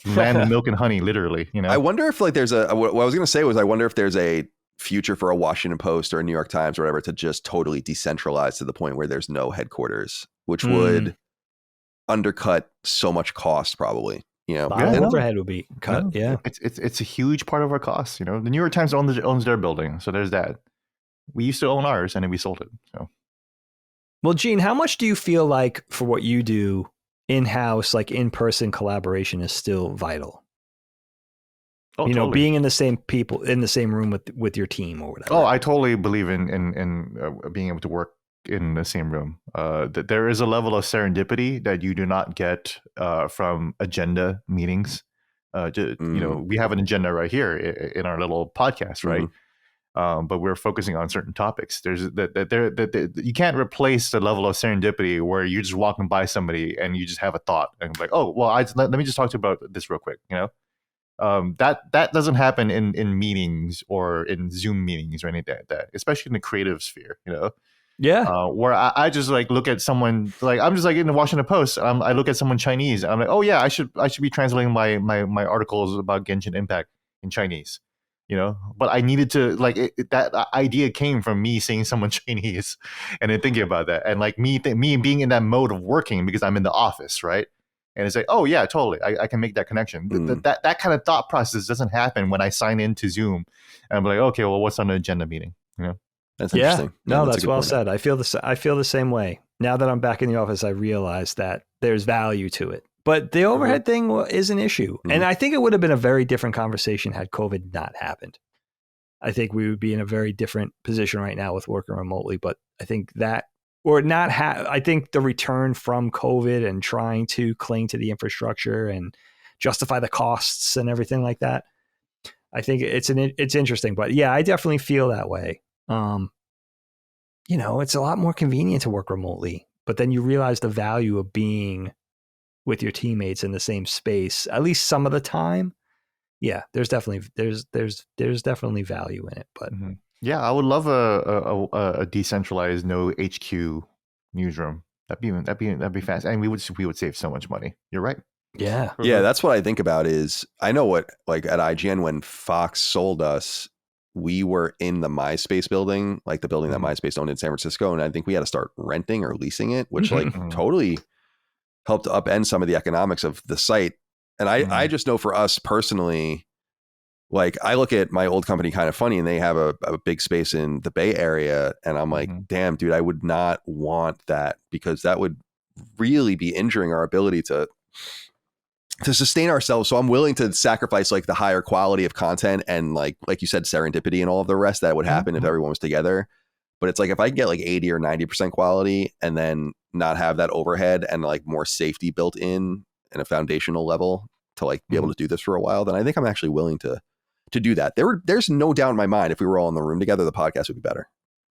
land of milk and honey, literally. You know, I wonder if like there's what I was going to say was I wonder if there's a future for a Washington Post or a New York Times or whatever to just totally decentralize to the point where there's no headquarters, which would undercut so much cost, probably. You know, overhead would be cut. Yeah, it's a huge part of our costs. You know, the New York Times owns their building, so there's that. We used to own ours, and then we sold it. So, well, Gene, how much do you feel like for what you do in-house, like in-person collaboration, is still vital? Oh, you know, totally. being in the same people in the same room with your team or whatever. Oh, I totally believe in being able to work in the same room. That there is a level of serendipity that you do not get from agenda meetings. You know, we have an agenda right here in our little podcast, right? But we're focusing on certain topics. There's you can't replace the level of serendipity where you're just walking by somebody and you just have a thought and like, oh, well, let me just talk to you about this real quick, you know. That doesn't happen in meetings or in Zoom meetings or anything like that, especially in the creative sphere, you know. Yeah. Where I just like look at someone, like I'm just like in the Washington Post, I look at someone Chinese and I'm like, oh yeah, I should be translating my articles about Genshin Impact in Chinese, you know. But I needed to that idea came from me seeing someone Chinese and then thinking about that, and like me being in that mode of working because I'm in the office, right? And it's like, oh yeah, totally, I can make that connection. That kind of thought process doesn't happen when I sign into Zoom and I'm like, okay, well, what's on the agenda meeting? You know, that's interesting. No, that's well said. I feel the same way. Now that I'm back in the office, I realize that there's value to it. But the overhead thing is an issue, and I think it would have been a very different conversation had COVID not happened. I think we would be in a very different position right now with working remotely. But I think that. Or not have, I think the return from COVID and trying to cling to the infrastructure and justify the costs and everything like that. I think it's interesting, but yeah, I definitely feel that way. You know, it's a lot more convenient to work remotely, but then you realize the value of being with your teammates in the same space, at least some of the time. Yeah, there's definitely value in it, but. Yeah, I would love a decentralized, no HQ newsroom. That'd be fast, and we would save so much money. You're right. Yeah, yeah. That's what I think about. Is I know what, like at IGN when Fox sold us, we were in the MySpace building, like the building that MySpace owned in San Francisco, and I think we had to start renting or leasing it, which like totally helped upend some of the economics of the site. And I just know for us personally. Like I look at my old company Kind of Funny, and they have a big space in the Bay Area, and I'm like, damn, dude, I would not want that, because that would really be injuring our ability to to sustain ourselves. So I'm willing to sacrifice like the higher quality of content and like you said, serendipity and all of the rest that would happen if everyone was together. But it's like if I can get like 80 or 90% quality and then not have that overhead and like more safety built in a foundational level to like be able to do this for a while, then I think I'm actually willing to do that. There's no doubt in my mind if we were all in the room together, the podcast would be better.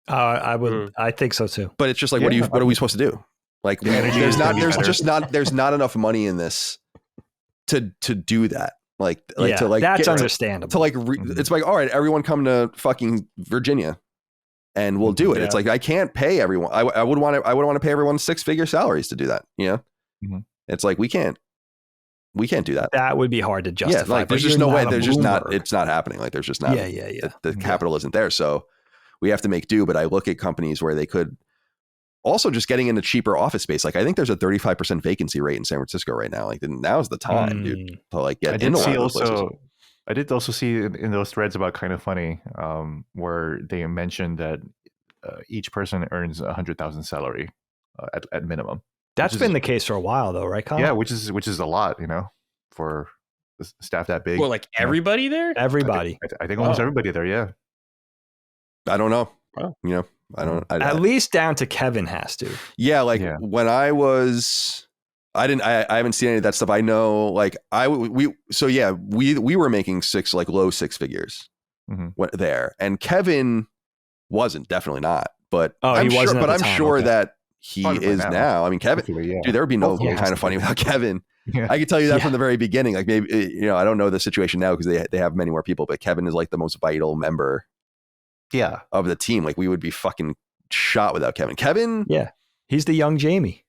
I think so too. But it's just like, what are we supposed to do? Like there's not enough money in this to do that. That's understandable. To like, it's like, all right, everyone come to fucking Virginia and we'll do it. It's like, I can't pay everyone. I would want to pay everyone 6-figure salaries to do that. You know, it's like, we can't do that. That would be hard to justify. Yeah, like there's just no way. There's just not, it's not happening. Like there's just not, the capital isn't there. So we have to make do. But I look at companies where they could also just getting into cheaper office space. Like I think there's a 35% vacancy rate in San Francisco right now. Like now's the time, dude, to like get into one of those places. I did also see in those threads about Kind of Funny, where they mentioned that each person earns 100,000 salary at minimum. That's been the case for a while, though, right, Colin? Yeah, which is a lot, you know, for staff that big. Well, like everybody there? Everybody. I think almost everybody there. Yeah. I don't know. Wow. You know, at least down to Kevin has to. Yeah, when I was, I haven't seen any of that stuff. I know, like we were making low 6 figures there, and Kevin wasn't, definitely not. But I'm sure that he is now. I mean, Kevin, dude, there would be no Kind of Funny without Kevin. Yeah. I could tell you that from the very beginning. Like maybe, you know, I don't know the situation now because they have many more people, but Kevin is like the most vital member. Yeah, of the team. Like we would be fucking shot without Kevin. Kevin, he's the young Jamie.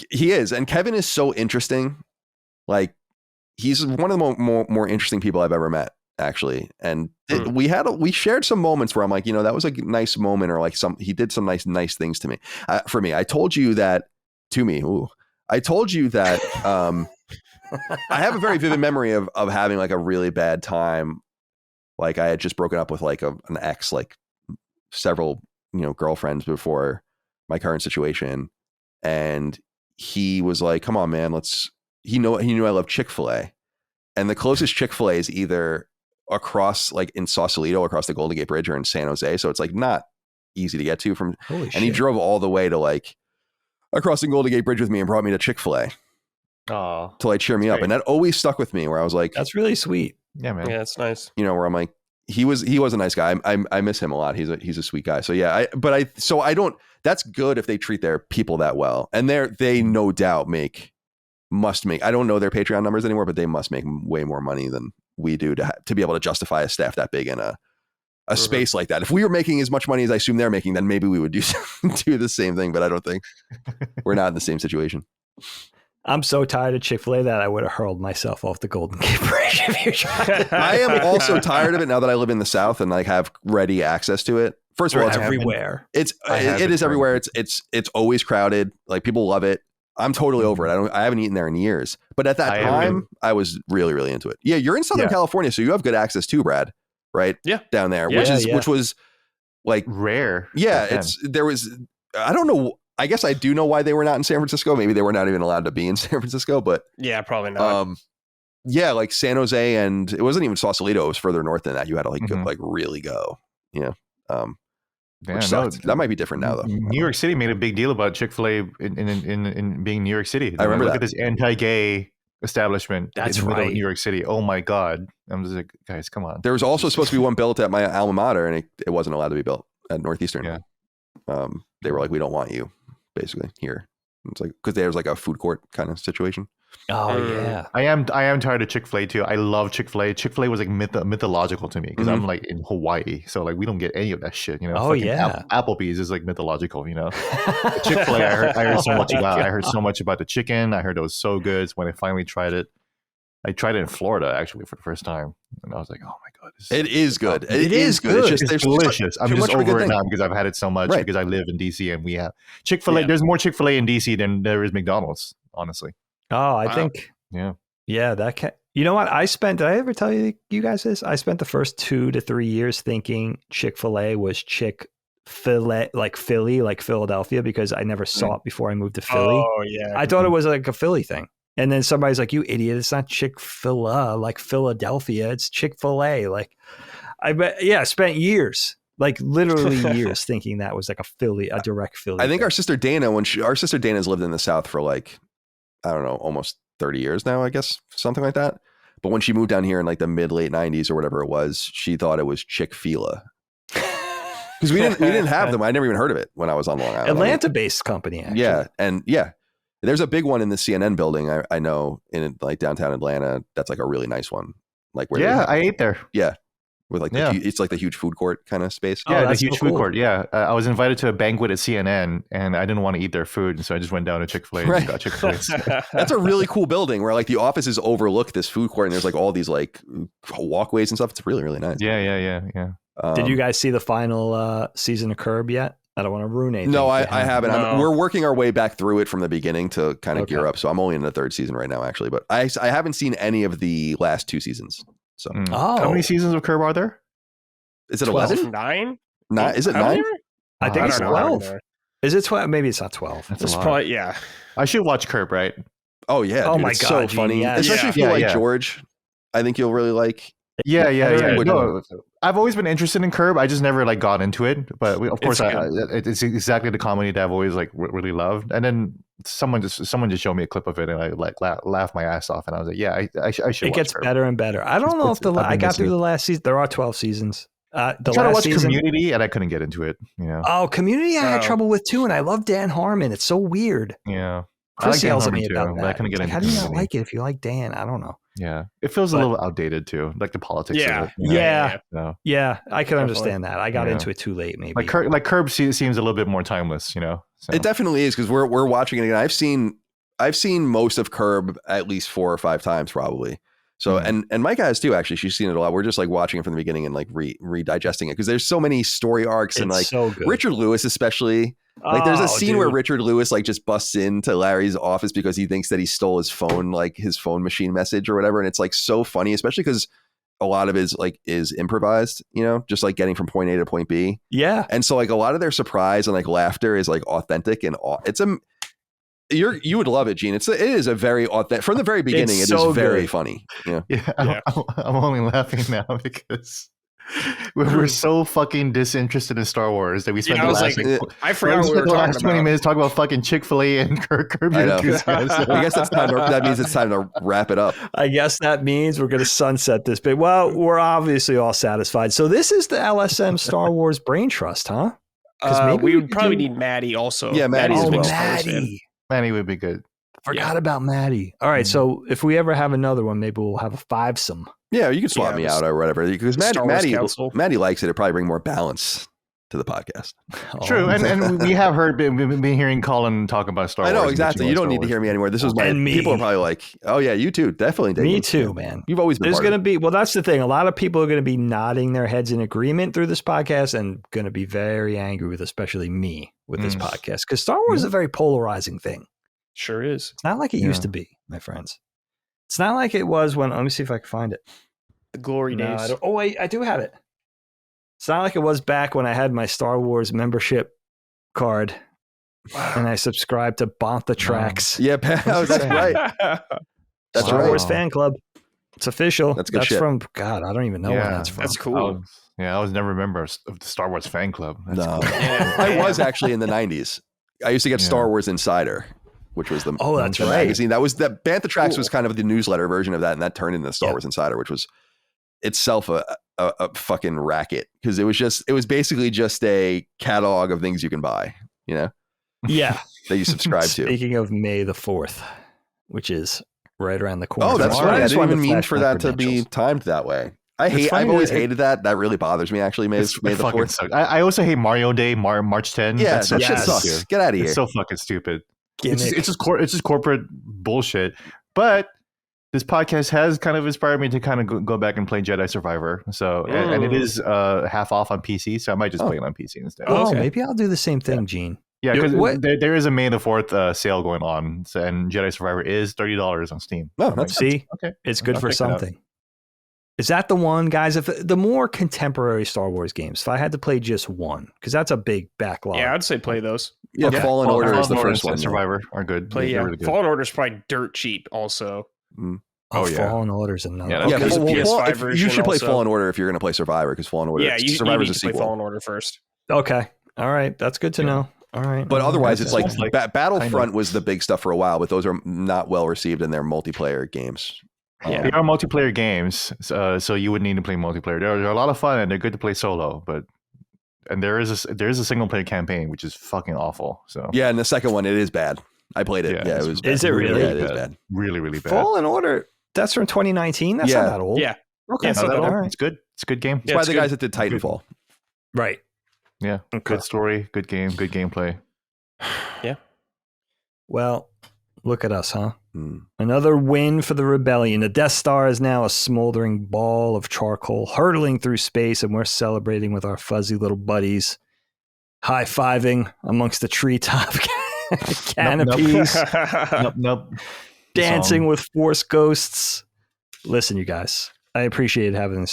He is, and Kevin is so interesting. Like he's one of the more interesting people I've ever met, actually. And we shared some moments where I'm like, you know, that was a nice moment, or like he did some nice things to me. For me, I told you that I have a very vivid memory of having like a really bad time. Like I had just broken up with like an ex, like several, you know, girlfriends before my current situation. And he was like, come on, man, he knew I love Chick-fil-A. And the closest Chick-fil-A is either across, like in Sausalito, across the Golden Gate Bridge, or in San Jose. So it's like not easy to get to from, he drove all the way to like across the Golden Gate Bridge with me and brought me to Chick-fil-A to like cheer me up. And that always stuck with me, where I was like, that's really sweet. Yeah, man. Yeah, that's nice. You know, where I'm like, he was a nice guy. I miss him a lot. He's a sweet guy. So yeah, that's good if they treat their people that well. And they no doubt must make, I don't know their Patreon numbers anymore, but they must make way more money than we do to be able to justify a staff that big in a space like that. If we were making as much money as I assume they're making, then maybe we would do the same thing, but I don't think we're not in the same situation. I'm so tired of Chick-fil-A that I would have hurled myself off the Golden Gate Bridge if you tried. I am also tired of it now that I live in the South and like have ready access to it. First of all, it's everywhere. It is everywhere. It's always crowded. Like people love it. I'm totally over it. I haven't eaten there in years. But at that time, I was really, really into it. Yeah, you're in Southern California, so you have good access too, Brad. Right? Yeah, down there, which was like rare. Yeah, I don't know. I guess I do know why they were not in San Francisco. Maybe they were not even allowed to be in San Francisco, but yeah, probably not. Yeah, like San Jose, and it wasn't even Sausalito. It was further north than that. You had to like really go. Yeah. That might be different now, though. New York City made a big deal about Chick-fil-A in being New York City. I remember look at this anti-gay establishment in the middle of New York City. Oh my God. I'm just like, guys, come on. There was also supposed to be one built at my alma mater, and it wasn't allowed to be built at Northeastern. Yeah. They were like, we don't want you, basically, here. It's like, because there's like a food court kind of situation. Oh yeah, I am tired of Chick-fil-A too. I love Chick-fil-A. Chick-fil-A was like mythological to me because I'm like in Hawaii, so like we don't get any of that shit. You know, Applebee's is like mythological. You know, Chick-fil-A. I heard so much about. I heard so much about the chicken. I heard it was so good. So when I finally tried it, I tried it in Florida actually for the first time, and I was like, oh my God, it is good. It is good. It's delicious. I'm just over it now because I've had it so much because I live in DC and we have Chick-fil-A. There's more Chick-fil-A in DC than there is McDonald's, honestly. Oh, I think, that can. You know what? did I ever tell you guys this? I spent the first 2 to 3 years thinking Chick-fil-A was Chick-fil-A, like Philly, like Philadelphia, because I never saw it before I moved to Philly. Oh, yeah. I thought it was like a Philly thing. And then somebody's like, you idiot, it's not Chick-fil-A like Philadelphia, it's Chick-fil-A. Like, I spent years, like literally years thinking that was like a direct Philly. I think our sister Dana, our sister Dana's lived in the South for like, I don't know, almost 30 years now, I guess, something like that. But when she moved down here in like the late 90s or whatever it was, she thought it was Chick-fil-A. Because we didn't have them. I never even heard of it when I was on Long Island. Atlanta-based company, actually. Yeah, and there's a big one in the CNN building. I know in like downtown Atlanta. That's like a really nice one. Like where I ate there. Yeah, with like it's like the huge food court kind of space. Yeah, the huge food court. Yeah, I was invited to a banquet at CNN, and I didn't want to eat their food, so I just went down to Chick-fil-A and got Chick-fil-A. That's a really cool building where like the offices overlook this food court, and there's like all these like walkways and stuff. It's really, really nice. Yeah. Did you guys see the final season of Curb yet? I don't want to ruin anything. No, I haven't. No. We're working our way back through it from the beginning to kind of gear up. So I'm only in the third season right now, actually. But I haven't seen any of the last 2 seasons. So how many seasons of Curb are there? Is it 11? 9? Is it 9? I think it's 12. Know. Is it 12? Maybe it's not 12. It's probably, yeah. I should watch Curb, right? Oh yeah. Oh dude, my it's God, so Gene, funny. yes. Especially if you like George. I think you'll really like. Yeah. Would- No, I've always been interested in Curb. I just never like got into it. But of course, it's exactly the comedy that I've always like really loved. And then someone just showed me a clip of it, and I like laughed my ass off. And I was like, yeah, I should. It gets Curb. better and better. I don't know if I got through the last season. There are 12 seasons. I tried to watch Community, and I couldn't get into it. Oh, Community, I had trouble with too, and I love Dan Harmon. It's so weird. Yeah. Chris yells at me too, about that. I couldn't get into how do you not Community. like it if you like Dan? I don't know. Yeah, it feels a little outdated too, like the politics. Yeah. of it, you know? Yeah. So, Yeah, I can Definitely. understand that. I got into it too late, maybe. like Curb seems a little bit more timeless, you know. So. It definitely is because we're watching it again. I've seen most of Curb at least 4 or 5 times probably. So and Mike has too. Actually, she's seen it a lot. We're just like watching it from the beginning and like redigesting it because there's so many story arcs and like so good. Richard Lewis especially. Like there's a scene where dude. Richard Lewis like just busts into Larry's office because he thinks that he stole his phone, like his phone machine message or whatever, and it's like so funny, especially because a lot of it is improvised, you know, just like getting from point A to point B. Yeah. And so like a lot of their surprise and like laughter is like authentic and it's you would love it, Gene. It is a very authentic from the very beginning. It's It so is very good. funny. Yeah. I'm only laughing now because we're so fucking disinterested in Star Wars that we spent I the was last like, I forgot what we were the last talking 20 about. minutes talking about fucking Chick-fil-A and Curb I Your know. Enthusiasm. I guess that means it's time to wrap it up. I guess that means we're going to sunset this bit. Well, we're obviously all satisfied. So this is the LSM Star Wars Brain Trust, huh? Maybe We we would probably do- need Maddie also. Yeah, Maddie's Maddie's a a big big Star Wars fan. Maddie. Manny would be good. Forgot about Maddie. All right, so if we ever have another one, maybe we'll have a 5-some. Yeah, you can swap Yeah, me just out or whatever because Star Wars Council. Maddie likes it. It'd probably bring more balance to the podcast. True, Oh, and we have been hearing Colin talk about Star I Wars. know and exactly. bitching You about don't need Star to hear Wars. me anymore. This was my And me. people are probably like, oh yeah, you too, definitely. me Diggins. too, man. You've always been. There's part going of to be, well, that's the thing. A lot of people are going to be nodding their heads in agreement through this podcast and going to be very angry with, especially me, with this podcast. Because Star Wars is a very polarizing thing. Sure is. It's not like it used to be, my friends. It's not like it was when, let me see if I can find it. The glory No, days. oh, wait, I do have it. It's not like it was back when I had my Star Wars membership card and I subscribed to Bantha Tracks. Yeah, oh, that's right. That's Star right. Wars fan club. It's official. That's good shit. from, God, I don't even know when that's from. That's cool. I was never a member of the Star Wars fan club. That's No, cool. I was actually in the 90s. I used to get Star Wars Insider, which was the That's the right. magazine. That was that Bantha Tracks was kind of the newsletter version of that, and that turned into Star Wars Insider, which was itself a fucking racket because it was basically just a catalog of things you can buy, you know, Yeah. that you subscribe to. Speaking of May the 4th, which is right around the corner. Oh, that's tomorrow. right. I just didn't wanted even to mean flash for my that to be credentials. timed that way. funny I've always that hated that. That really bothers me. Actually, May the It fucking 4th. sucks. I also hate Mario Day, March 10. Yeah, That's so that shit yes. sucks. stupid. Get out of here. It's so fucking stupid. Gimmick. It's just corporate bullshit. But this podcast has kind of inspired me to kind of go back and play Jedi Survivor. So and it is half off on PC, so I might just play it on PC instead. Oh, Okay. maybe I'll do the same thing, Gene. Yeah, because What- there is a May the 4th sale going on, so, and Jedi Survivor is $30 on Steam. No, that's See, okay. it's good I'll for check it out. something. Is that the one, guys? If the more contemporary Star Wars games, if I had to play just one, because that's a big backlog. Yeah, I'd say play those. Yeah, Fallen Order is the first one. And Survivor are good. Play, They're really good. Fallen Order is probably dirt cheap also. Oh, Fallen Order's another. Yeah, Yeah, there's a PS5 you version should play also. Fallen Order if you're going to play Survivor, because Fallen Order, Yeah, you Survivor's need a to play sequel. Fallen Order first. Okay. All right. That's good to know. All right. But otherwise, it's like, Like, Battlefront was the big stuff for a while, but those are not well received in their multiplayer games. Yeah. They are multiplayer games, so you would need to play multiplayer. They're a lot of fun and they're good to play solo, and there is a single player campaign which is fucking awful. So Yeah, and the second one, it is bad. I played it. Yeah, it was bad. Is it really? Yeah, it is bad. Really, really bad. Fallen Order, that's from 2019? That's Yeah. not that old. Yeah. Okay. Yeah, Not so that all old. right. It's good. It's a good game. It's by it's the good. guys that did Titanfall. Right. Yeah, Okay. good story, good game, good gameplay. Well, look at us, huh? Hmm. Another win for the rebellion. The Death Star is now a smoldering ball of charcoal hurtling through space, and we're celebrating with our fuzzy little buddies, high-fiving amongst the treetop canopies, Nope. dancing with Force ghosts. Listen, you guys, I appreciate having the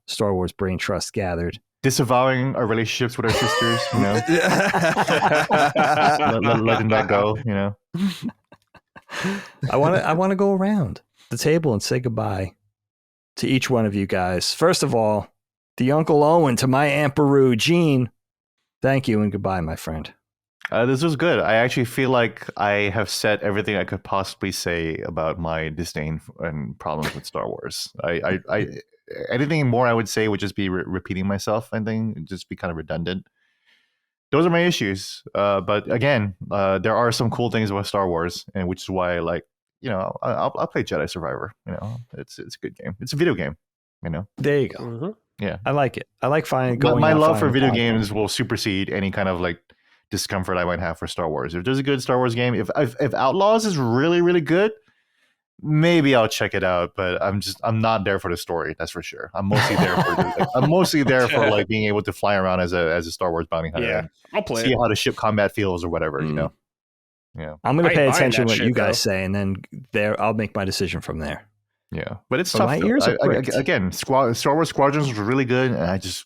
Star Wars Brain Trust gathered. Disavowing our relationships with our sisters, letting that go, I want to go around the table and say goodbye to each one of you guys. First of all, the Uncle Owen to my Aunt Beru, Jean. Thank you and goodbye, my friend. This was good. I actually feel like I have said everything I could possibly say about my disdain and problems with Star Wars. I anything more I would say would just be repeating myself. I think it'd just be kind of redundant. Those are my issues. But again, there are some cool things about Star Wars, and which is why I like, I'll play Jedi Survivor. It's a good game. It's a video game. There you go. Mhm. Yeah. I like it. I like finding. But going my out, love for finding video content. games will supersede any kind of like discomfort I might have for Star Wars. If there's a good Star Wars game, if Outlaws is really, really good, maybe I'll check it out. But I'm not there for the story. That's for sure. I'm mostly there for like being able to fly around as a Star Wars bounty hunter. Yeah, And I'll play see it. how the ship combat feels or whatever. Yeah. I'm going to I pay ain't buying attention to that what shit, you guys though. say, and then I'll make my decision from there. Yeah, but it's But tough. my though. ears are pricked. Again, Star Wars Squadrons was really good, and I just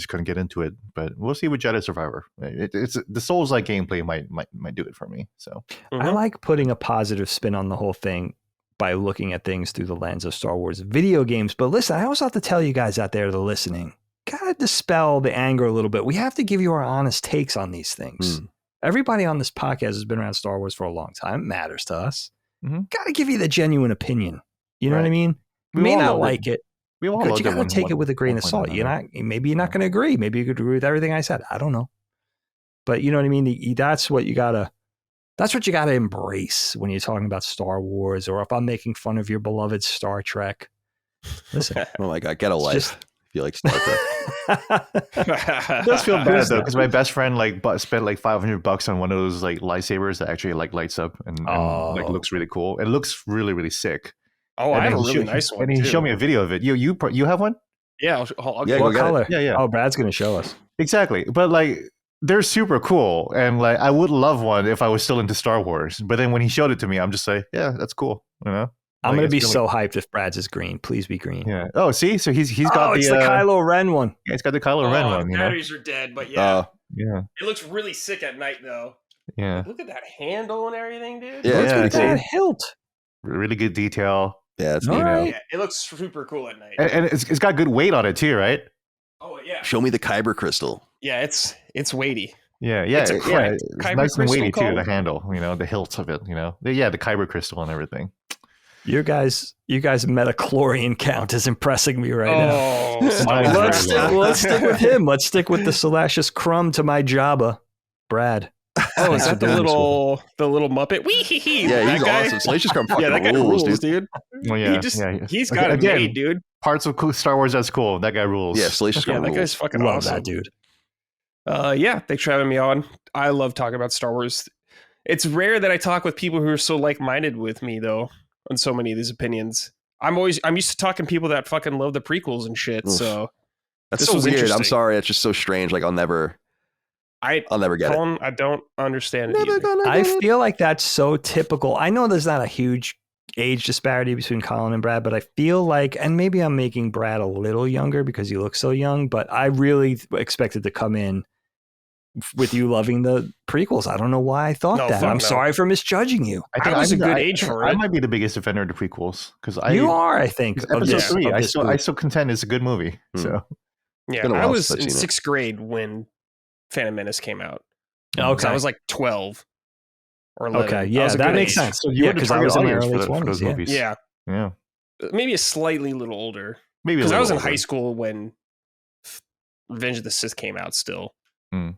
couldn't get into it. But we'll see with Jedi Survivor. It's the Souls-like gameplay might do it for me. So I like putting a positive spin on the whole thing by looking at things through the lens of Star Wars video games. But listen, I also have to tell you guys out there that are listening, gotta dispel the anger a little bit. We have to give you our honest takes on these things. Everybody on this podcast has been around Star Wars for a long time. It matters to us. Gotta give you the genuine opinion. You know what I mean? You may not like it. We all But you gotta take it with a grain of salt. Maybe you're not going to agree. Maybe you could agree with everything I said. I don't know. But you know what I mean? That's what you gotta embrace when you're talking about Star Wars, or if I'm making fun of your beloved Star Trek. Listen. Oh my God, get a life. just- If you like Star Trek. It does feel bad though, because my best friend spent like $500 on one of those like lightsabers that actually like lights up and like looks really cool. It looks really, really sick. Oh, And I have then a he really showed- nice one. And he too. showed me a video of it. You have one? Yeah, I'll Yeah, go What get it. color? Yeah. Oh, Brad's going to show us. Exactly. But like they're super cool, and like I would love one if I was still into Star Wars. But then when he showed it to me, I'm just like, yeah, that's cool. I'm Like, going to be it's so hyped if Brad's is green. Please be green. Yeah. Oh, see, so he's got it's the the Kylo Ren one. yeah, he's got the Kylo Ren one. the batteries are dead, but Yeah, Yeah. it looks really sick at night though. Yeah. Look at that handle and everything, dude. yeah, it's Yeah, pretty it's cool. That hilt. Really good detail, Yeah, it's All neat. right. Yeah, it looks super cool at night. and it's got good weight on it too, right? Oh yeah, Show me the Kyber crystal. yeah. It's weighty. Yeah. It's a crank. It's Kyber nice and weighty crystal too. The called? handle, the hilt of it. The Kyber crystal and everything. You guys' metachlorian count is impressing me right now. Oh, stop Mine's it. very Let's stick with him. Let's stick with the Salacious Crumb to my Jabba, Brad. Oh, is Thanks that for the doing this little Muppet? Wee hee hee. Yeah, that he's guy, awesome. Salacious Crumb fucking Yeah, that guy rules, rules, dude. dude. Well, yeah, He's got it Again, made, dude. Parts of cool Star Wars that's cool. That guy rules. Yeah, Salacious Yeah, Crumb that rules. guy's fucking Love awesome. that dude. Yeah, thanks for having me on. I love talking about Star Wars. It's rare that I talk with people who are so like-minded with me, though, on so many of these opinions. I'm used to talking to people that fucking love the prequels and shit. Oof. So That's this so was weird. I'm interesting. sorry. It's just so strange. Like I'll never get Colin, I don't understand it. it. Never Either. gonna I get it. feel like that's so typical. I know there's not a huge age disparity between Colin and Brad, but I feel like, and maybe I'm making Brad a little younger because he looks so young, but I really expected to come in with you loving the prequels. I don't know why I thought No, that. fuck I'm no. sorry for misjudging you. I was a good age for I it. might be the biggest defender of the prequels because You are, I think, of episode this, 3. of I this still group. contend it's a good movie. So Yeah, been a I while was since I've in seen it. 6th grade when Phantom Menace came out. Okay. So I was like 12 or 11. Okay, I yeah, was a that good makes age. sense. So you Yeah, were the because I target was in my audience early for 20s. those Yeah. movies. Yeah, Yeah. maybe a slightly little older. Maybe Because I was in older. high school when Revenge of the Sith came out still. Hmm.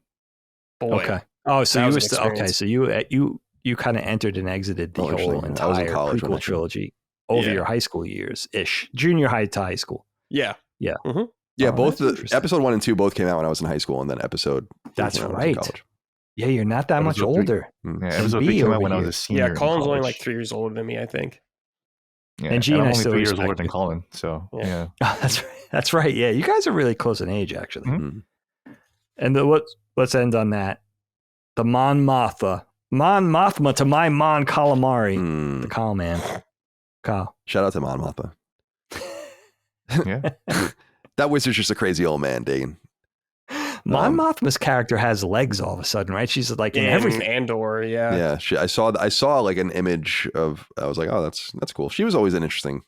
Boy. Okay. Oh, so That you was were an still okay. experience. So you kind of entered and exited the Oh, whole interesting. I was in entire college when prequel that came out. trilogy over Yeah. your high school years ish, junior high to high school. Yeah. Yeah, Oh, both that's the interesting. episode 1 and 2 both came out when I was in high school, and then episode 3 That's came out when I was in right. college. Yeah, you're not that much Episode 3. older. Mm. Yeah, And episode B 3 came over out when I was here. a senior. Yeah, Colin's in only college. like 3 years older than me, I think. Yeah, And Gene, I'm I only still 3 years older respect than you. Colin. So Yeah. yeah. Oh, that's right. That's right. Yeah, you guys are really close in age, actually. Mhm. And let's end on that. The Mon Mothma to my Mon Calamari, the Mm. Kyle man. Kyle. Shout out to Mon Mothma. Yeah. That wizard's just a crazy old man, Dagan. Mon Mothma's character has legs all of a sudden, right? She's like in In everything. Andor, yeah. Yeah, I saw like an image of. I was like, oh, that's cool. She was always an interesting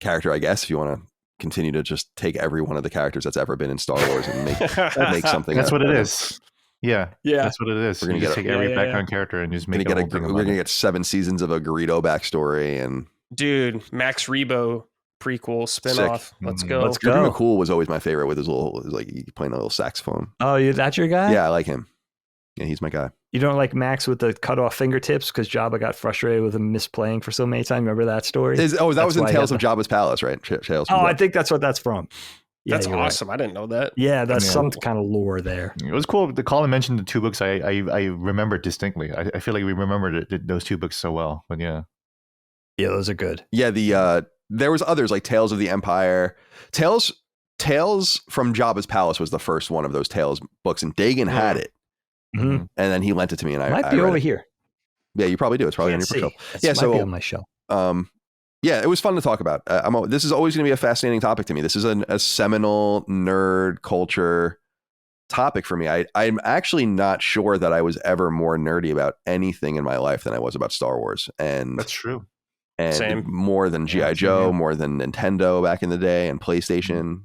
character, I guess. If you want to continue to just take every one of the characters that's ever been in Star Wars and make something. That's out what of it it. is. Yeah. Yeah. That's what it is. We're gonna You just get take a- every yeah, yeah, background character and just make We're a whole thing about gonna it. get 7 seasons of a Greedo backstory and Dude, Max Rebo prequel spinoff. Let's Mhm. go. Let's Drew go. McCool was always my favorite with his like he playing a little saxophone. Oh, that's your guy? Yeah, I like him. Yeah, he's my guy. You don't like Max with the cut off fingertips because Jabba got frustrated with him misplaying for so many times. Remember that story? That was That's in why he Tales had of Jabba's Palace, right? Tales from Oh, I Jabba. think that's what that's from. Yeah, That's you're right. awesome. I didn't know that. Yeah, that's Yeah. some kind of lore there. It was cool. The Colin mentioned the 2 books. I remember distinctly. I feel like we remembered those 2 books so well. But yeah. Yeah, those are good. Yeah, there was others like Tales of the Empire. Tales from Jabba's Palace was the first one of those Tales books, and Dagan had it, Mhm. and then he lent it to me, and I Might I be read over it. here. Yeah, you probably do. It's probably on your Can't bookshelf. see. It Yeah, might so be on my shelf. Yeah, it was fun to talk about. This is always going to be a fascinating topic to me. This is a seminal nerd culture topic for me. I'm actually not sure that I was ever more nerdy about anything in my life than I was about Star Wars, and true. Same. more than G.I. Yeah, Joe, yeah. more than Nintendo back in the day, and PlayStation,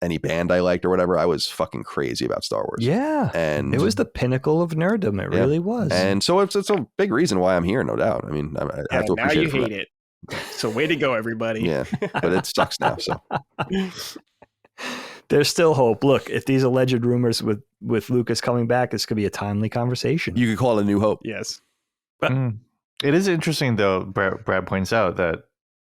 any band I liked or whatever. I was fucking crazy about Star Wars. Yeah. and It was the pinnacle of nerddom. It Yeah. really was. and so it's a big reason why I'm here, no doubt. I mean, I have to now appreciate you it. For hate it. So way to go, everybody. Yeah, but it sucks now. So There's still hope. Look, if these alleged rumors with Lucas coming back, this could be a timely conversation. you could call it a new hope. Yes. It is interesting, though. Brad points out that,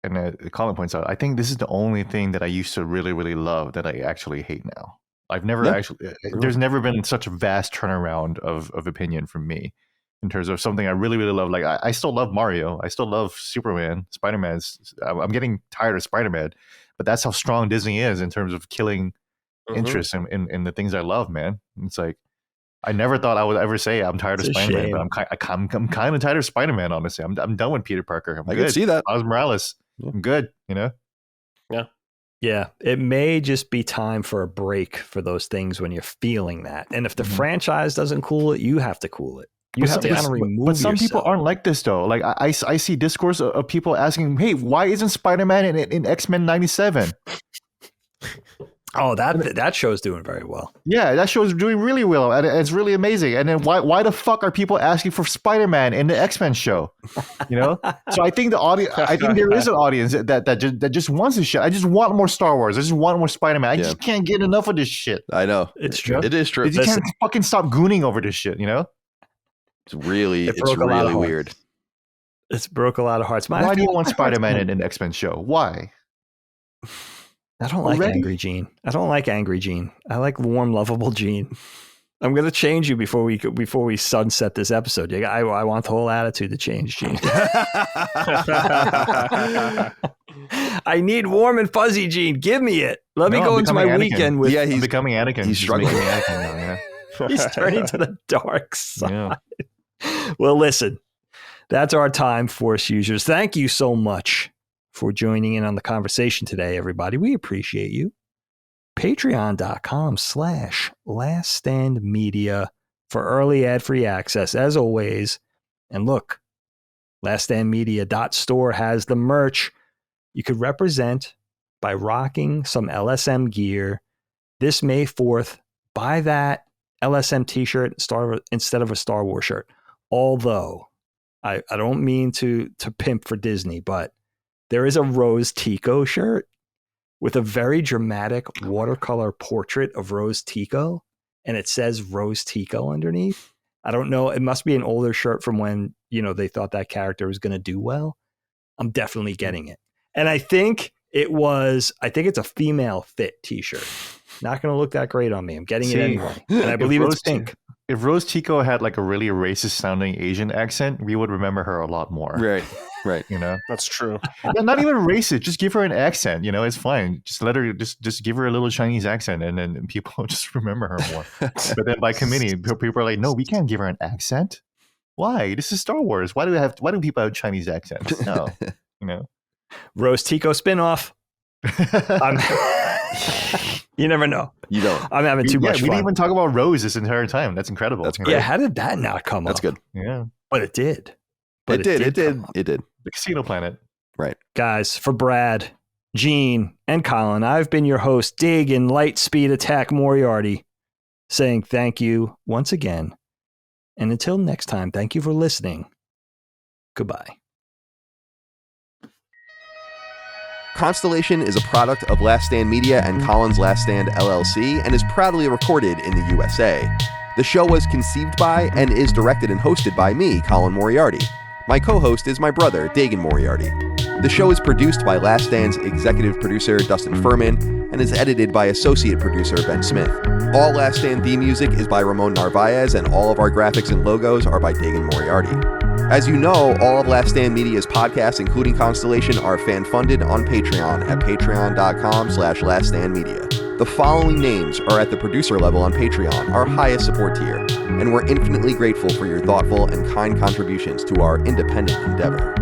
and Colin points out, I think this is the only thing that I used to really, really love that I actually hate now. I've never Yeah. actually. There's never been such a vast turnaround of opinion from me in terms of something I really, really love. Like I still love Mario. I still love Superman, Spider-Man's. I'm getting tired of Spider-Man, but that's how strong Disney is in terms of killing Mhm. interest in the things I love. Man, it's like I never thought I would ever say I'm tired It's of a Spider-Man, shame. but I'm kind of tired of Spider-Man. Honestly, I'm done with Peter Parker. I'm I good. can see that. Miles Morales. Yeah. I'm good. You know. Yeah, it may just be time for a break for those things when you're feeling that. And if the Mhm. franchise doesn't cool it, you have to cool it. You have to kind of remove But some people yourself. aren't like this though. Like I see discourse of people asking, "Hey, why isn't Spider-Man in X-Men '97?" Oh, that show's doing very well. Yeah, that show is doing really well, and it's really amazing. And then why the fuck are people asking for Spider-Man in the X-Men show? You know. So I think I think there is an audience that just wants this shit. I just want more Star Wars. I just want more Spider-Man. I just can't get enough of this shit. I know. It's true. It is true. You just can't fucking stop gooning over this shit. You know. It's really, It broke a lot of hearts. weird. It's broke a lot of hearts. Why do you want Spider-Man in an X-Men show? Why? I don't like Already? Angry Gene. I don't like Angry Gene. I like warm, lovable Gene. I'm gonna change you before we sunset this episode. I want the whole attitude to change, Gene. I need warm and fuzzy, Gene. Give me it. Let me No, go I'm into my becoming Anakin. weekend with. Yeah, He's he's becoming Anakin. he's struggling. making me Anakin now, yeah. He's turning to the dark side. Yeah. Well, listen, that's our time, Force users. Thank you so much for joining in on the conversation today, everybody. We appreciate you. patreon.com/laststandmedia for early ad-free access, as always. And look, laststandmedia.store has the merch you could represent by rocking some LSM gear. This May 4th, buy that LSM t-shirt instead of a Star Wars shirt. Although, I don't mean to pimp for Disney, but there is a Rose Tico shirt with a very dramatic watercolor portrait of Rose Tico, and it says Rose Tico underneath. I don't know. It must be an older shirt from when, they thought that character was going to do well. I'm definitely getting it. And I think it's a female fit t-shirt. Not going to look that great on me. I'm getting it anyway. And I believe it's pink. If Rose Tico had like a really racist sounding Asian accent, we would remember her a lot more. Right. That's true. Yeah, not even racist. Just give her an accent. It's fine. Just let her. Just give her a little Chinese accent, and then people just remember her more. But then by committee, people are like, "No, we can't give her an accent. Why? This is Star Wars. Why do people have Chinese accents? No, Rose Tico spinoff. You never know. You don't. I'm having too much fun. We didn't even talk about Rose this entire time. That's incredible. That's great. Yeah, how did that not come up? That's good. Yeah, but it did. It did. The Casino Planet. Right. Guys, for Brad, Gene, and Colin, I've been your host, Dig in Lightspeed Attack Moriarty, saying thank you once again. And until next time, thank you for listening. Goodbye. Constellation is a product of Last Stand Media and Colin's Last Stand LLC and is proudly recorded in the USA. The show was conceived by and is directed and hosted by me, Colin Moriarty. My co-host is my brother, Dagan Moriarty. The show is produced by Last Stand's executive producer, Dustin Furman, and is edited by associate producer, Ben Smith. All Last Stand theme music is by Ramon Narvaez, and all of our graphics and logos are by Dagan Moriarty. As you know, all of Last Stand Media's podcasts, including Constellation, are fan-funded on Patreon at patreon.com/laststandmedia. The following names are at the producer level on Patreon, our highest support tier, and we're infinitely grateful for your thoughtful and kind contributions to our independent endeavor.